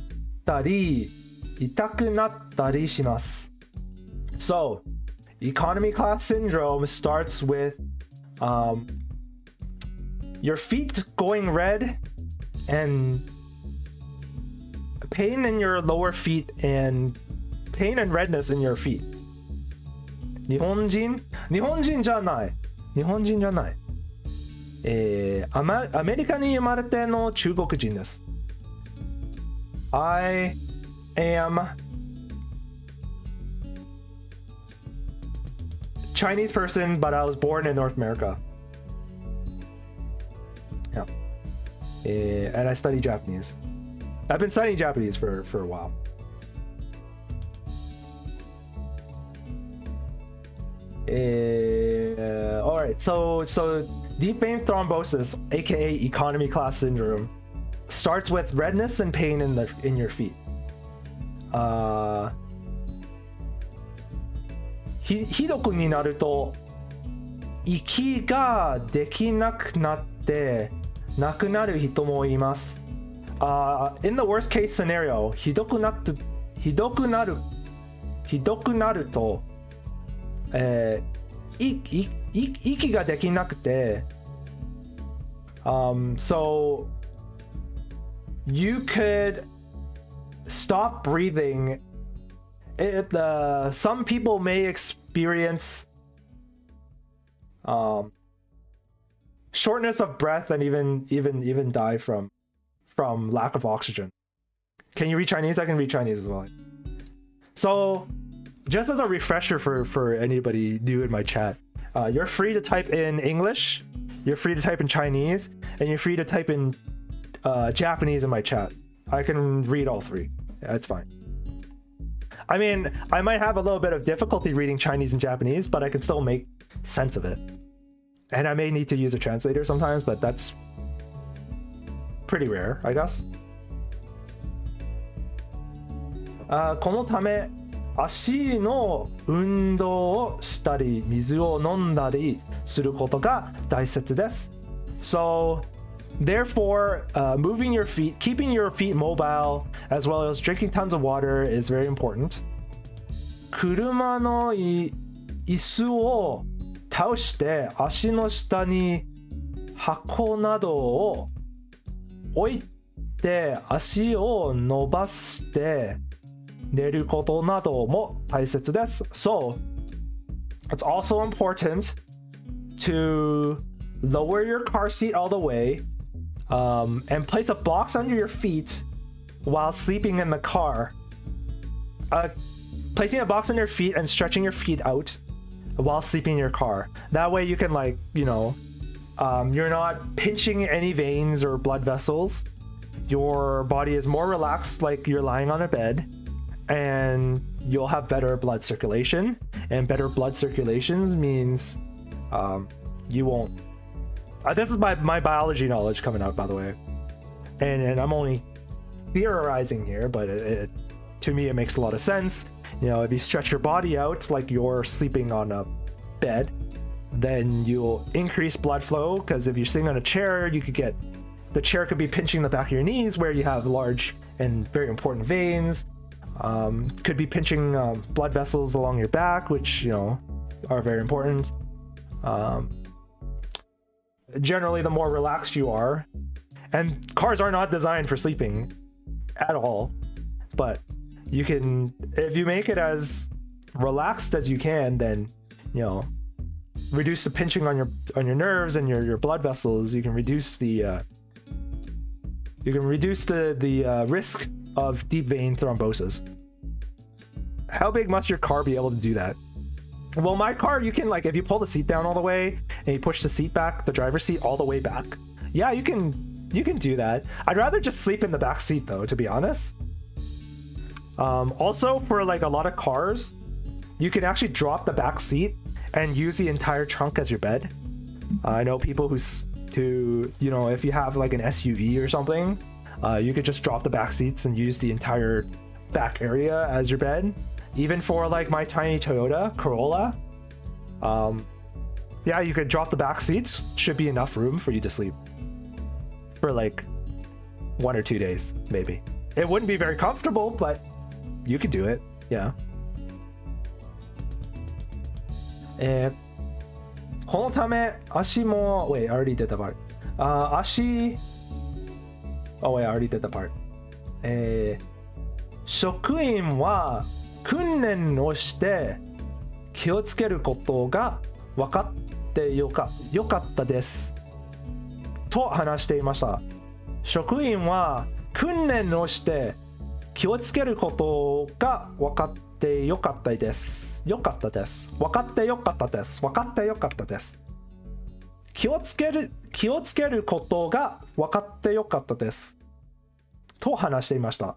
たり痛くなったりします。So, economy class syndrome starts with your feet going red and pain in your lower feet and pain and redness in your feet. 日本人じゃない。アメリカに生まれての中国人です。I am Chinese person, but I was born in North America. Yeah. And I study Japanese. I've been studying Japanese for a while. All right, so deep vein thrombosis, aka economy class syndrome, starts with redness and pain in your feet. ひどくになると息ができなくなって亡くなる人もいます。In the worst case scenario, ひどくなると、息ができなくて、so you could stop breathing. Some people may experience shortness of breath and even die from lack of oxygen. Can you read Chinese? I can read Chinese as well. So just as a refresher for anybody new in my chat, you're free to type in English, you're free to type in Chinese, and you're free to type in Japanese in my chat. I can read all three. That's fine. I mean, I might have a little bit of difficulty reading Chinese and Japanese, but I can still make sense of it. And I may need to use a translator sometimes, but that's pretty rare, I guess. このため足の運動をしたり水を飲んだりすることが大切です。So, therefore, moving your feet, keeping your feet mobile, as well as drinking tons of water is very important. 車の椅子を倒して足の下に箱などを置いて足を伸ばして寝ることなども大切です。So, it's also important to lower your car seat all the way and place a box under your feet while sleeping in the car. Placing a box under your feet and stretching your feet out while sleeping in your car. That way you can, like, you know, you're not pinching any veins or blood vessels. Your body is more relaxed, like you're lying on a bed, and you'll have better blood circulation. And better blood circulations means you won't. This is my biology knowledge coming out, by the way, and I'm only theorizing here, but to me it makes a lot of sense. You know, if you stretch your body out like you're sleeping on a bed, then you'll increase blood flow, because if you're sitting on a chair, the chair could be pinching the back of your knees where you have large and very important veins. Could be pinching blood vessels along your back, which, you know, are very important. Generally, the more relaxed you are, and cars are not designed for sleeping at all, but you can, if you make it as relaxed as you can, then, you know, reduce the pinching on your nerves and your blood vessels. You can reduce the risk of deep vein thrombosis. How big must your car be able to do that? Well, my car, you can, like, if you pull the seat down all the way and you push the seat back, the driver's seat all the way back, yeah, you can do that. I'd rather just sleep in the back seat though, to be honest. Also, for like a lot of cars, you can actually drop the back seat and use the entire trunk as your bed. I know people who, you know, if you have like an SUV or something, you could just drop the back seats and use the entire back area as your bed. Even for like my tiny Toyota Corolla, yeah, you could drop the back seats. Should be enough room for you to sleep for like 1 or 2 days, maybe. It wouldn't be very comfortable, but you could do it. Yeah. このため足も wait, I already did the part. 足 oh wait, I already did the part. 職員は訓練をして気をつけることが分かってよかったですと話していました。職員は訓練をして気をつけることが分かってよかったです。分かってよかったです。気をつけることが分かってよかったですと話していました。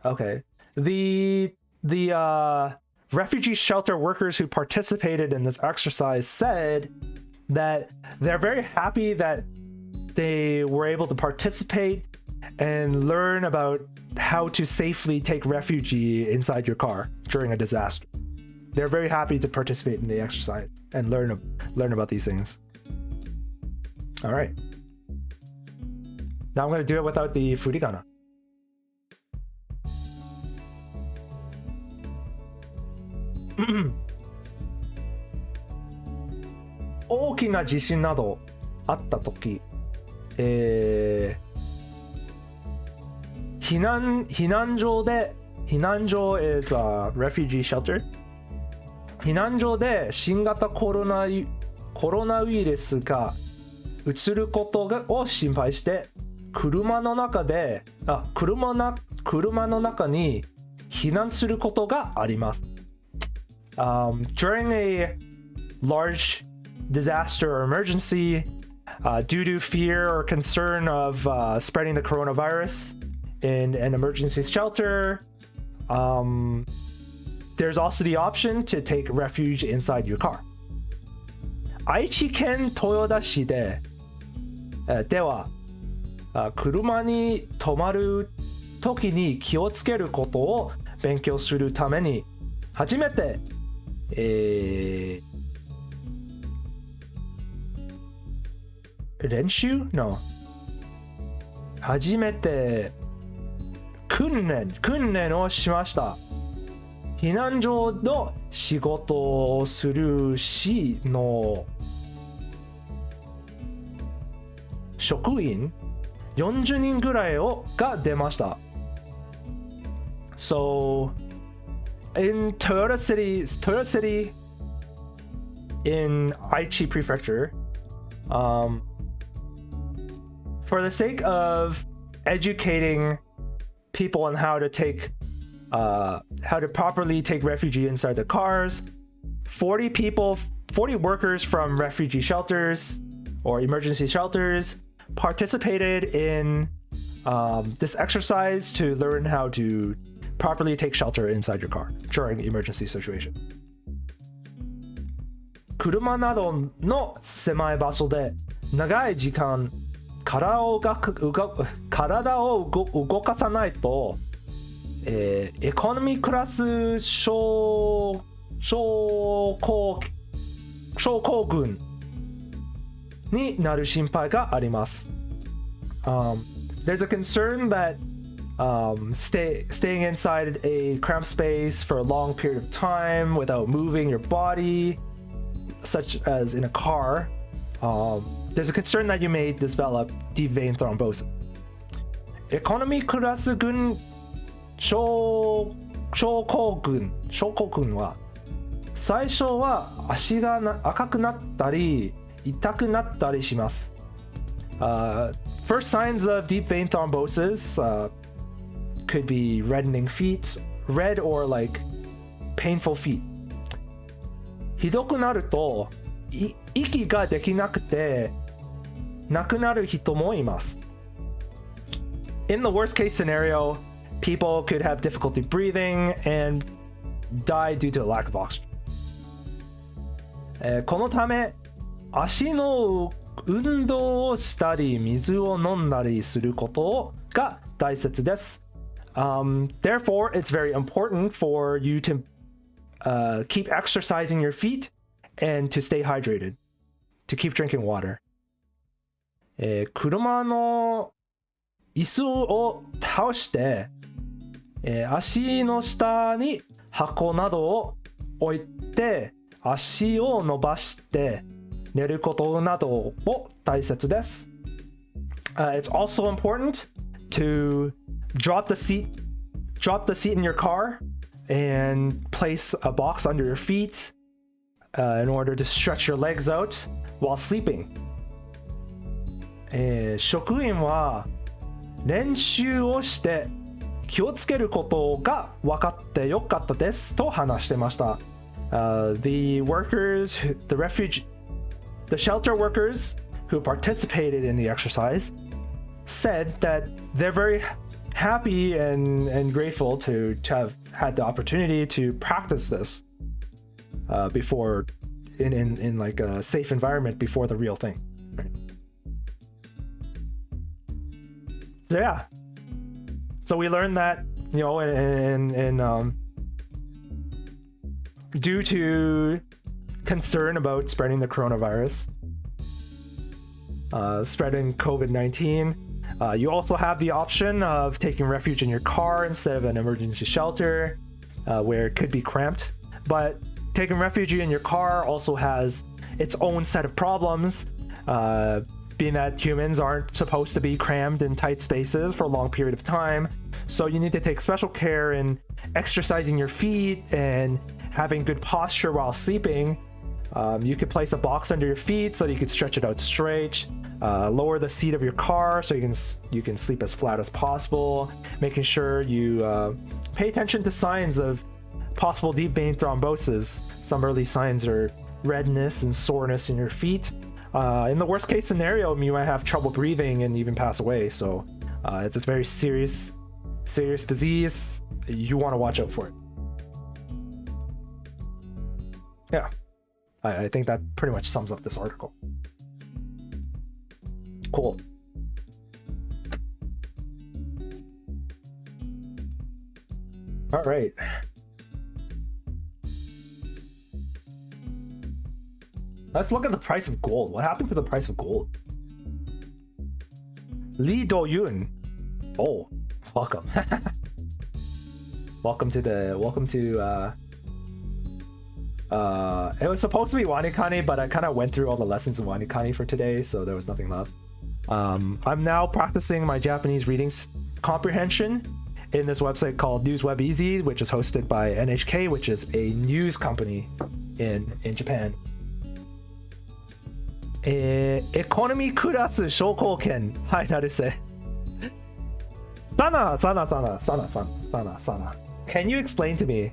Okay. The refugee shelter workers who participated in this exercise said that they're very happy that they were able to participate and learn about how to safely take refuge inside your car during a disaster. They're very happy to participate in the exercise and learn about these things. All right. Now I'm going to do it without the furigana. 大きな地震などあったとき、避難所 is a refugee shelter. 避難所で新型コロナウイルスが移ることを心配して車の中に避難することがあります。During a large disaster or emergency, due to fear or concern of spreading the coronavirus in an emergency shelter, there's also the option to take refuge inside your car. 愛知県豊田市では車に泊まる時に気をつけることを勉強するために初めて、練習の初めて訓練をしました。避難所の仕事をする市の職員40人ぐらいが出ました。So, in Toyota City in Aichi Prefecture, for the sake of educating people on how to properly take refuge inside the cars, 40 workers from refugee shelters or emergency shelters participated in this exercise to learn how to properly take shelter inside your car during emergency situation. 車などの狭い場所で長い時間体を動かさないと、エコノミークラス症候群になる心配があります。There's a concern that staying inside a cramped space for a long period of time without moving your body, such as in a car, there's a concern that you may develop deep vein thrombosis. エコノミークラス群症候群は最初は足が赤くなったり痛くなったりします。First signs of deep vein thrombosis could be reddening feet, red or like painful feet. ひどくなると息ができなくて亡くなる人もいます。In the worst case scenario, people could have difficulty breathing and die due to a lack of oxygen. このため足の運動をしたり水を飲んだりすることが大切です。Therefore, it's very important for you to keep exercising your feet and to stay hydrated, to keep drinking water. 車の椅子を倒して、足の下に箱などを置いて足を伸ばして寝ることなども大切です。It's also important to drop the seat in your car and place a box under your feet in order to stretch your legs out while sleeping. 職員は練習をして気をつけることが分かってよかったですと話してました。The shelter workers who participated in the exercise said that they're very happy and grateful to have had the opportunity to practice this before in like a safe environment before the real thing. So yeah, so we learned that, you know, in due to concern about spreading the coronavirus, spreading COVID-19, you also have the option of taking refuge in your car instead of an emergency shelter where it could be cramped. But taking refuge in your car also has its own set of problems, being that humans aren't supposed to be crammed in tight spaces for a long period of time. So you need to take special care in exercising your feet and having good posture while sleeping. You could place a box under your feet so that you could stretch it out straight. lower the seat of your car so you can sleep as flat as possible, making sure you pay attention to signs of possible deep vein thrombosis. Some early signs are redness and soreness in your feet. In the worst case scenario, you might have trouble breathing and even pass away. So it's a very serious disease. You want to watch out for it. Yeah, I think that pretty much sums up this article. Cool. All right. Let's look at the price of gold. What happened to the price of gold? Lee Do-yoon. Oh, welcome. welcome to it was supposed to be WaniKani, but I kind of went through all the lessons of WaniKani for today, so there was nothing left. I'm now practicing my Japanese readings comprehension in this website called Newsweb Easy, which is hosted by NHK, which is a news company in Japan. エコノミークラス昇降券。はい、なるせ。Sana. Can you explain to me?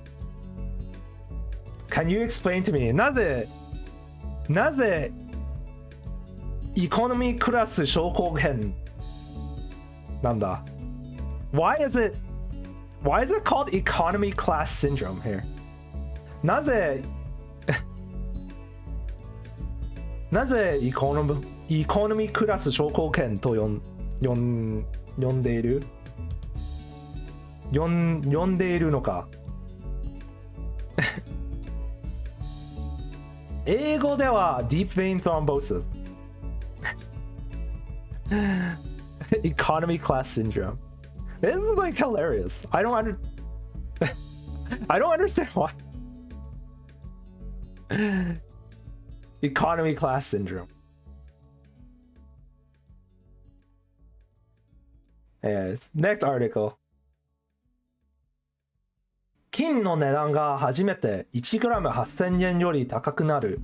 Can you explain to me? なぜエコノミークラス昇降券なんだ? Why is it called economy class syndrome here? なぜエコノミークラス昇降券と呼んでいるのか。英語では deep vein thrombosis economy class syndrome. This is like hilarious. I don't understand why. Economy class syndrome. Yes. Next article. 金の値段が初めて 1g8,000 yen より高くなる.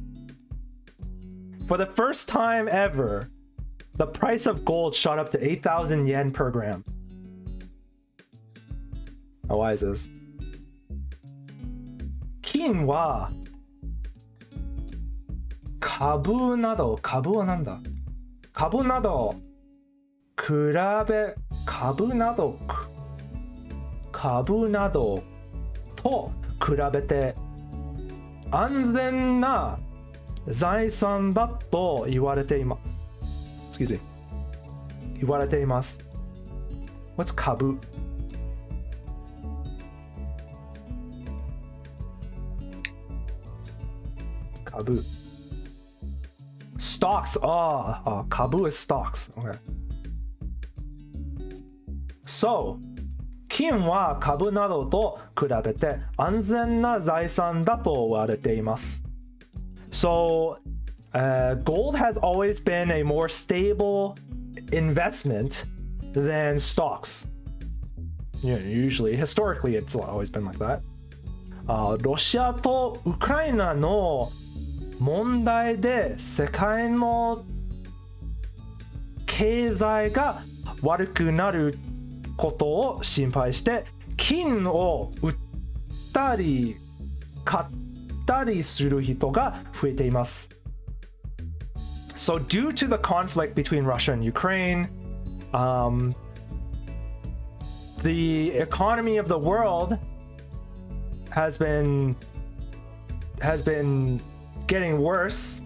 For the first time ever, the price of gold shot up to 8,000 yen per gram. Oh, why is this? 金は株などと比べて安全な財産だと言われています。What's 株? Stocks. Kabu is stocks. Okay. So, 金は株などと比べて安全な財産だと言われています。So, gold has always been a more stable investment than stocks. Usually, historically, it's always been like that. ロシアとウクライナの問題で世界の経済が悪くなることを心配して金を売ったり買ったりする人が増えています。So due to the conflict between Russia and Ukraine, the economy of the world has been getting worse,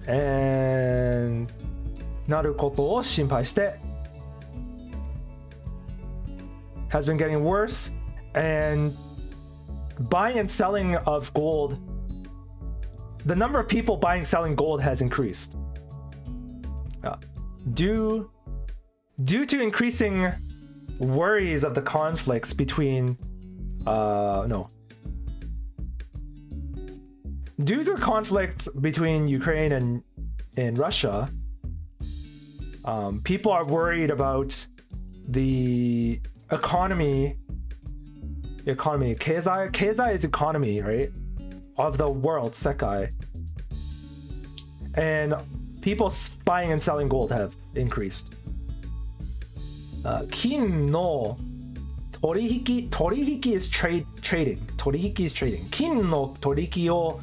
and なることを心配して has been getting worse, and buying and selling of gold, the number of people buying and selling gold has increased. Due to increasing worries of the conflicts between due to the conflict between Ukraine and Russia, people are worried about the economy. Keizai is economy, right? Of the world, sekai. And people buying and selling gold have increased. 金の取引 is trading. 取引 is trading. 金の取引を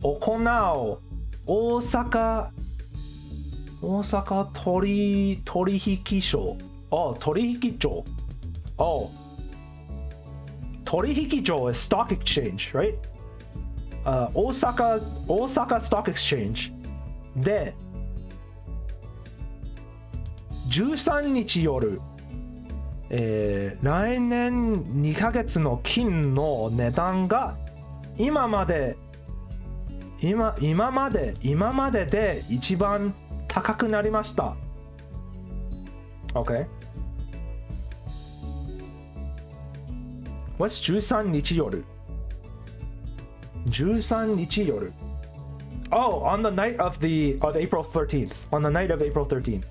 行う大阪取引所。取引所。取引所 is stock exchange, right? 大阪 stock exchange で13日夜、来年2ヶ月の金の値段が今までで一番高くなりました。Okay. What's 13日夜 13日夜 Oh, on the night of April 13th. On the night of April 13th.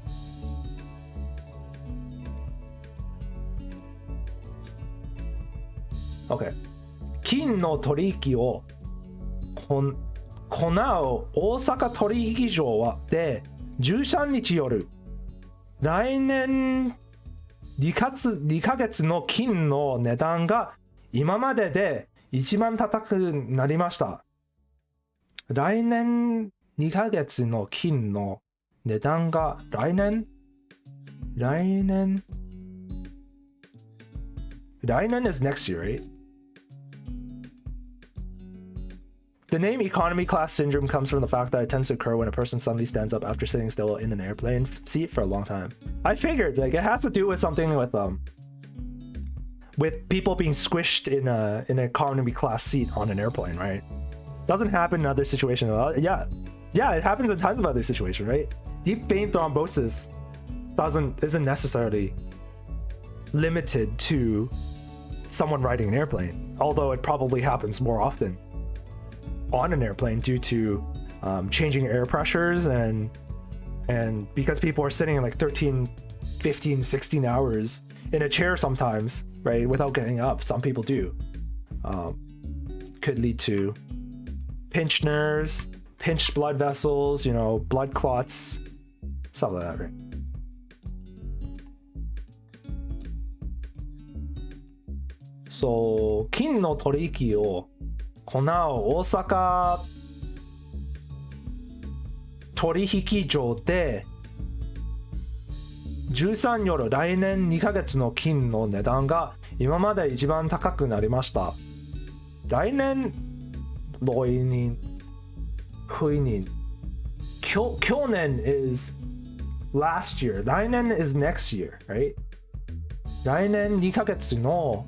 Okay. 金の取引を行う大阪取引所で13日夜、来年2ヶ月の金の値段が今までで一番高くなりました。来年2ヶ月の金の値段が来年 is next year, right? The name economy class syndrome comes from the fact that it tends to occur when a person suddenly stands up after sitting still in an airplane seat for a long time. I figured like it has to do with something with people being squished in an economy class seat on an airplane, right? Doesn't happen in other situations. Yeah, it happens in tons of other situations, right? Deep vein thrombosis isn't necessarily limited to someone riding an airplane, although it probably happens more often on an airplane due to changing air pressures and because people are sitting in like 13, 15, 16 hours in a chair sometimes, right, without getting up. Some people do. Could lead to pinched nerves, pinched blood vessels, you know, blood clots, stuff like that, right? So 金の取引を行う大阪取引所で13夜、来年2ヶ月の金の値段が今まで一番高くなりました。来年去年 is last year. 来年 is next year, right? 来年2ヶ月の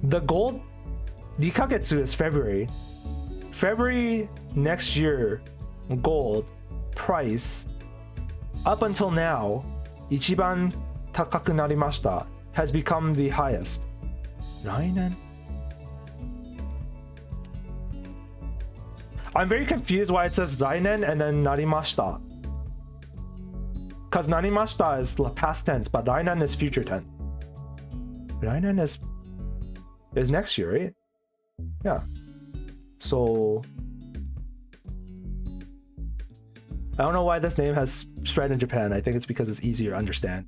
the gold 2ヶ月 is February. February next year gold price up until now 一番高くなりました has become the highest. 来年 I'm very confused why it says 来年 and then なりました because なりました is past tense, but 来年 is future tense. 来年 is next year, right? Yeah. So I don't know why this name has spread in Japan. I think it's because it's easier to understand.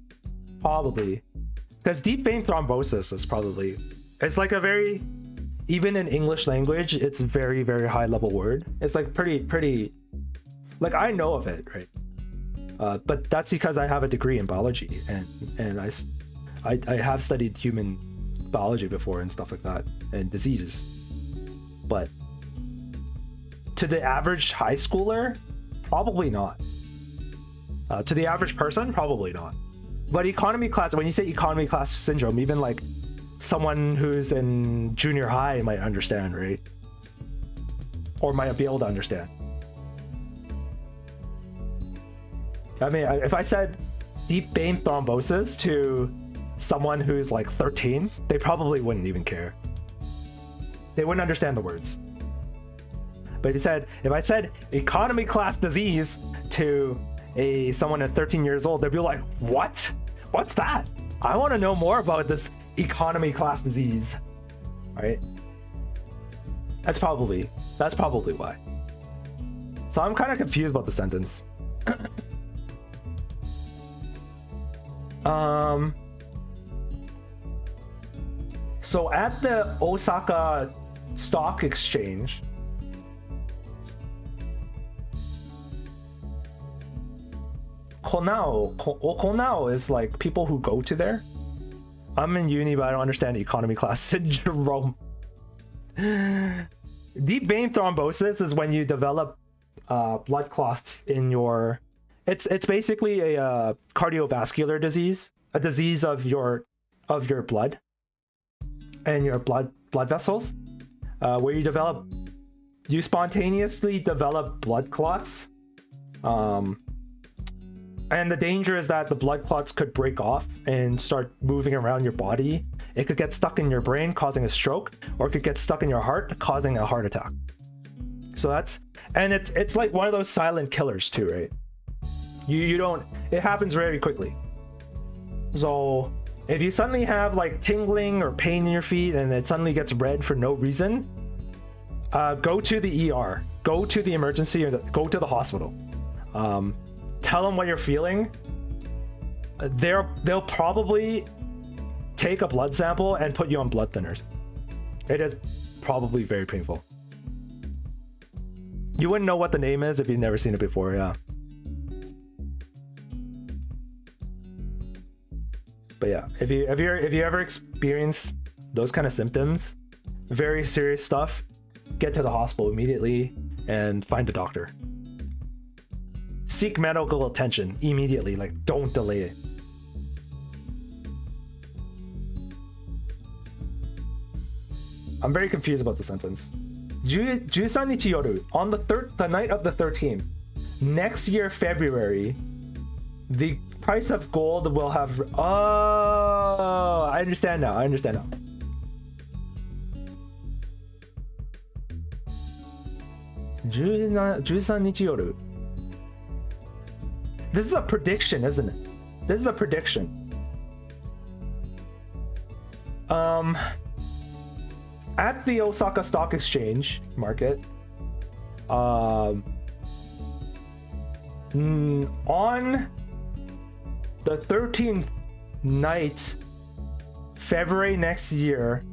Probably. Because deep vein thrombosis is probably... It's like a very... Even in English language, it's very, very high level word. It's like pretty... Like I know of it, right? But that's because I have a degree in biology. And I have studied human biology before and stuff like that. And diseases. But to the average high schooler... Probably not. To the average person, probably not. But economy class, when you say economy class syndrome, even like someone who's in junior high might understand, right? Or might be able to understand. I mean, if I said deep vein thrombosis to someone who's like 13, they probably wouldn't even care. They wouldn't understand the words. But if I said economy class disease to someone at 13 years old, they'd be like, what? What's that? I want to know more about this economy class disease. All right? That's probably why. So I'm kind of confused about the sentence. So at the Osaka Stock Exchange, Konao is like people who go to there. I'm in uni, but I don't understand economy class syndrome. Deep vein thrombosis is when you develop blood clots in your. It's basically a cardiovascular disease, a disease of your blood and your blood vessels, where you spontaneously develop blood clots. And the danger is that the blood clots could break off and start moving around your body. It could get stuck in your brain, causing a stroke, or it could get stuck in your heart, causing a heart attack. So it's like one of those silent killers too, right? It happens very quickly. So if you suddenly have like tingling or pain in your feet and it suddenly gets red for no reason, go to the ER, go to the emergency, or go to the hospital. Tell them what you're feeling. They'll probably take a blood sample and put you on blood thinners. It is probably very painful. You wouldn't know what the name is if you've never seen it before, yeah. But yeah, if you ever experience those kind of symptoms, very serious stuff, get to the hospital immediately and find a doctor. Seek medical attention immediately, like don't delay it. I'm very confused about the sentence. 13日夜, on the night of the 13th, next year February, the price of gold will have. Oh, I understand now. 13日夜. This is a prediction, isn't it? This is a prediction. At the Osaka Stock Exchange market, on the 13th night, February next year,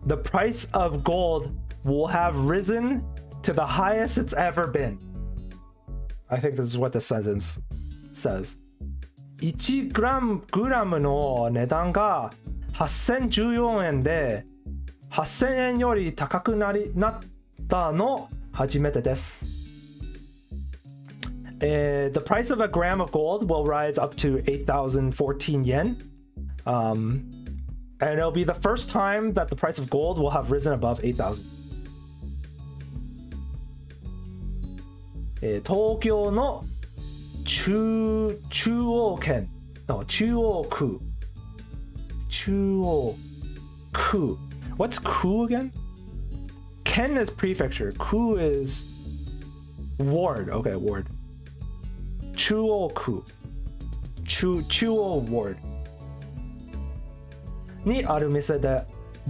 the price of gold will have risen to the highest it's ever been. I think this is what the sentence says. 1グラムの値段が8014円で8000円より高くなったの初めてです。The price of a gram of gold will rise up to 8,014 yen. And it'll be the first time that the price of gold will have risen above 8,000. 東京の中央区 What's ku again? Ken is prefecture. Ku is ward. Okay, ward. Chuo-ku. Chuo ward. にある店で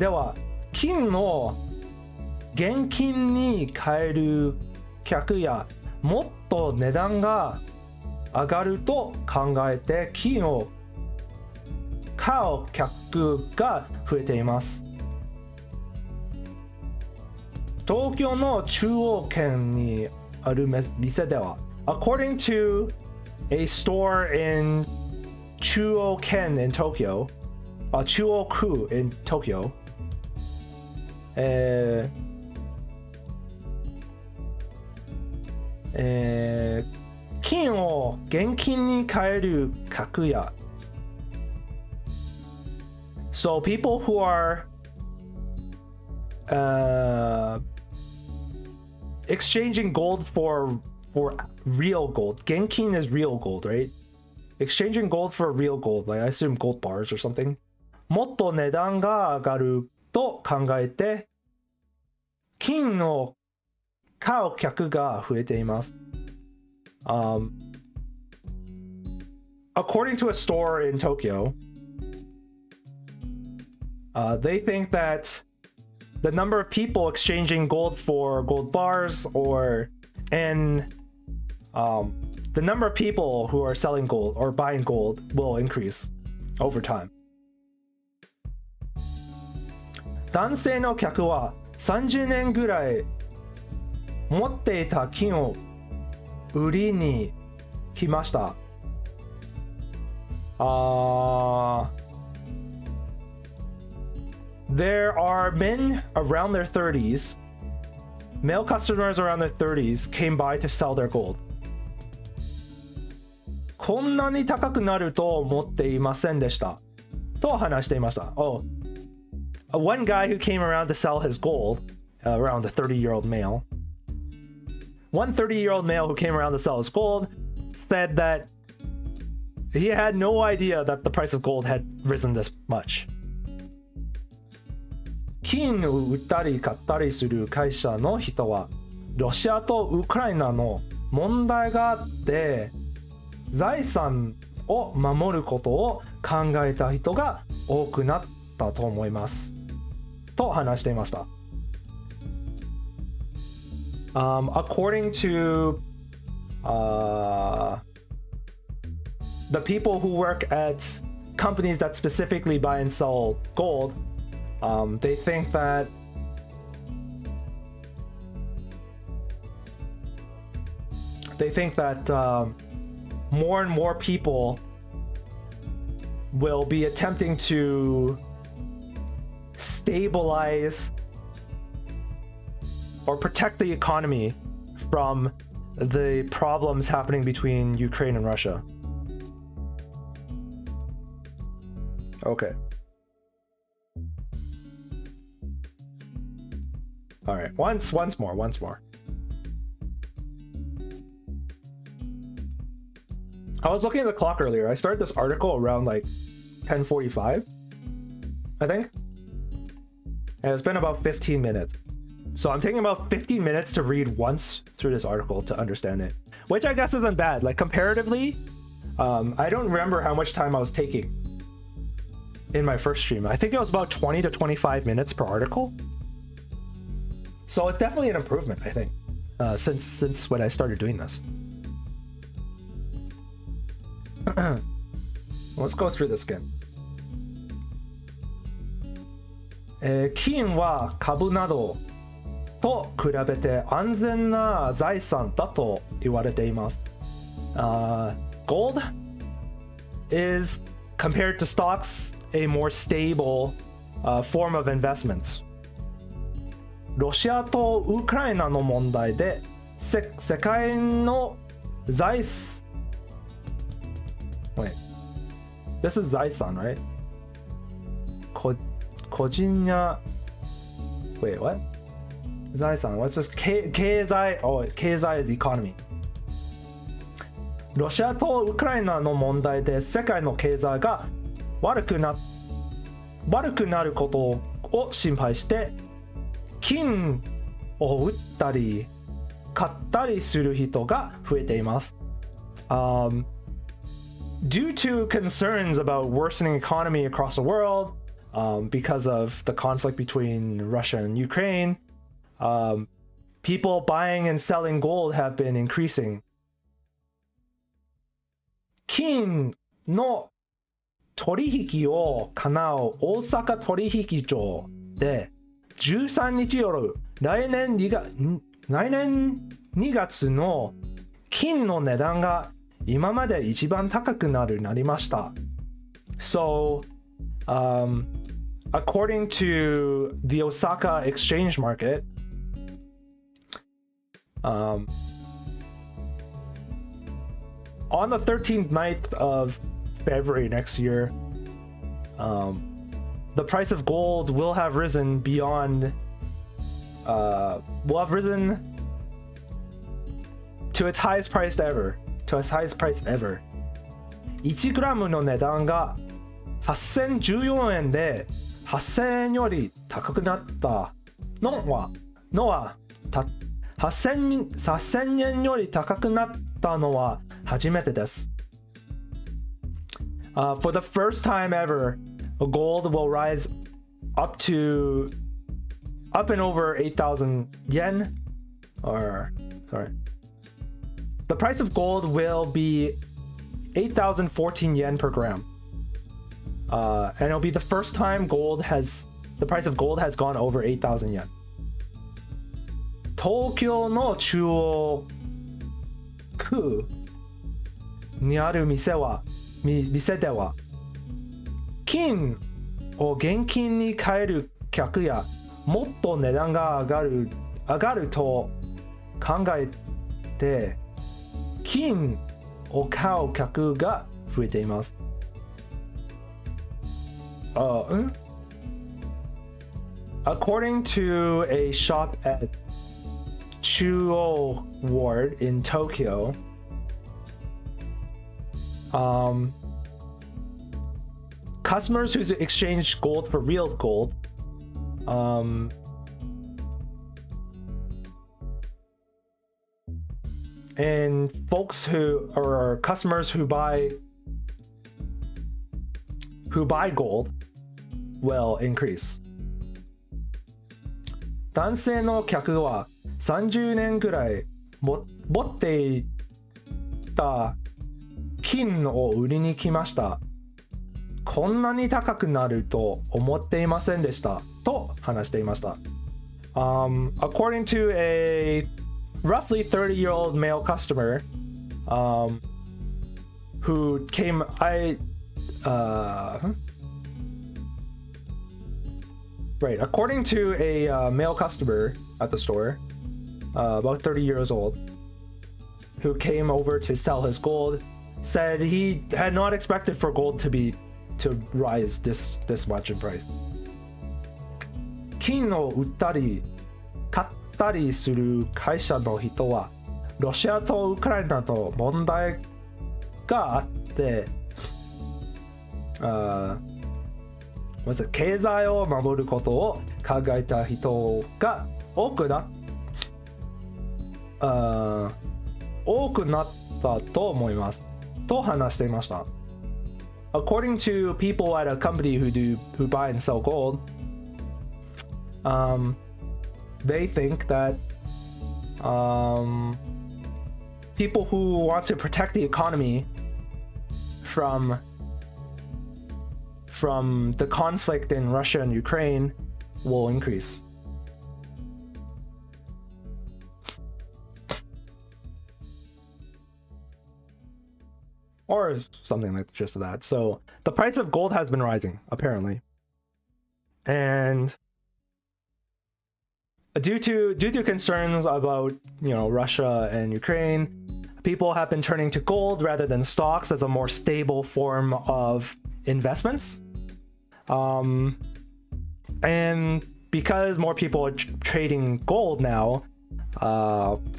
は金を現金に変える客やもっと値段が上がると考えて金を買う客が増えています。東京の中央圏にある店では according to a store in Chuo-ken in Tokyo, Chuo-ku in Tokyo, 金を現金に変える客や So people who are exchanging gold for real gold. Genkin is real gold, right? Exchanging gold for real gold, like I assume gold bars or something. もっと値段が上がると考えて金を買う客が増えています。According to a store in Tokyo, they think that the number of people exchanging gold for gold bars or and the number of people who are selling gold or buying gold will increase over time. 男性の客は30年ぐらい持っていた金を売りに来ました。There are men around their 30s, male customers around their 30s came by to sell their gold. こんなに高くなると思っていませんでしたと話していました。Oh, one guy who came around to sell his gold, around a 30-year-old male. One 30-year-old male who came around to sell his gold said that he had no idea that the price of gold had risen this much. 金を売ったり買ったりする会社の人はロシアとウクライナの問題があって財産を守ることを考えた人が多くなったと思いますと話していました。According to the people who work at companies that specifically buy and sell gold, they think that more and more people will be attempting to stabilize or protect the economy from the problems happening between Ukraine and Russia. Okay. All right, once more. I was looking at the clock earlier. I started this article around like 10:45, I think. And it's been about 15 minutes. So I'm taking about 15 minutes to read once through this article to understand it, which I guess isn't bad. Like comparatively, I don't remember how much time I was taking in my first stream. I think it was about 20 to 25 minutes per article. So it's definitely an improvement, I think, since when I started doing this. Let's go through this again. 金は株などと比べて安全な財産だと言われています。Gold is, compared to stocks, a more stable form of investments. ロシアとウクライナの問題で世界の財産 Wait, this is 財産, right? 個人や Wait, what? 財産 What's this? 経済 Oh, 経済 is economy. ロシアとウクライナの問題で世界の経済が悪くなることを心配して金を売ったり買ったりする人が増えています。Due to concerns about worsening economy across the world, because of the conflict between Russia and Ukraine, people buying and selling gold have been increasing. 金の取引を行う大阪取引所で13日夜、来年2月の金の値段が今まで一番高くなりました。So, according to the Osaka exchange market, on the 13th night of February next year, the price of gold will have risen beyond, will have risen to its highest price ever. 1グラムの値段が8014円で8000円より高くなったのは8000円より高くなったのは初めてです。For the first time ever, gold will rise up and over 8,000 yen, or sorry, the price of gold will be 8,014 yen per gram. And it'll be the first time the price of gold has gone over 8,000 yen. Tokyo no Chuo Kuにある店では金を現金に換える客やもっと値段が上がると考えて金を買う客が増えています。According to a shop at Chuo Ward in Tokyo, customers who exchange gold for real gold, and folks or customers who buy gold will increase. 男性の客は30年くらい持っていた金を売りに来ました。こんなに高くなると思っていませんでしたと話していました。According to a roughly 30-year-old male customer, who came, according to a male customer at the store, about 30 years old, who came over to sell his gold, said he had not expected for gold to rise this much in price. 金を売ったり買ったりする会社の人はロシアとウクライナと問題があって経済を守ることを考えた人が多くなったと思いますと話していました。According to people at a company who buy and sell gold, they think that people who want to protect the economy from the conflict in Russia and Ukraine will increase. Or something like just that. So the price of gold has been rising, apparently. And due to concerns about, Russia and Ukraine, people have been turning to gold rather than stocks as a more stable form of investments. And because more people are trading gold now,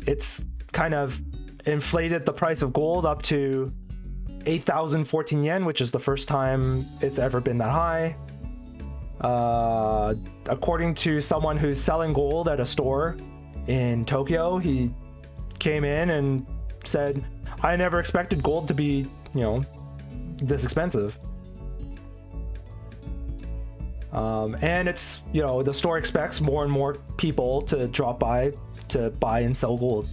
it's kind of inflated the price of gold up to 8,014 yen, which is the first time it's ever been that high. According to someone who's selling gold at a store in Tokyo, he came in and said, I never expected gold to be, this expensive. And it's, the store expects more and more people to drop by to buy and sell gold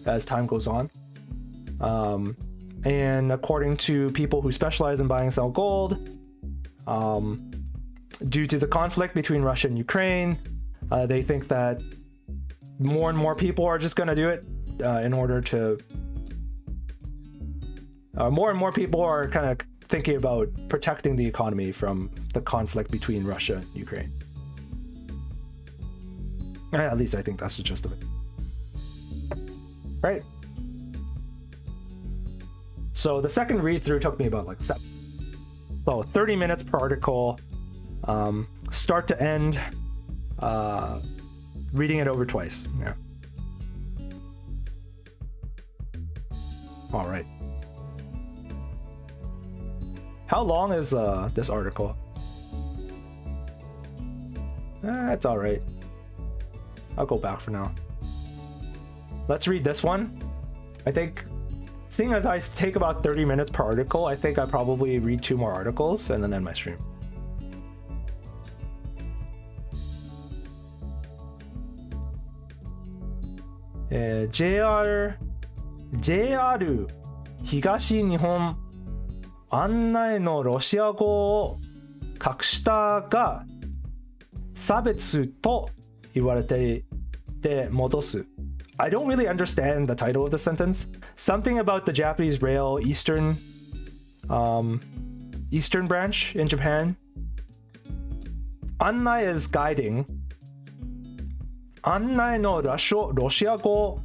as time goes on. And according to people who specialize in buying and sell gold, due to the conflict between Russia and Ukraine, they think that more and more people are just going to do it in order to... more and more people are kind of thinking about protecting the economy from the conflict between Russia and Ukraine. At least I think that's the gist of it. Right. So the second read through took me about like 7. So 30 minutes per article, start to end, reading it over twice. Yeah. All right. How long is this article? It's all right. I'll go back for now. Let's read this one. I think, seeing as I take about 30 minutes per article, I think I probably read 2 more articles and then end my stream. JR JR 東日本案内のロシア語を隠したが差別と言われていて戻す。I don't really understand the title of the sentence. Something about the Japanese rail eastern branch in Japan. Annai is guiding. Annai no Roshia go.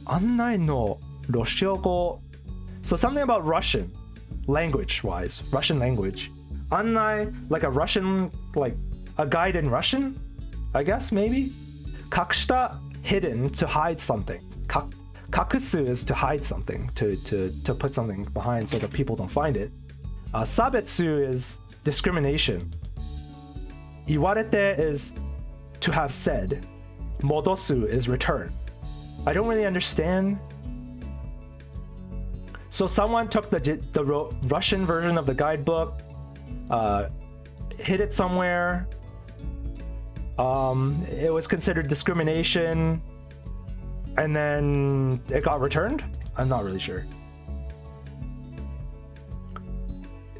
Annai no Roshia go. So something about Russian, language-wise, Russian language. Annai, like a Russian, like a guide in Russian, I guess, maybe? Kakshita, hidden, to hide something. Kakusu is to hide something, to put something behind so that people don't find it. Sabetsu is discrimination. Iwarete is to have said. Modosu is return. I don't really understand. So someone took the Russian version of the guidebook, hid it somewhere. It was considered discrimination, and then it got returned? I'm not really sure.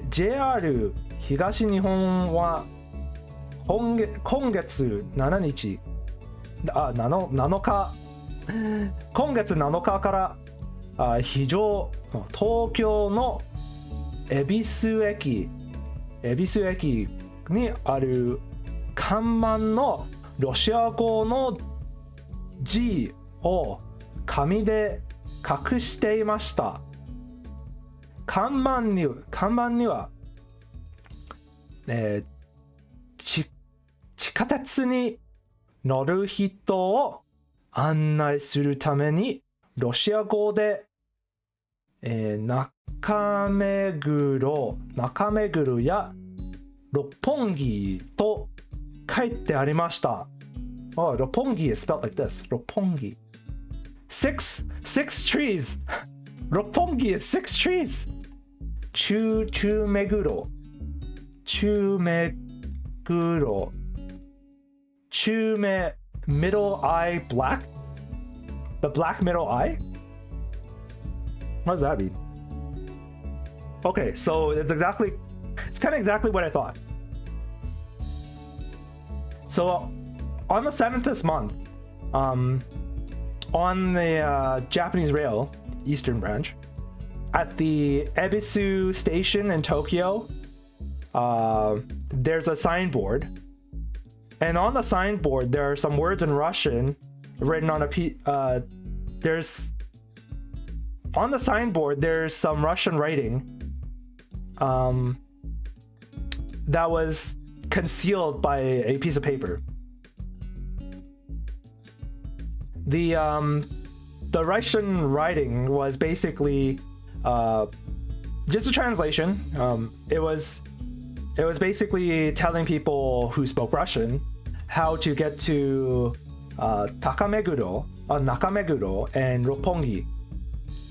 JR 東日本は今月7日、7日、今月7日から非常、東京の恵比寿駅にある看板のロシア語の字を紙で隠していました。看板には、地下鉄に乗る人を案内するためにロシア語で、中目黒や六本木と書いてありました。Oh, 六本木 is spelled like this. 六本木。Six trees. 六本木 is 6 trees. 中目黒。Middle eye black? The black middle eye? What does that mean? Okay, so it's kind of exactly what I thought. So on the 7th this month, on the Japanese Rail Eastern Branch, at the Ebisu station in Tokyo, there's a signboard, and on the signboard there are some words in Russian written on on the signboard there's some Russian writing that was concealed by a piece of paper. The Russian writing was basically just a translation. It was basically telling people who spoke Russian how to get to Nakameguro and Roppongi.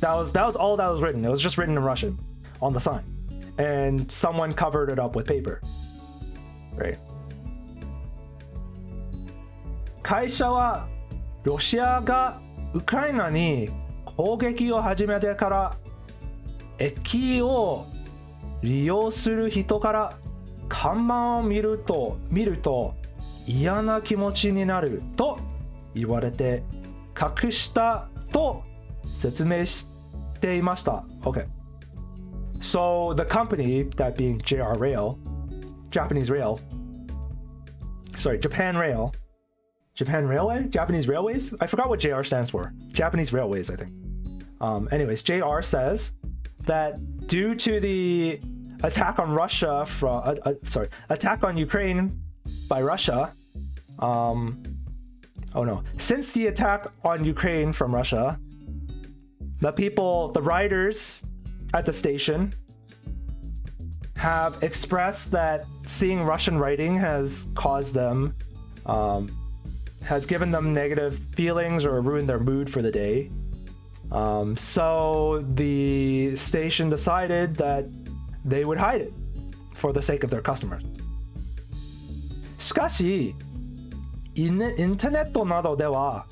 That was all that was written. It was just written in Russian on the sign, and someone covered it up with paper. Right. 会社はロシアがウクライナに攻撃を始めてから駅を利用する人から看板を見ると嫌な気持ちになると言われて隠したと説明していました。Okay. So the company, that being JR Rail, Japanese Rail, sorry, Japan Railway? Japanese Railways? I forgot what JR stands for. Japanese Railways, I think. Anyways, JR says that due to the attack on Russia attack on Ukraine by Russia, since the attack on Ukraine from Russia, the riders at the station have expressed that seeing Russian writing has caused them, has given them negative feelings or ruined their mood for the day. So the station decided that they would hide it for the sake of their customers. しかし、インターネットなどでは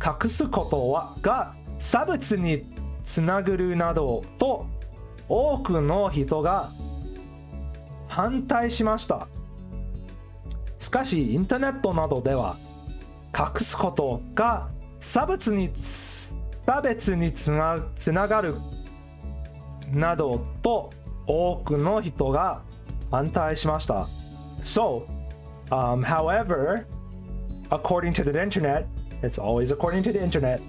隠すことが差別につなぐるなどと多くの人が反対しました。しかしインターネットなどでは隠すことが差別につながるなどと多くの人が反対しました。So, however, according to the internet, it's always according to the internet,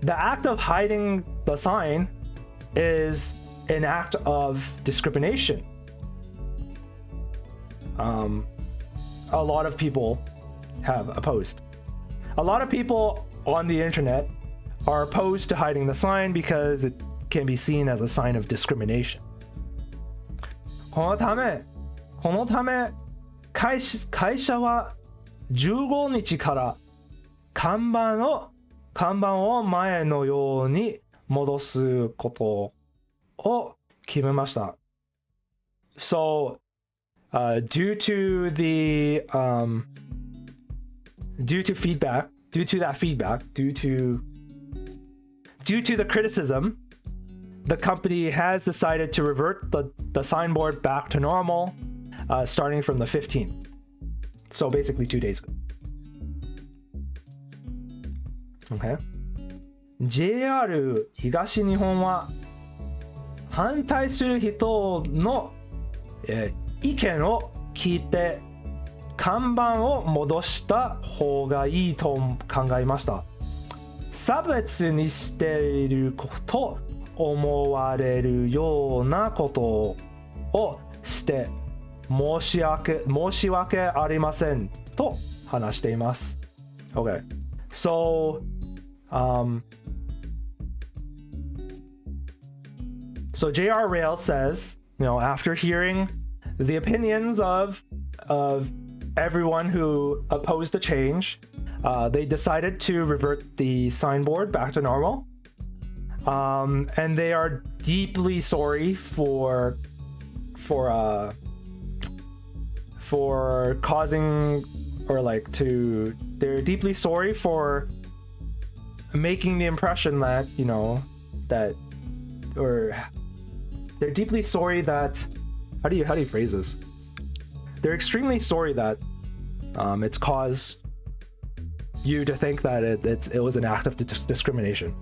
the act of hiding the sign is an act of discrimination. A lot of people have opposed. A lot of people on the internet are opposed to hiding the sign because it can be seen as a sign of discrimination. このため会社は15日から看板を前のように戻すことを決めました。So, due to the criticism, the company has decided to revert the signboard back to normal, starting from the 15th. So basically 2 days ago. Okay. JR 東日本は反対する人の、意見を聞いて看板を戻した方がいいと考えました。差別にしていると思われるようなことをして申し訳ありませんと話しています。Okay. So, so JR Rail says, after hearing the opinions of everyone who opposed the change, they decided to revert the signboard back to normal. And they are deeply sorry for causing, or they're deeply sorry for making the impression that, they're deeply sorry that, how do you phrase this? They're extremely sorry that it's caused you to think that it was an act of discrimination.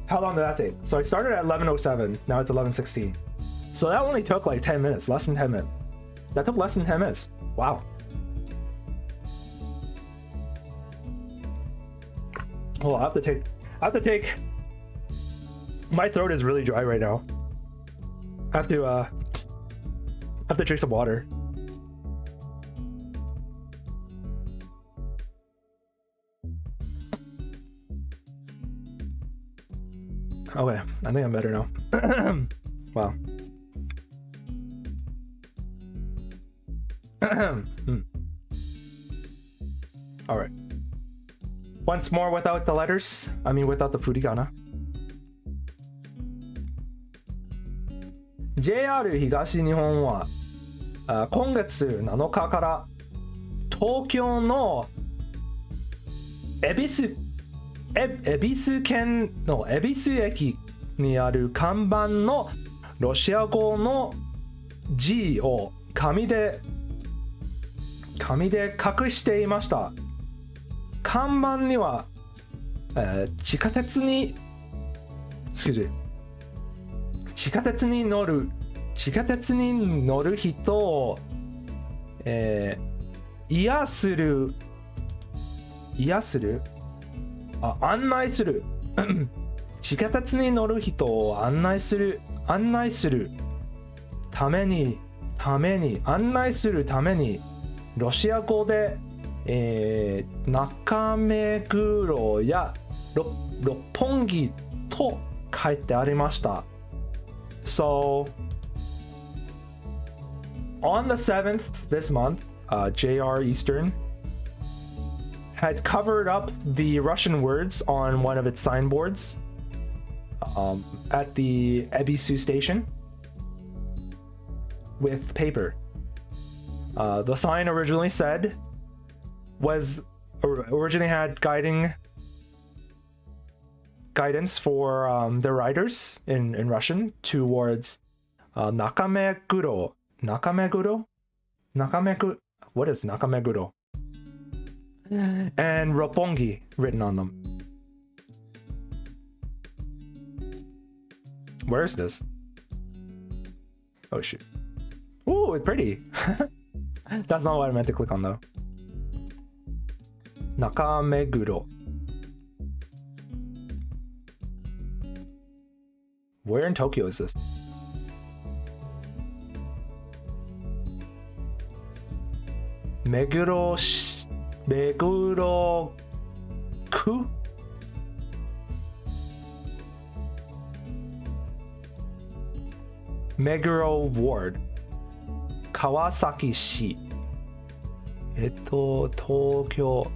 How long did that take? So I started at 11:07, now it's 11:16. So that only took like 10 minutes, less than 10 minutes. That took less than 10 minutes. Wow. Oh, I have to take, my throat is really dry right now. I have to drink some water. Okay, I think I'm better now. Wow. All right. Once more without the letters. I mean, without the furigana. JR 東日本は今月7日から東京の恵比寿県の恵比寿駅にある看板のロシア語の字を紙で隠していました。看板には、地下鉄に乗る人を、案内する地下鉄に乗る人を案内するためにロシア語で、中目黒や六本木と書いてありました。So, on the 7th this month, JR Eastern had covered up the Russian words on one of its signboards at the Ebisu station with paper. The sign originally said, was originally had guidance for the riders in Russian towards Nakameguro. What is Nakameguro? And Roppongi written on them. Where is this? Oh shoot. Ooh, it's pretty. That's not what I meant to click on though. Nakameguro. Where in Tokyo is this? Meguro-ku? Meguro Ward. Kawasaki-shi. Tokyo.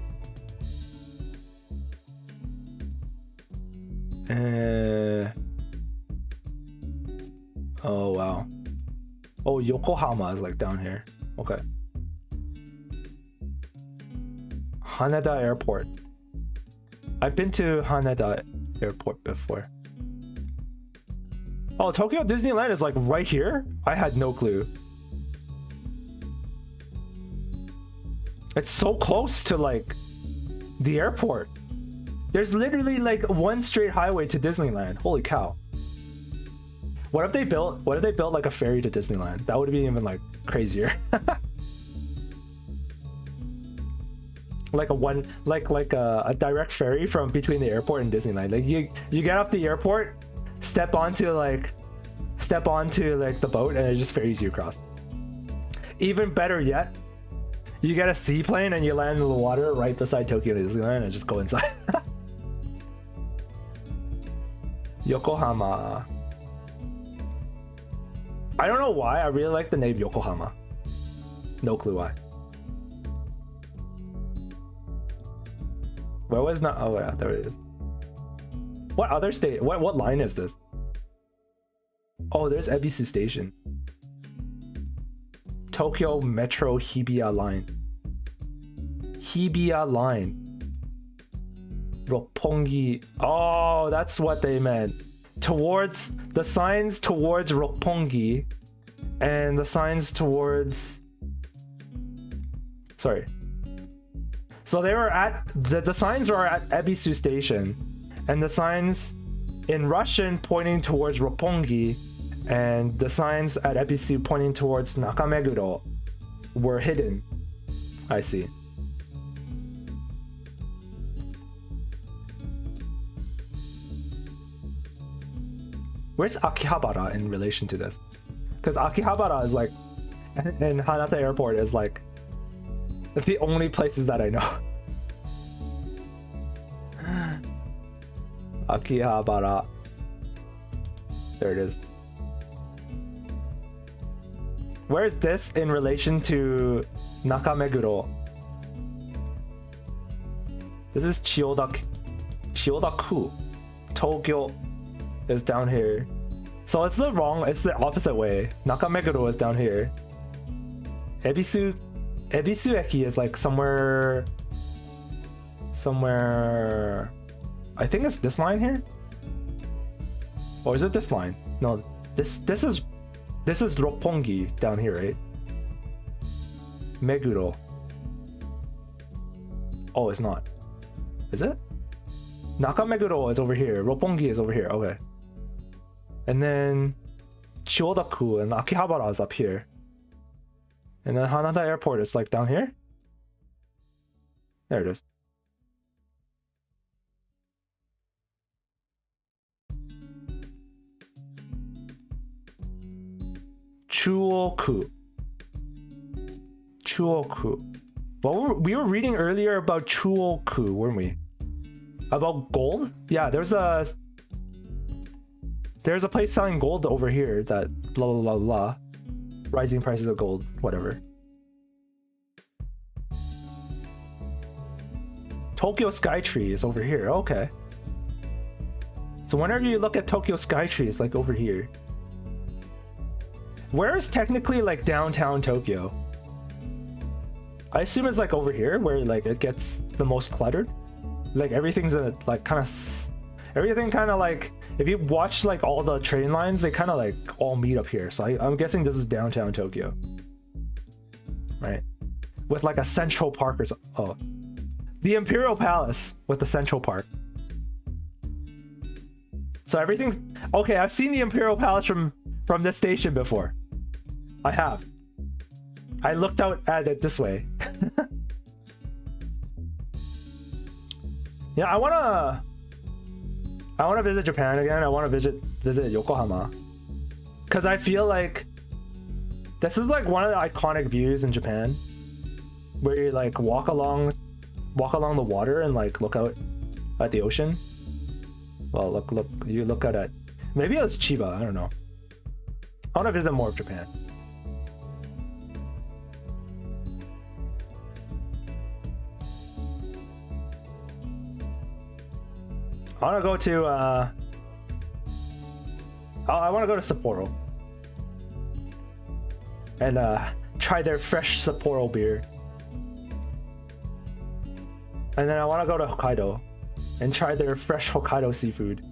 Oh wow. Oh, Yokohama is like down here. Okay. Haneda Airport. I've been to Haneda Airport before. Oh, Tokyo Disneyland is like right here? I had no clue. It's so close to like the airport. There's literally like one straight highway to Disneyland. Holy cow. What if they built like a ferry to Disneyland? That would be even like crazier. Like a direct ferry from between the airport and Disneyland. Like you get off the airport, step onto like the boat, and it just ferries you across. Even better yet, you get a seaplane and you land in the water right beside Tokyo Disneyland and just go inside. Yokohama. I don't know why, I really like the name Yokohama. No clue why. Where was not? Oh yeah, there it is. What other state? What line is this? Oh, there's Ebisu Station. Tokyo Metro Hibiya Line. Hibiya Line. Roppongi. Oh, that's what they meant. Towards the signs towards Roppongi, and the signs towards. Sorry. So they were at the signs are at Ebisu Station, and the signs in Russian pointing towards Roppongi, and the signs at Ebisu pointing towards Nakameguro were hidden. I see. Where's Akihabara in relation to this? Because Akihabara is like, and Haneda Airport is like the only places that I know. Akihabara. There it is. Where's this in relation to Nakameguro? This is Chiyoda-ku. Tokyo is down here. So it's the opposite way. Nakameguro is down here. Ebisu Eki is like somewhere. I think it's this line here. Or is it this line? No, this is Roppongi down here, right? Meguro. Oh, it's not. Is it? Nakameguro is over here. Roppongi is over here. Okay. And then Chiyoda-ku and Akihabara is up here. And then Haneda Airport is like down here. There it is. Chuoku. Well, we were reading earlier about Chuoku, weren't we? About gold? Yeah, there's a place selling gold over here that blah blah blah blah. Rising prices of gold, whatever. Tokyo Skytree is over here. Okay. So whenever you look at Tokyo Skytree, it's like over here. Where is technically like downtown Tokyo? I assume it's like over here where like it gets the most cluttered. Like everything's in a, like kind of everything kind of like, if you watch like all the train lines, they kind of like all meet up here. So I'm guessing this is downtown Tokyo, right? With like a central park or something. Oh, the Imperial Palace with the central park. So everything's okay. I've seen the Imperial Palace from this station before. I have. I looked out at it this way. Yeah, I wanna visit Japan again. I wanna visit Yokohama, because I feel like this is like one of the iconic views in Japan, where you like walk along the water and like look out at the ocean. Well, look, you look out at, maybe it was Chiba, I don't know. I want to visit more of Japan. I want to go to I want to go to Sapporo and try their fresh Sapporo beer. And then I want to go to Hokkaido and try their fresh Hokkaido seafood.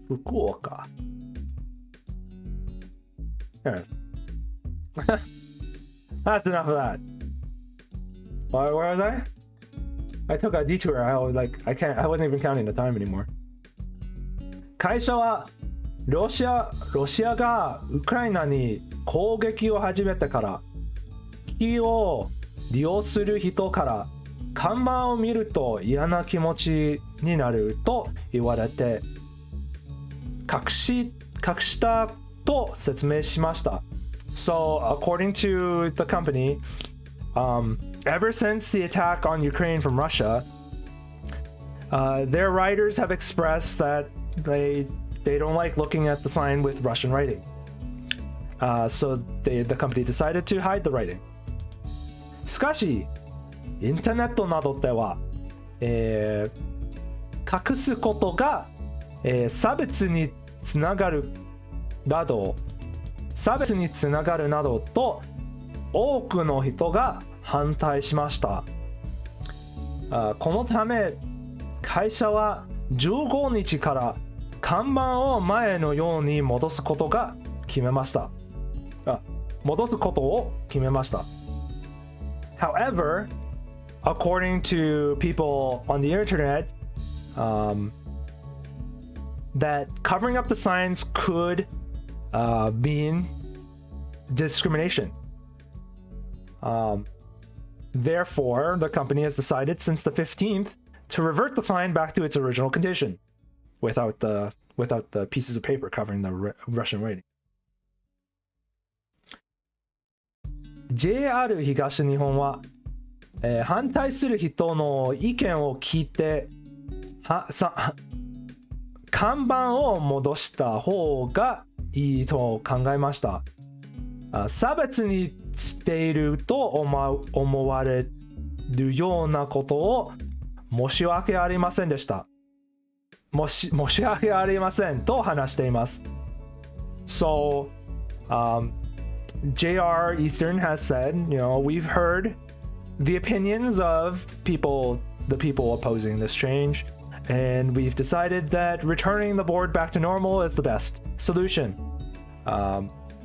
Fukuoka. Yeah. That's enough of that. Where was I? I took a detour. I wasn't even counting the time anymore. 会社はロシアがウクライナに攻撃を始めてから危機を利用する人から看板を見ると嫌な気持ちになると言われて隠したと説明しました。So according to the company, ever since the attack on Ukraine from Russia, their writers have expressed that they don't like looking at the sign with Russian writing. So the company decided to hide the writing. しかし、インターネットなどでは、隠すことが、差別につながるなどと多くの人が反対しました。このため会社は15日から看板を前のように戻すことを決めました。However, according to people on the internet, that covering up the signs could mean discrimination. Therefore, the company has decided since the 15th to revert the sign back to its original condition without the pieces of paper covering the Russian writing. JR 東日本は、反対する人の意見を聞いて看板を戻した方がいいと考えました。差別にしていると思われるようなことを申し訳ありませんでした。申し訳ありませんと話しています。So, JR Eastern has said, we've heard the opinions of the people opposing this change, and we've decided that returning the board back to normal is the best solution.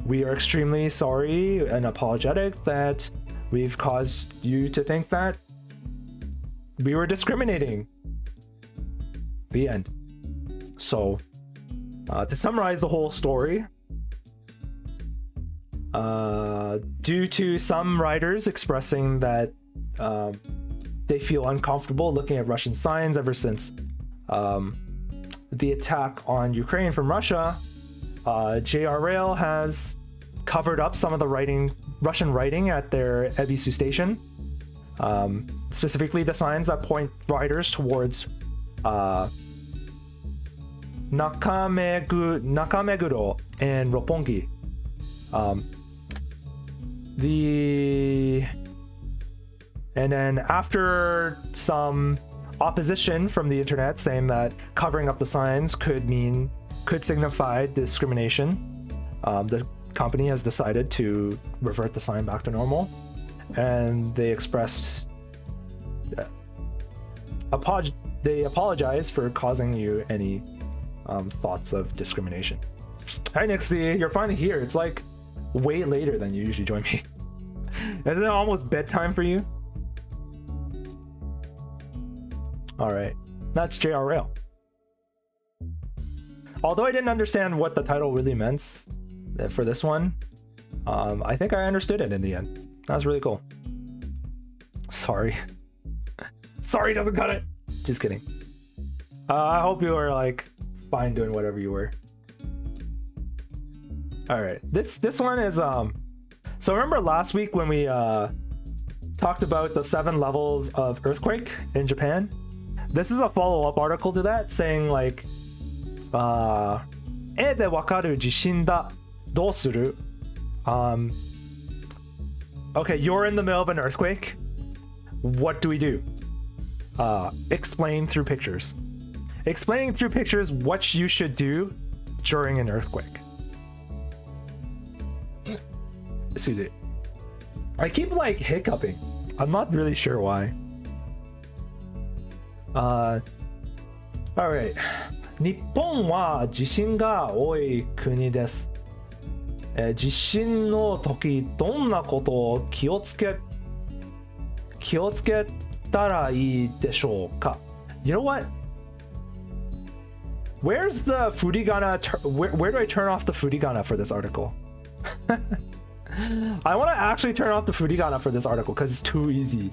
We are extremely sorry and apologetic that we've caused you to think that we were discriminating. The end. So, to summarize the whole story, due to some writers expressing that they feel uncomfortable looking at Russian signs ever since the attack on Ukraine from Russia, JR Rail has covered up some of the Russian writing at their Ebisu station, specifically the signs that point riders towards Nakameguro and Roppongi. The And then after some opposition from the internet saying that covering up the signs could signify discrimination, the company has decided to revert the sign back to normal, and they expressed they apologize for causing you any thoughts of discrimination. Hi Nixie, you're finally here. It's like way later than you usually join me. Isn't it almost bedtime for you? Alright, that's JRL. Although I didn't understand what the title really meant for this one, I think I understood it in the end. That was really cool. Sorry. Sorry doesn't cut it! Just kidding. I hope you were like fine doing whatever you were. Alright, this one is so remember last week when we talked about the 7 levels of earthquake in Japan? This is a follow-up article to that saying like E de wakaru jishin da dou suru? Okay, you're in the middle of an earthquake. What do we do? Explain through pictures. Explaining through pictures what you should do during an earthquake. Excuse me. I keep like hiccuping. I'm not really sure why. Alright. 日本は地震が多い国です。地震の時どんなことを気をつけたらいいでしょうか? You know what? Where's the furigana? Where do I turn off the furigana for this article? I want to actually turn off the furigana for this article because it's too easy.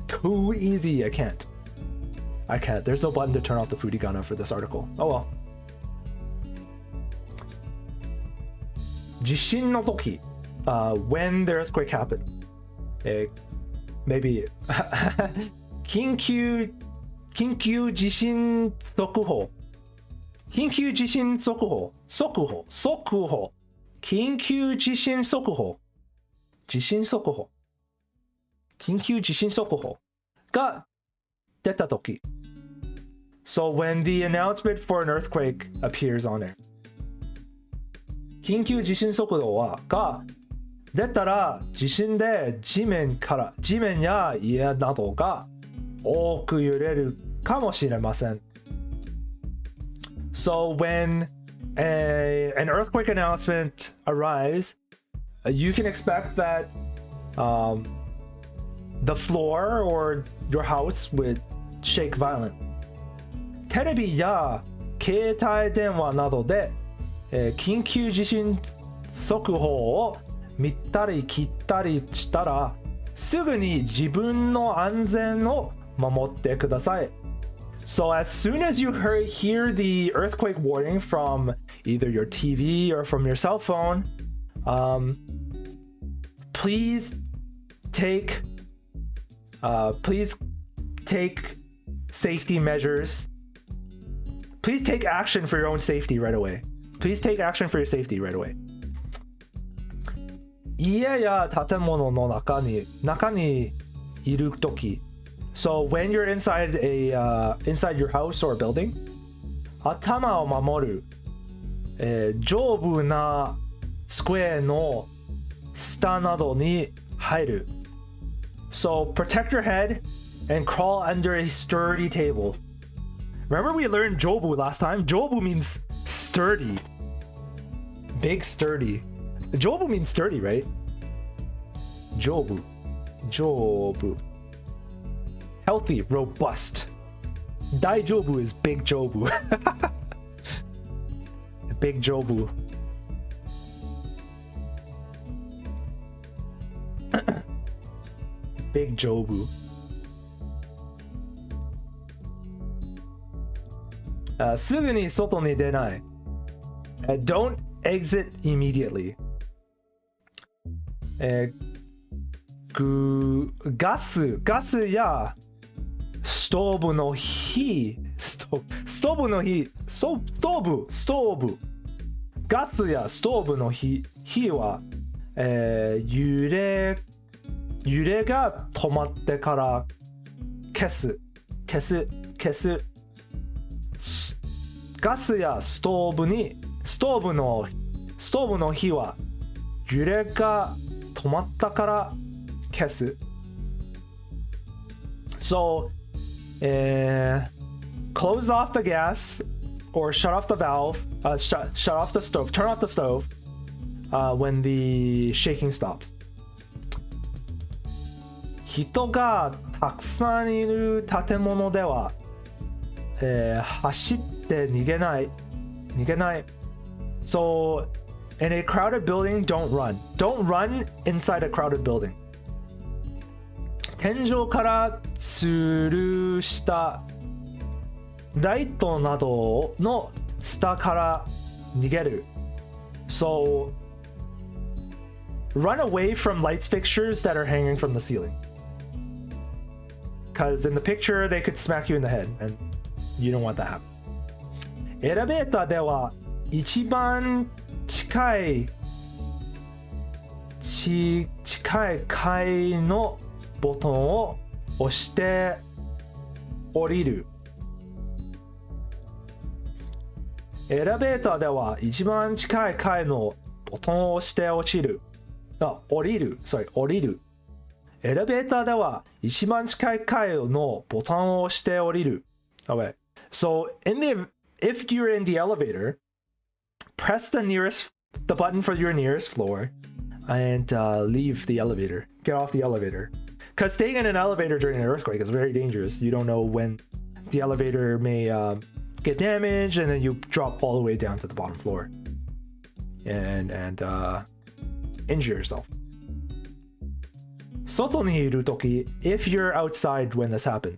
Too easy. I can't. There's no button to turn off the furigana for this article. Oh well. 地震の時, when the earthquake happened. Maybe 緊急地震速報緊急地震速報緊急地震速報緊急地震速報が出た時 So when the announcement for an earthquake appears on there 緊急地震速報が出たら地震で地面や家などが多く揺れるかもしれません。So when an earthquake announcement arrives, you can expect that the floor or your house would shake violently. テレビや携帯電話などで、緊急地震速報を見たり聞いたりしたらすぐに自分の安全を守ってください。So as soon as you hear the earthquake warning from either your TV or from your cell phone, please take safety measures. Please take action for your own safety right away. Please take action for your safety right away. 家や建物の中にいるとき So when you're inside your house or a building 頭を守る、丈夫な机の下などに入る So protect your head and crawl under a sturdy table. Remember we learned jobu last time? Jobu means sturdy. Big sturdy. Jobu means sturdy, right? Jobu. Healthy, robust. Daijobu is big jobu. Big jobu. Big jobu. Sugu ni soto ni denai. Don't exit immediately. ガスやストーブの火ガスやストーブの火は、揺揺れが止まってから消すガスやストーブの火は揺れが止まったから消す。 So close off the gas or shut off the valve, shut off the stove, turn off the stove when the shaking stops. 人がたくさんいる建物では、走って逃げない。So in a crowded building, don't run inside a crowded building. 天井から吊るしたライトなどの下から逃げる。 So run away from lights fixtures that are hanging from the ceiling. Because in the picture they could smack you in the head and you don't want that happen. エレベーターでは一番近い階のボタンを押して降りる。エレベーターでは一番近い階のボタンを押して降りる。エレベーターでは一番近い階のボタンを押して降りる。Okay. So if you're in the elevator, press the button for your nearest floor and leave the elevator. Get off the elevator. Because staying in an elevator during an earthquake is very dangerous. You don't know when the elevator may get damaged and then you drop all the way down to the bottom floor and injure yourself. 外にいるとき if you're outside when this happened.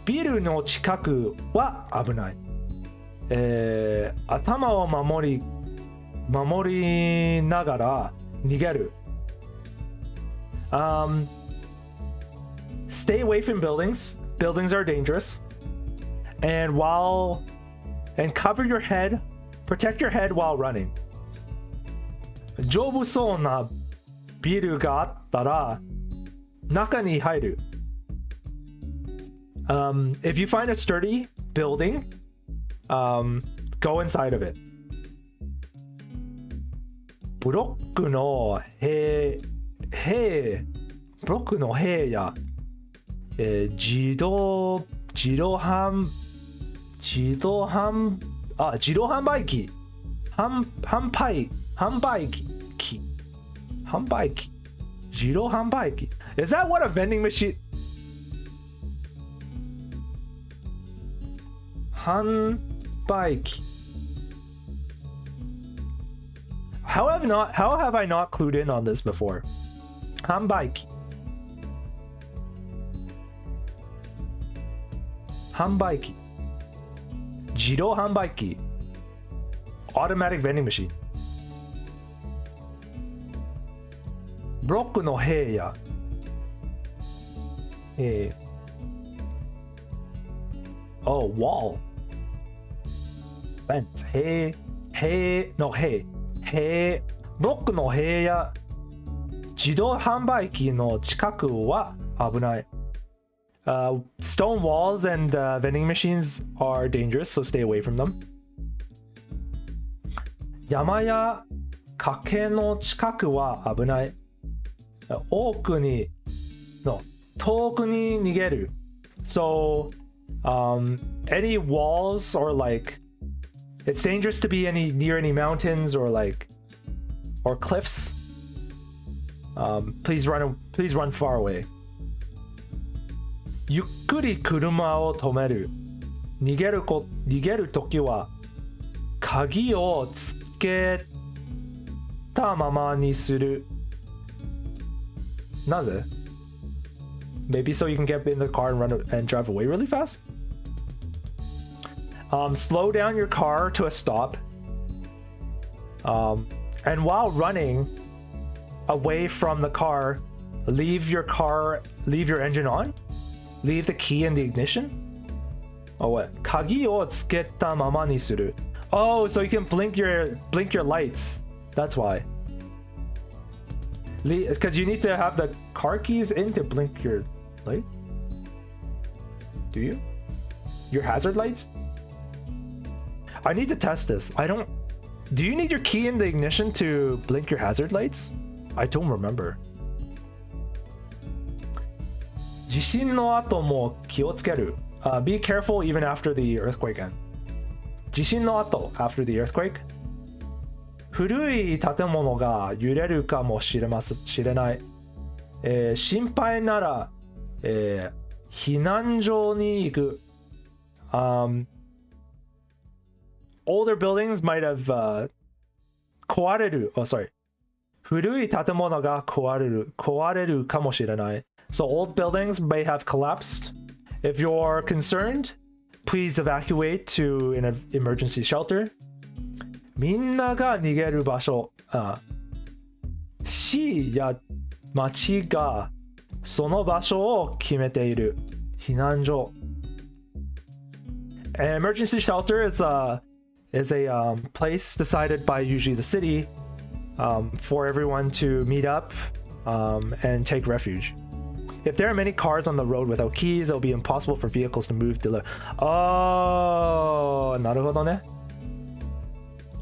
ビルの近くは危ない。頭を守りながら逃げる。Stay away from buildings. Buildings are dangerous. And cover your head. Protect your head while running. 丈夫そうなビルがあったら中に入る。If you find a sturdy building, go inside of it. ブロックの塀や、自動販売機自動販売機 Is that what a vending machine? 販売機 How have I not clued in on this before? 販売機自動販売機 Automatic vending machine ブロックの塀やwall fence 塀ブロックの塀や自動販売機の近くは危ない。Stone walls and vending machines are dangerous, so stay away from them. 山や崖の近くは危ない。遠くに逃げる。So, any walls or like, it's dangerous to be near any mountains or cliffs. Please run far away. ゆっくり車を止める。逃げるときは鍵をつけたままにする。なぜ？ Maybe so you can get in the car and drive away really fast? Slow down your car to a stop. And while running away from the car, leave your engine on. Leave the key in the ignition. Oh, what? 鍵をつけたままにする. Oh, so you can blink your lights. That's why. Because you need to have the car keys in to blink your light. Do you? Your hazard lights? I need to test this. I don't... Do you need your key in the ignition to blink your hazard lights? I don't remember. 地震の後も気をつける. Be careful even after the earthquake. 地震の後 after the earthquake. 古い建物が揺れるかもしれない。心配なら、避難所に行く。Older buildings might have 壊れる。Oh, sorry. 古い建物が壊れるかもしれない。So old buildings may have collapsed. If you're concerned, please evacuate to an emergency shelter. みんなが逃げる場所。市や町がその場所を決めている。避難所。An emergency shelter is a place decided by usually the city for everyone to meet up and take refuge. If there are many cars on the road without keys, it'll be impossible for vehicles to move. Oh, なるほどね。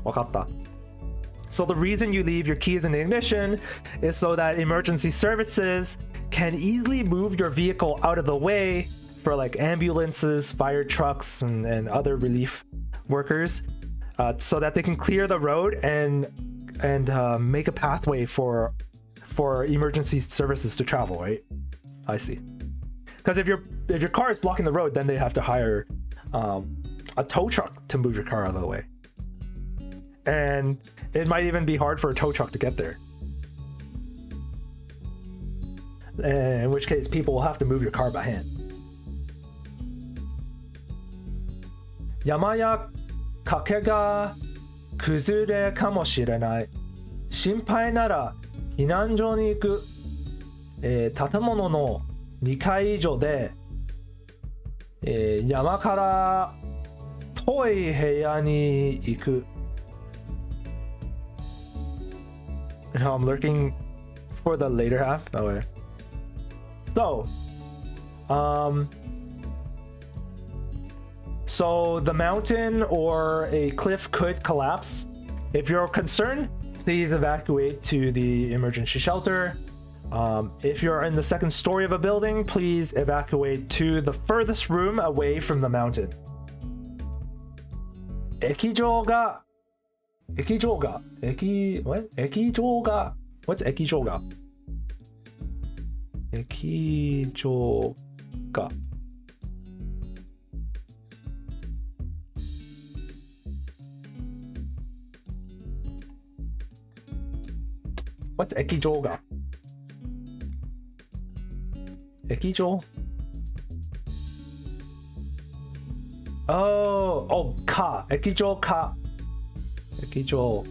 わかった。So the reason you leave your keys in the ignition is so that emergency services can easily move your vehicle out of the way for like ambulances, fire trucks, and other relief workers, so that they can clear the road and make a pathway for emergency services to travel, right? I see. Because if your car is blocking the road, then they have to hire a tow truck to move your car out of the way. And it might even be hard for a tow truck to get there. In which case, people will have to move your car by hand. 山や崖が崩れかもしれない。心配なら避難所に行く。建物の2階以上で、山から遠い部屋に行く。Now I'm looking for the later half. Okay. So the mountain or a cliff could collapse. If you're concerned, please evacuate to the emergency shelter. If you're in the second story of a building, please evacuate to the furthest room away from the mountain. 液状が What's 液状が What's 液状が 液状 Oh, 液状か 液状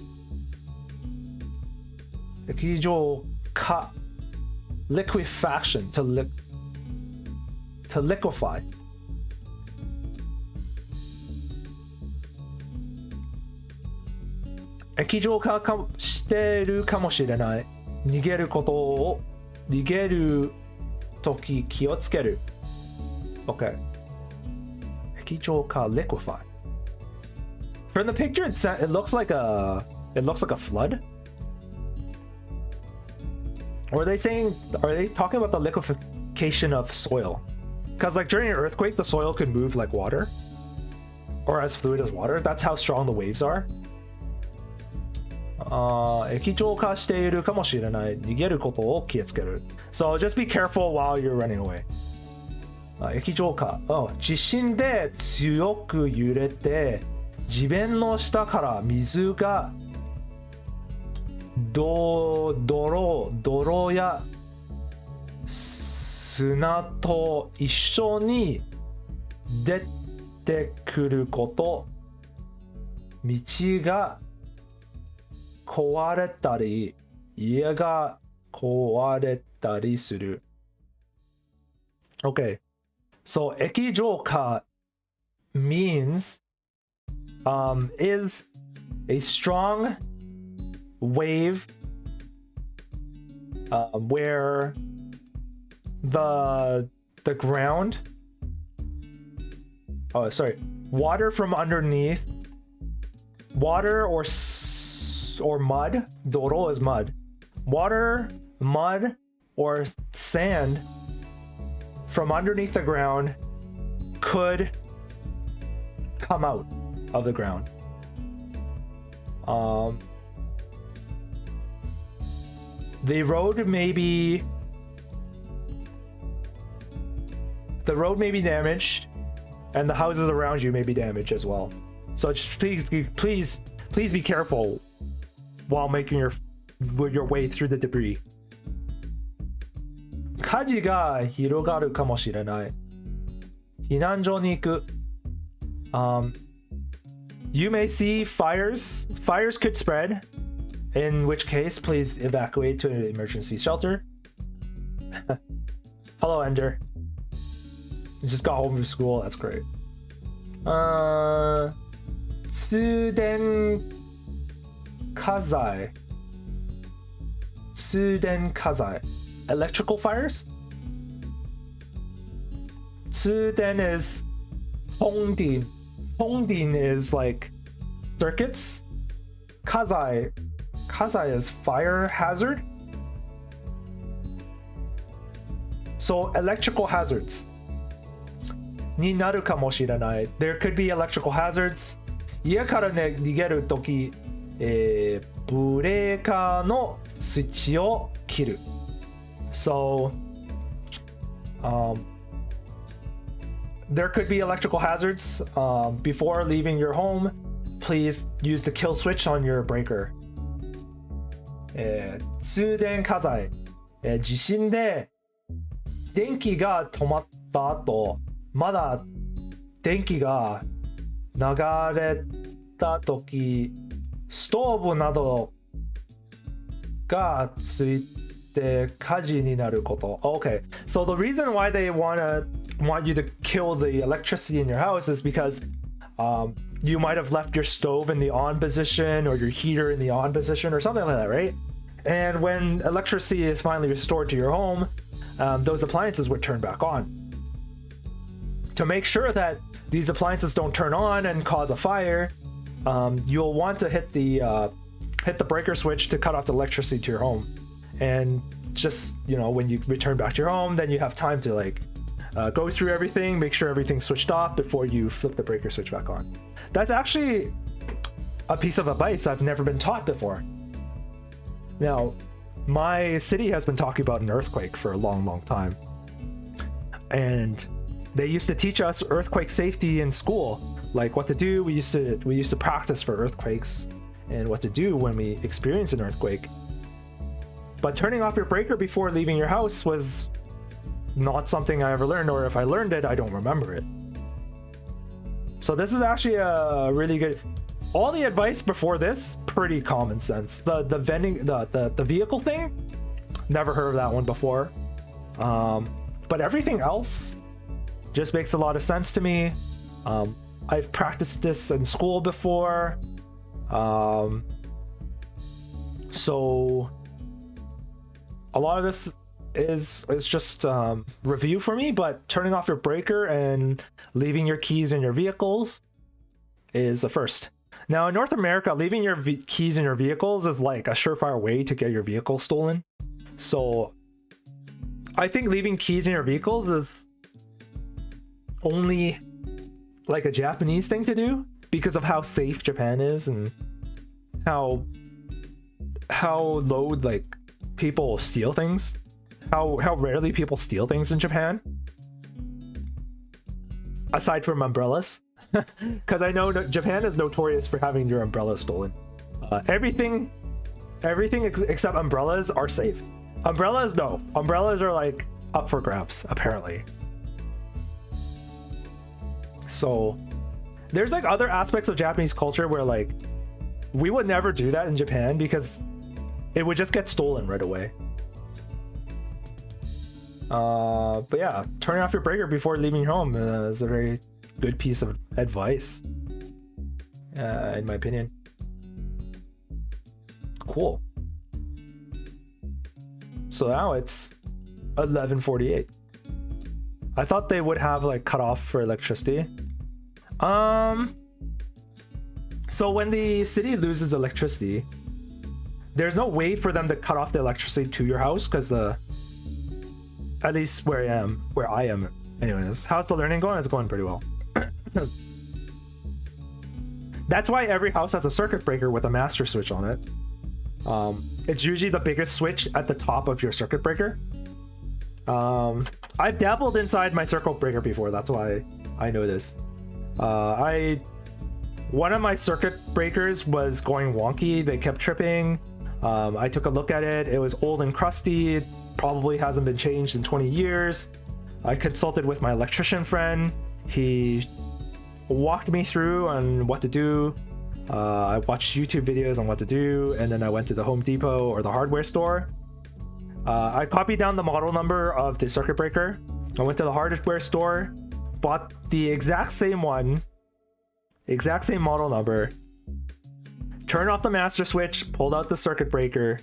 か liquefaction to liquefy. 液状化してるかもしれない。逃げるとき気をつける。Okay. 液状化 liquefy. From the picture, it looks like a flood. Or are they talking about the liquefaction of soil? Because like during an earthquake, the soil could move like water, or as fluid as water. That's how strong the waves are. 液状化しているかもしれない。逃げることを気をつける。So just be careful while you're running away. 液状化。地震で強く揺れて地面の下から水が泥や砂と一緒に出てくること。道が壊れたり家が壊れたりする。Okay, so 液状化 means is a strong wave where the ground, oh sorry, water from underneath, water or mud, doro is mud, water, mud, or sand from underneath the ground could come out of the ground. The road may be damaged, and the houses around you may be damaged as well. So just please be careful while making your way through the debris. 火事が広がるかもしれない。避難所に行く。You may see fires. Fires could spread, in which case, please evacuate to an emergency shelter. Hello, Ender. You just got home from school. That's great. 通電火災。通電火災。Electrical fires? 通電 is 通電. 通電 is like circuits. 火災 is fire hazard. So electrical hazards になるかもしれない。There could be electrical hazards. 家からね、逃げるとき、ブレーカーのスイッチを切る。So, there could be electrical hazards. Before leaving your home, please use the kill switch on your breaker. 通電火災、地震で電気が止まった後、まだ電気が流れた時、ストーブなどがついて火事になること。Okay, so the reason why they want you to kill the electricity in your house is because you might have left your stove in the on position or your heater in the on position or something like that, right? And when electricity is finally restored to your home, those appliances would turn back on. To make sure that these appliances don't turn on and cause a fire, you'll want to hit the breaker switch to cut off the electricity to your home. And just, you know, when you return back to your home, then you have time to like go through everything, make sure everything's switched off before you flip the breaker switch back on. That's actually a piece of advice I've never been taught before. Now, my city has been talking about an earthquake for a long time. And they used to teach us earthquake safety in school, like what to do. We used to practice for earthquakes and what to do when we experience an earthquake. But turning off your breaker before leaving your house was not something I ever learned, or if I learned it, I don't remember it. So this is actually a really good. All the advice before this, pretty common sense. The vehicle thing, never heard of that one before. But everything else just makes a lot of sense to me. I've practiced this in school before. So a lot of this is just review for me, but turning off your breaker and leaving your keys in your vehicles is a first. Now in North America, leaving your keys in your vehicles is like a surefire way to get your vehicle stolen. So I think leaving keys in your vehicles is only like a Japanese thing to do because of how safe Japan is and how low like people steal things, how rarely people steal things in Japan, aside from umbrellas. Because I know Japan is notorious for having your umbrella stolen. Everything except umbrellas are safe. Umbrellas, no. Umbrellas are like up for grabs, apparently. So there's like other aspects of Japanese culture where like we would never do that in Japan because it would just get stolen right away. But yeah, turning off your breaker before leaving your home is a very good piece of advice, in my opinion. Cool. So now it's 11:48. I thought they would have like cut off for electricity. So when the city loses electricity, there's no way for them to cut off the electricity to your house, because at least where I am anyways. How's the learning going? It's going pretty well. That's why every house has a circuit breaker with a master switch on it. It's usually the biggest switch at the top of your circuit breaker. I've dabbled inside my circuit breaker before, that's why I know this. One of my circuit breakers was going wonky. They kept tripping. I took a look at it. It was old and crusty. It probably hasn't been changed in 20 years. I consulted with my electrician friend. He walked me through on what to do. I watched YouTube videos on what to do, and then I went to the Home Depot or the hardware store. I copied down the model number of the circuit breaker. I went to the hardware store, bought the exact same one, exact same model number, turned off the master switch, pulled out the circuit breaker,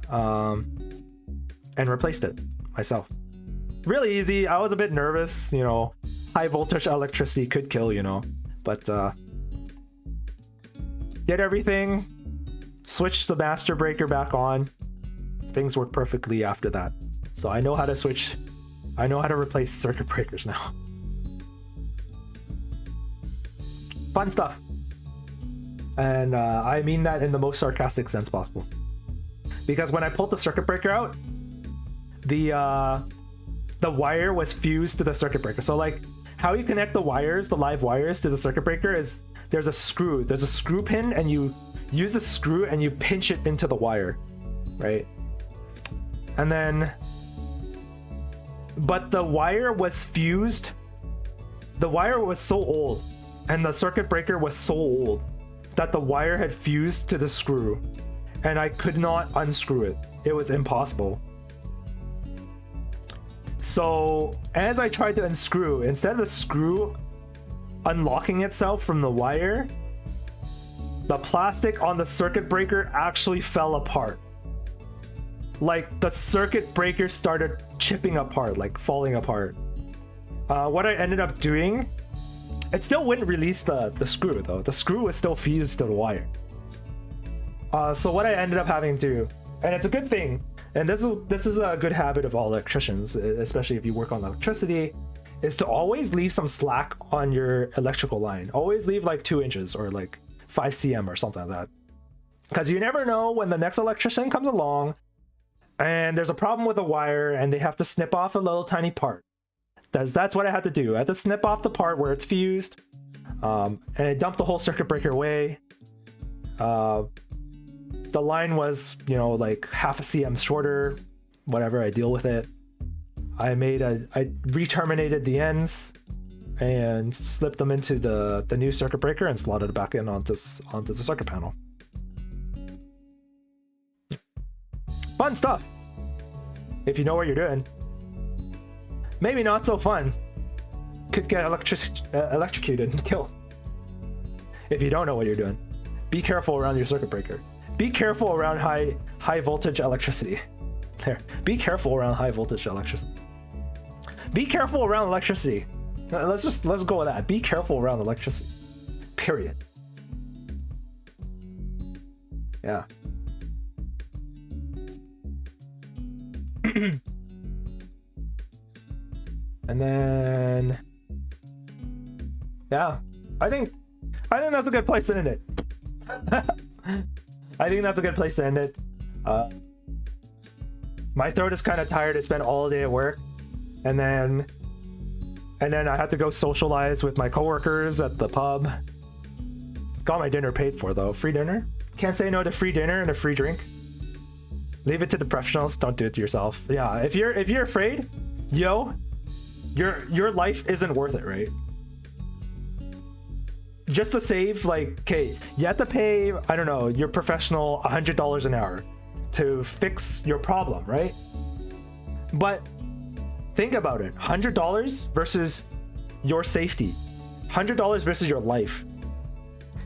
and replaced it myself. Really easy. I was a bit nervous, you know, high voltage electricity could kill, you know, but did everything, switched the master breaker back on. Things work perfectly after that. So I know how to switch, I know how to replace circuit breakers now. Fun stuff. And I mean that in the most sarcastic sense possible. Because when I pulled the circuit breaker out, the wire was fused to the circuit breaker. So like how you connect the wires, the live wires to the circuit breaker is there's a screw pin, and you use the screw and you pinch it into the wire, right? And then, but the wire was fused. The wire was so old and the circuit breaker was so old that the wire had fused to the screw, and I could not unscrew it. It was impossible. So as I tried to unscrew, instead of the screw unlocking itself from the wire, the plastic on the circuit breaker actually fell apart. Like the circuit breaker started chipping apart, like falling apart. What I ended up doing, it still wouldn't release the screw though. The screw was still fused to the wire. So what I ended up having to do, and it's a good thing, and this is a good habit of all electricians, especially if you work on electricity, is to always leave some slack on your electrical line. Always leave like 2 inches or like 5 cm or something like that. Because you never know when the next electrician comes along and there's a problem with the wire and they have to snip off a little tiny part. That's what I had to do. I had to snip off the part where it's fused, and I dumped the whole circuit breaker away. The line was, you know, like half a cm shorter, whatever, I deal with it. I re-terminated the ends and slipped them into the new circuit breaker and slotted it back in onto the circuit panel. Fun stuff, if you know what you're doing. Maybe not so fun. Could get electrocuted and killed. If you don't know what you're doing, be careful around your circuit breaker. Be careful around high voltage electricity. There. Be careful around high voltage electricity. Be careful around electricity. Let's go with that. Be careful around electricity. Period. Yeah. And then, yeah, I think that's a good place to end it. I think that's a good place to end it. My throat is kind of tired. I spent all day at work, and then I had to go socialize with my coworkers at the pub. Got my dinner paid for though. Free dinner. Can't say no to free dinner and a free drink. Leave it to the professionals. Don't do it to yourself. Yeah, if you're afraid, yo, your life isn't worth it, right? Just to save, like, okay, you have to pay, I don't know, your professional $100 an hour to fix your problem, right? But think about it, $100 versus your safety, $100 versus your life.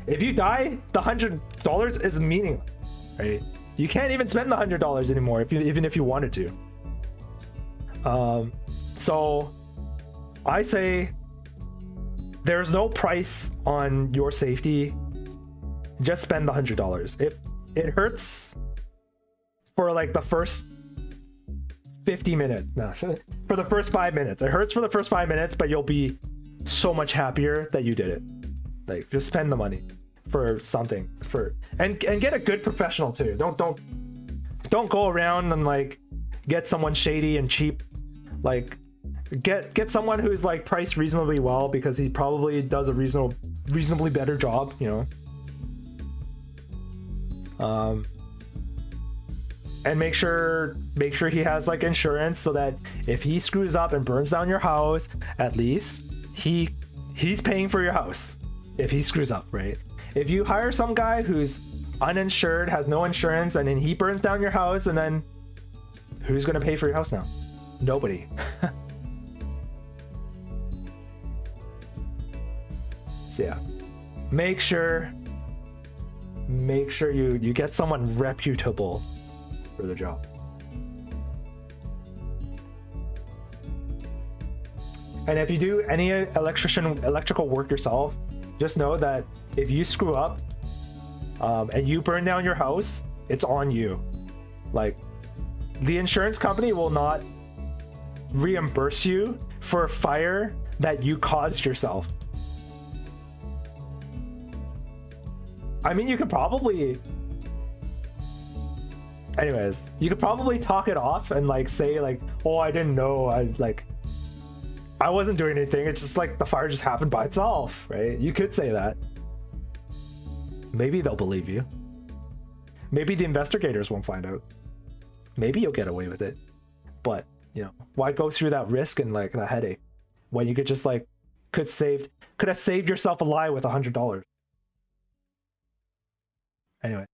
If you die, the $100 is meaningless, right? You can't even spend the $100 anymore even if you wanted to. So I say there's no price on your safety. Just spend the $100. If it hurts for like the first 50 minutes, no, for the first 5 minutes, it hurts for the first 5 minutes, but you'll be so much happier that you did it. Like, just spend the money for something, and get a good professional too. Don't go around and like get someone shady and cheap. Like, get someone who's like priced reasonably well, because he probably does a reasonably better job, you know. And make sure he has like insurance, so that if he screws up and burns down your house, at least he's paying for your house if he screws up, right? If you hire some guy who's uninsured, has no insurance, and then he burns down your house, and then who's gonna pay for your house now? Nobody. So yeah, make sure you get someone reputable for the job. And if you do any electrical work yourself, just know that if you screw up and you burn down your house, it's on you. Like, the insurance company will not reimburse you for a fire that you caused yourself. I mean, you could probably, anyways, you could probably talk it off and like say like, oh, I didn't know, I wasn't doing anything, it's just like the fire just happened by itself, right? You could say that. Maybe they'll believe you. Maybe the investigators won't find out. Maybe you'll get away with it. But, you know, why go through that risk and like the headache when you could just like could have saved yourself a lie with $100? Anyway,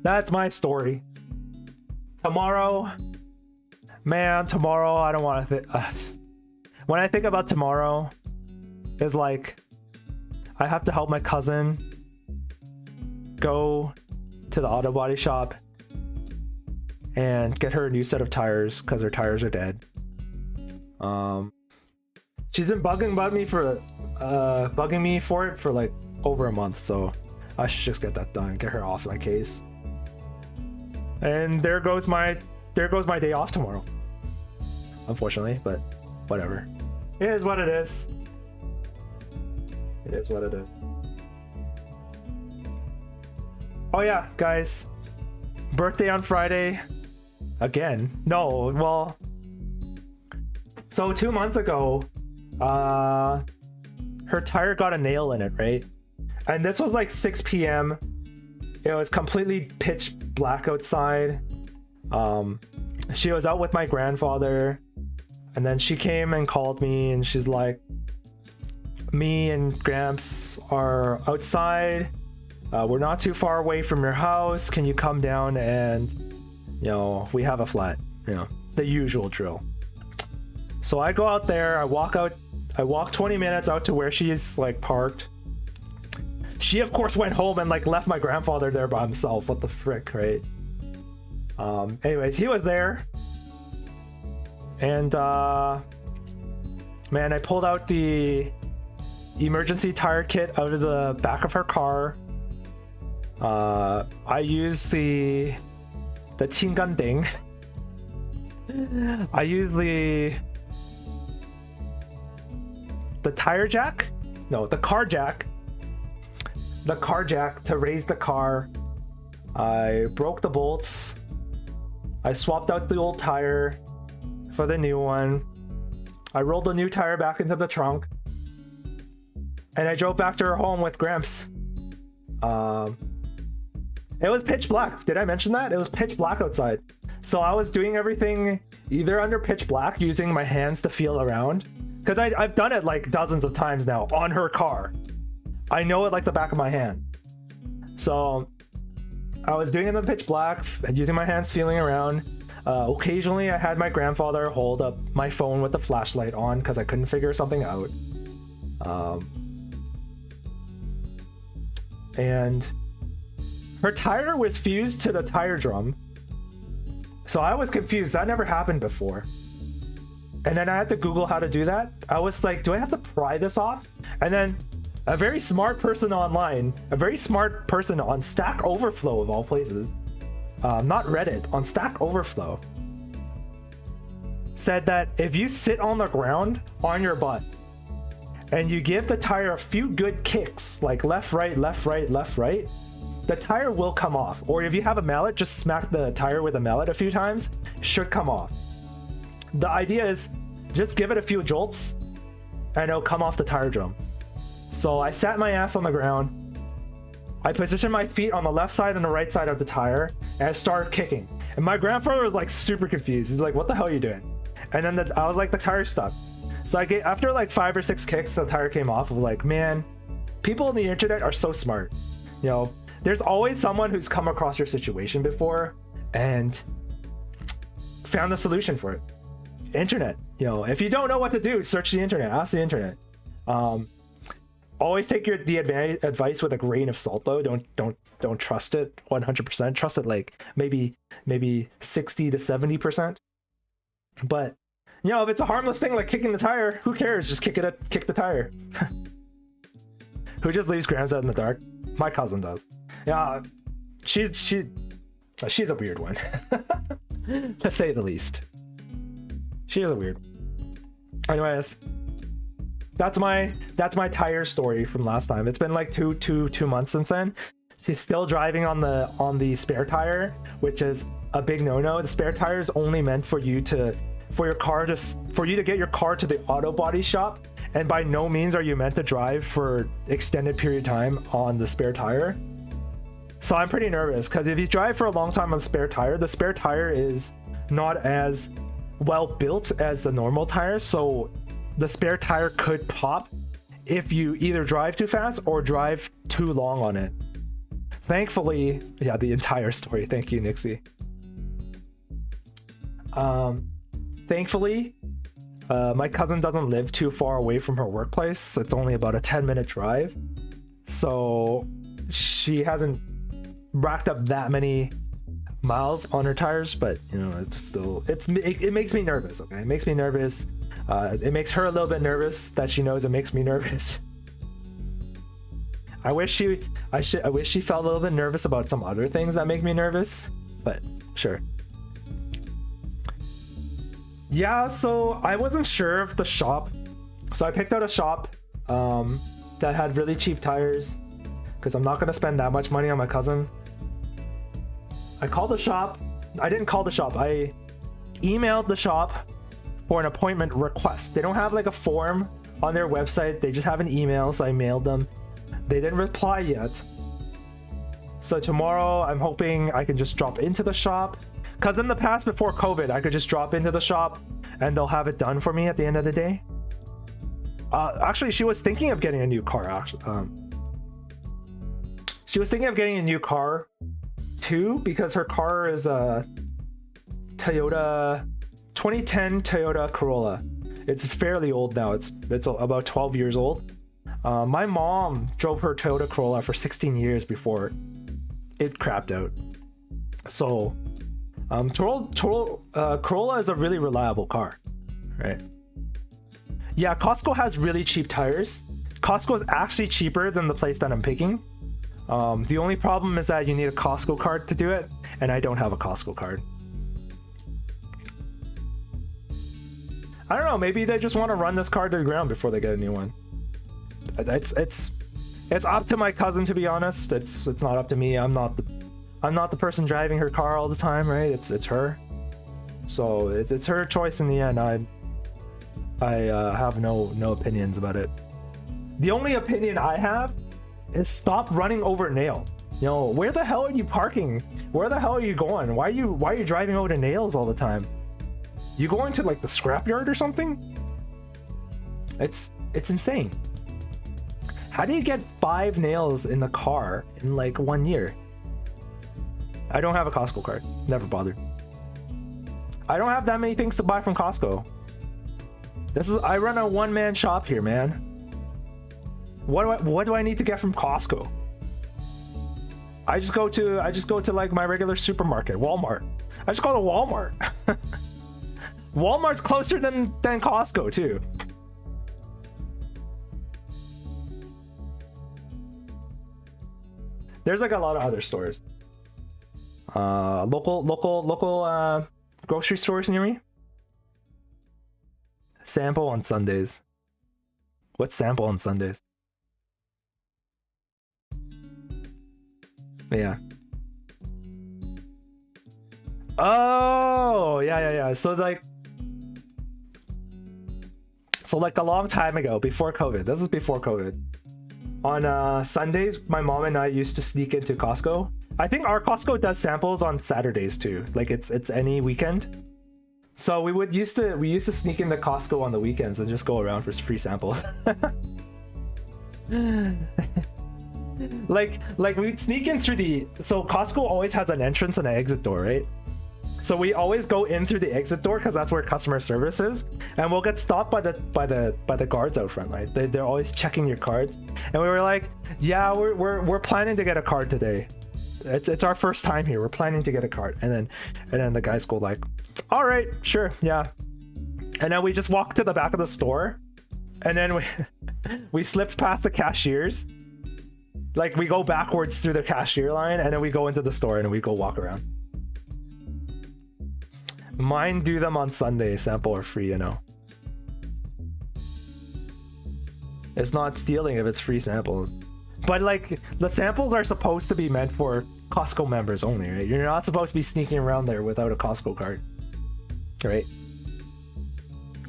that's my story. Tomorrow, man, tomorrow I don't want to when I think about tomorrow, is like I have to help my cousin go to the auto body shop and get her a new set of tires because her tires are dead. She's been bugging me for it for like over a month, so I should just get that done, get her off my case. And there goes my day off tomorrow, unfortunately, but whatever. It is what it is. It is what it is. Oh yeah, guys, birthday on Friday again. No, well, so 2 months ago, her tire got a nail in it, right? And this was like 6 p.m. It was completely pitch black outside. She was out with my grandfather, and then she came and called me, and she's like, me and Gramps are outside. We're not too far away from your house. Can you come down and, you know, we have a flat, you know, the usual drill. So I go out there, I walk 20 minutes out to where she's like parked. She of course went home and like left my grandfather there by himself. What the frick, right? Anyways, he was there, and man, I pulled out the emergency tire kit out of the back of her car. I used the Qinganding. I used the tire jack? No, the car jack. The car jack to raise the car. I broke the bolts. I swapped out the old tire for the new one. I rolled the new tire back into the trunk, and I drove back to her home with Gramps. It was pitch black. Did I mention that? It was pitch black outside. So I was doing everything either under pitch black, using my hands to feel around, because I've done it like dozens of times now on her car. I know it like the back of my hand. So I was doing it in the pitch black, using my hands, feeling around. Occasionally I had my grandfather hold up my phone with the flashlight on because I couldn't figure something out. And her tire was fused to the tire drum. So I was confused. That never happened before. And then I had to Google how to do that. I was like, do I have to pry this off? And then a very smart person online, a very smart person on Stack Overflow of all places, not Reddit, on Stack Overflow, said that if you sit on the ground on your butt and you give the tire a few good kicks, like left, right, left, right, left, right, the tire will come off. Or if you have a mallet, just smack the tire with a mallet a few times, it should come off. The idea is just give it a few jolts and it'll come off the tire drum. So I sat my ass on the ground, I positioned my feet on the left side and the right side of the tire, and I started kicking. And my grandfather was like super confused. He's like, what the hell are you doing? And then I was like, the tire's stuck. So after like 5 or 6 kicks, the tire came off. I was like, man, people on the internet are so smart. You know, there's always someone who's come across your situation before and found a solution for it. Internet, you know, if you don't know what to do, search the internet, ask the internet. Always take the advice with a grain of salt though. Don't trust it 100%. Trust it like maybe 60 to 70%. But you know, if it's a harmless thing like kicking the tire, who cares? Just kick the tire. Who just leaves grams out in the dark? My cousin does. Yeah, she's a weird one, to say the least. She is a weird. Anyways, that's my tire story from last time. It's been like two months since then. She's still driving on the spare tire, which is a big no-no. The spare tire is only meant for you to get your car to the auto body shop, and by no means are you meant to drive for extended period of time on the spare tire. So I'm pretty nervous because if you drive for a long time on the spare tire is not as well built as the normal tire, so the spare tire could pop if you either drive too fast or drive too long on it. Thankfully, yeah, the entire story. Thank you, Nixie. Thankfully, my cousin doesn't live too far away from her workplace. It's only about a 10-minute drive, so she hasn't racked up that many miles on her tires. But you know, it's still it makes me nervous. Okay, it makes me nervous. It makes her a little bit nervous that she knows it makes me nervous. I wish she felt a little bit nervous about some other things that make me nervous, but sure. Yeah, so I wasn't sure of the shop, so I picked out a shop that had really cheap tires because I'm not gonna spend that much money on my cousin. I called the shop. I didn't call the shop. I emailed the shop for an appointment request. They don't have like a form on their website. They just have an email, so I mailed them. They didn't reply yet. So tomorrow I'm hoping I can just drop into the shop, because in the past before COVID I could just drop into the shop and they'll have it done for me at the end of the day. Actually, she was thinking of getting a new car. She was thinking of getting a new car too, because her car is a Toyota 2010 Toyota Corolla. It's fairly old now. It's about 12 years old. My mom drove her Toyota Corolla for 16 years before it crapped out. So Corolla is a really reliable car, right? Yeah, Costco has really cheap tires. Costco is actually cheaper than the place that I'm picking. The only problem is that you need a Costco card to do it, and I don't have a Costco card. I don't know, maybe they just want to run this car to the ground before they get a new one. It's up to my cousin, to be honest. It's not up to me. I'm not the person driving her car all the time, right? It's her. So it's her choice in the end. I have no opinions about it. The only opinion I have is stop running over nails. You know, where the hell are you parking? Where the hell are you going? Why are you driving over nails all the time? You going to like the scrapyard or something? It's insane. How do you get 5 nails in the car in like 1 year? I don't have a Costco card. Never bothered. I don't have that many things to buy from Costco. I run a one-man shop here, man. What do I need to get from Costco? I just go to like my regular supermarket, Walmart. I just go to Walmart. Walmart's closer than Costco too. There's like a lot of other stores. Local grocery stores near me. Sample on Sundays. What's sample on Sundays? Yeah. Oh, yeah. So like a long time ago, before COVID. This is before COVID. On Sundays, my mom and I used to sneak into Costco. I think our Costco does samples on Saturdays too. Like it's any weekend. So we used to sneak into Costco on the weekends and just go around for free samples. like we'd sneak in through so Costco always has an entrance and an exit door, right? So we always go in through the exit door because that's where customer service is, and we'll get stopped by the guards out front, right? They're always checking your cards, and we were like, yeah, we're planning to get a card today. It's our first time here. We're planning to get a card, and then the guys go like, all right, sure, yeah, and then we just walk to the back of the store, and then we slipped past the cashiers, like we go backwards through the cashier line, and then we go into the store and we go walk around. Mine do them on Sunday, sample or free, you know. It's not stealing if it's free samples. But like, the samples are supposed to be meant for Costco members only, right? You're not supposed to be sneaking around there without a Costco card, right?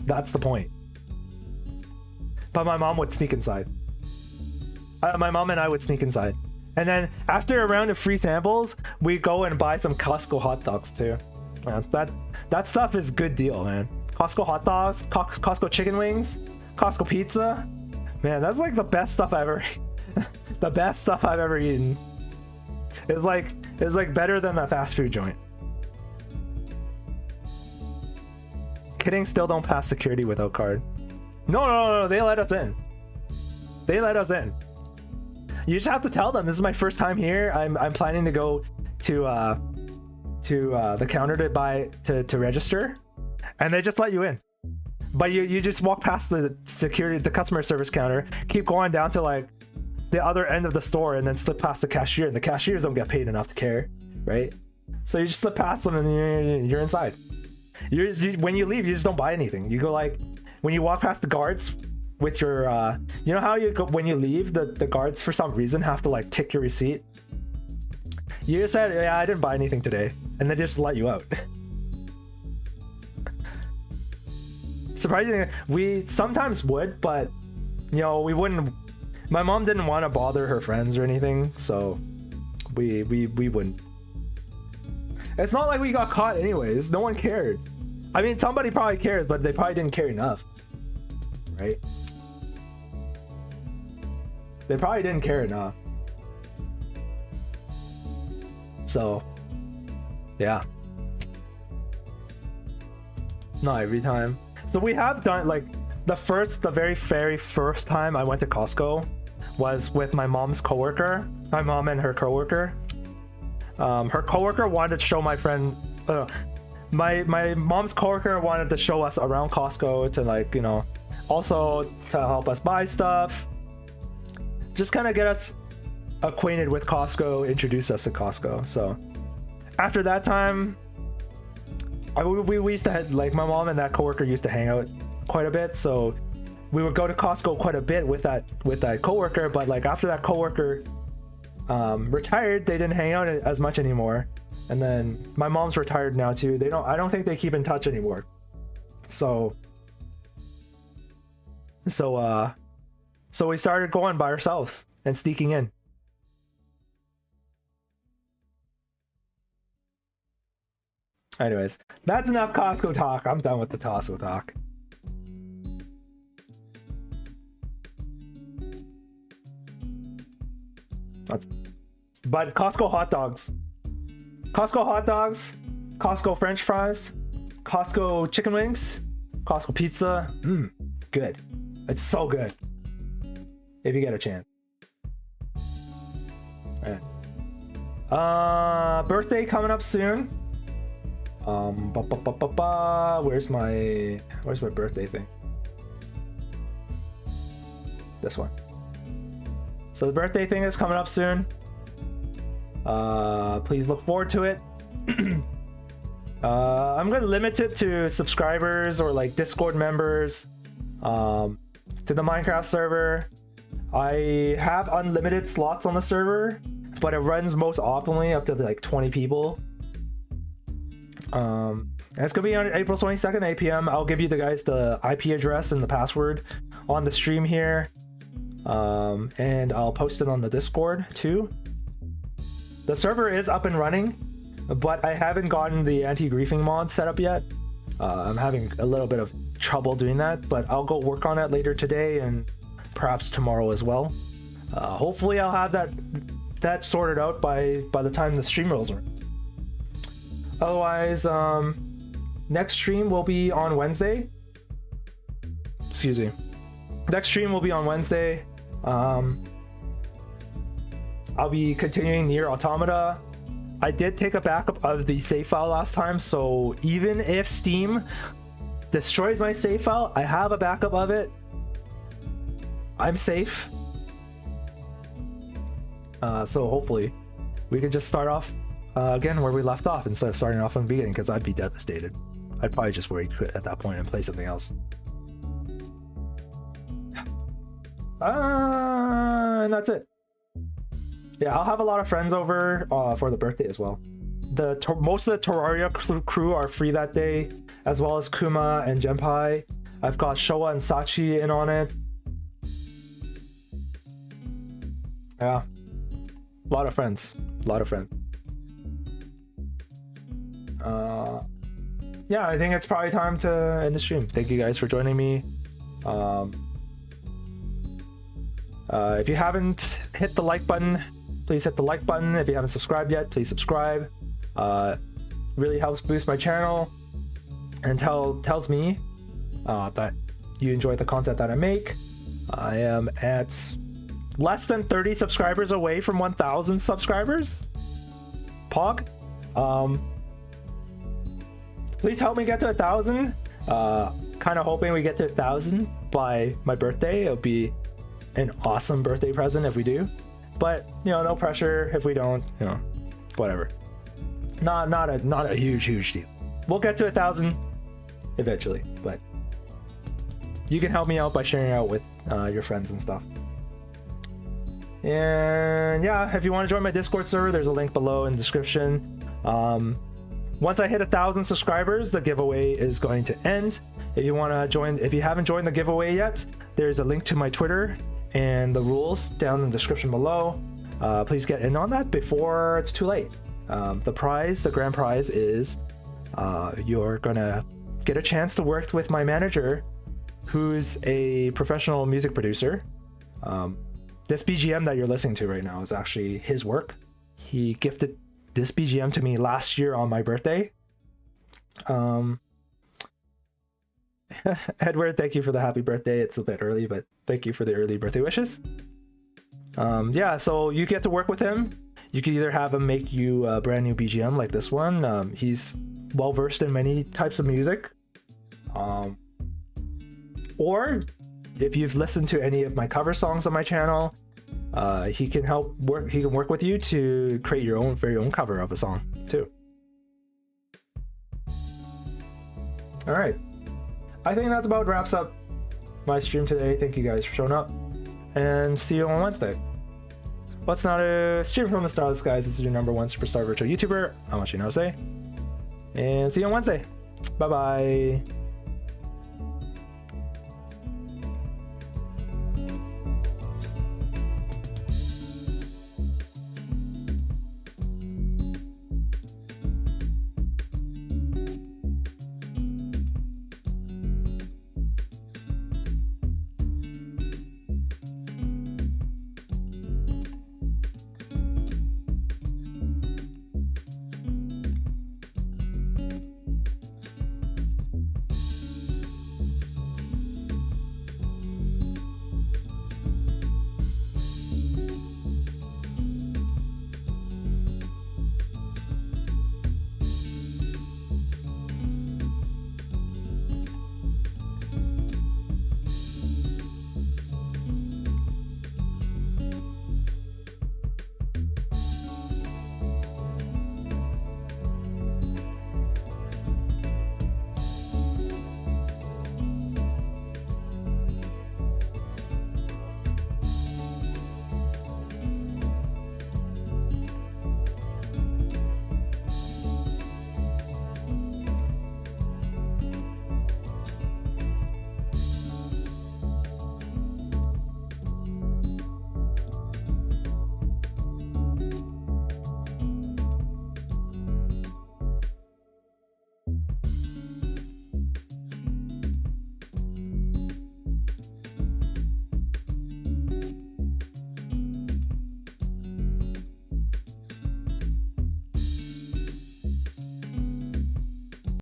That's the point. But my mom would sneak inside. My mom and I would sneak inside. And then after a round of free samples, we go and buy some Costco hot dogs too. That stuff is good deal, man. Costco hot dogs, Costco chicken wings, Costco pizza. Man, that's like the best stuff I've ever the best stuff I've ever eaten. It's like better than a fast food joint. Kidding, still don't pass security without card. No, they let us in. They let us in. You just have to tell them, this is my first time here. I'm planning to go to the counter to register, and they just let you in. But you just walk past the customer service counter, keep going down to like the other end of the store, and then slip past the cashier, and the cashiers don't get paid enough to care, right? So you just slip past them and you're inside. When you leave, you just don't buy anything. You go like, when you walk past the guards with your you know how you go when you leave, the guards for some reason have to like tick your receipt. You just said, yeah, I didn't buy anything today, and they just let you out. Surprisingly, we sometimes would, but you know, we wouldn't. My mom didn't want to bother her friends or anything, so we wouldn't. It's not like we got caught anyways. No one cared. I mean, somebody probably cares, but they probably didn't care enough, right? They probably didn't care enough. So, yeah. Not every time. So we have done like the very first time I went to Costco was with my mom's coworker. My mom and her coworker. Her coworker wanted to show my friend. My mom's coworker wanted to show us around Costco to, like, you know, also to help us buy stuff. Just kind of get us acquainted with Costco, introduce us to Costco. So after that time, we used to have, like, my mom and that coworker used to hang out quite a bit, so we would go to Costco quite a bit with that coworker. But like after that coworker retired, they didn't hang out as much anymore. And then my mom's retired now too. I don't think they keep in touch anymore. So we started going by ourselves and sneaking in. Anyways, that's enough Costco talk. I'm done with the Costco talk. But Costco hot dogs. Costco hot dogs, Costco French fries, Costco chicken wings, Costco pizza. Good. It's so good. If you get a chance. All right. Birthday coming up soon. Where's my birthday thing? This one. So the birthday thing is coming up soon. Please look forward to it. I'm gonna limit it to subscribers or like Discord members, to the Minecraft server. I have unlimited slots on the server, but it runs most optimally up to like 20 people. And it's gonna be on April 22nd, 8 p.m. I'll give you the guys the IP address and the password on the stream here, and I'll post it on the Discord too. The server is up and running, but I haven't gotten the anti-griefing mod set up yet. I'm having a little bit of trouble doing that, but I'll go work on it later today and perhaps tomorrow as well. Hopefully I'll have that sorted out by the time the stream rolls around. Otherwise, next stream will be on Wednesday. Excuse me. Next stream will be on Wednesday. I'll be continuing Nier Automata. I did take a backup of the save file last time, so even if Steam destroys my save file, I have a backup of it. I'm safe. So hopefully we can just start off again where we left off instead of starting off from the beginning, because I'd be devastated. I'd probably just wait at that point and play something else. And that's it. Yeah, I'll have a lot of friends over for the birthday as well. Most of the Terraria crew are free that day, as well as Kuma and Genpai. I've got Showa and Sachi in on it. Yeah, a lot of friends. Yeah, I think it's probably time to end the stream. Thank you guys for joining me. If you haven't hit the like button, please hit the like button. If you haven't subscribed yet, please subscribe. Really helps boost my channel and tells me that you enjoy the content that I make. I am at less than 30 subscribers away from 1,000 subscribers. Pog. Please help me get to 1,000. Kind of hoping we get to 1,000 by my birthday. It'll be an awesome birthday present if we do, but you know, no pressure if we don't. You know, whatever. Not a huge deal. We'll get to 1,000 eventually, but you can help me out by sharing out with your friends and stuff. And yeah, if you want to join my Discord server, there's a link below in the description. Once I hit 1,000 subscribers, the giveaway is going to end. If you want to join, if you haven't joined the giveaway yet, there's a link to my Twitter and the rules down in the description below. Please get in on that before it's too late. The grand prize is you're gonna get a chance to work with my manager, who's a professional music producer. This BGM that you're listening to right now is actually his work. He gifted this BGM to me last year on my birthday. Edward, thank you for the happy birthday. It's a bit early, but thank you for the early birthday wishes. Yeah, so you get to work with him. You can either have him make you a brand new BGM like this one. He's well versed in many types of music. Or if you've listened to any of my cover songs on my channel, he can work with you to create your very own cover of a song too. All right, I think that about wraps up my stream today. Thank you guys for showing up, and see you on Wednesday. What's not a stream from the starlit, guys? This is your #1 superstar virtual YouTuber, Amachi Naruse, and see you on Wednesday. Bye bye.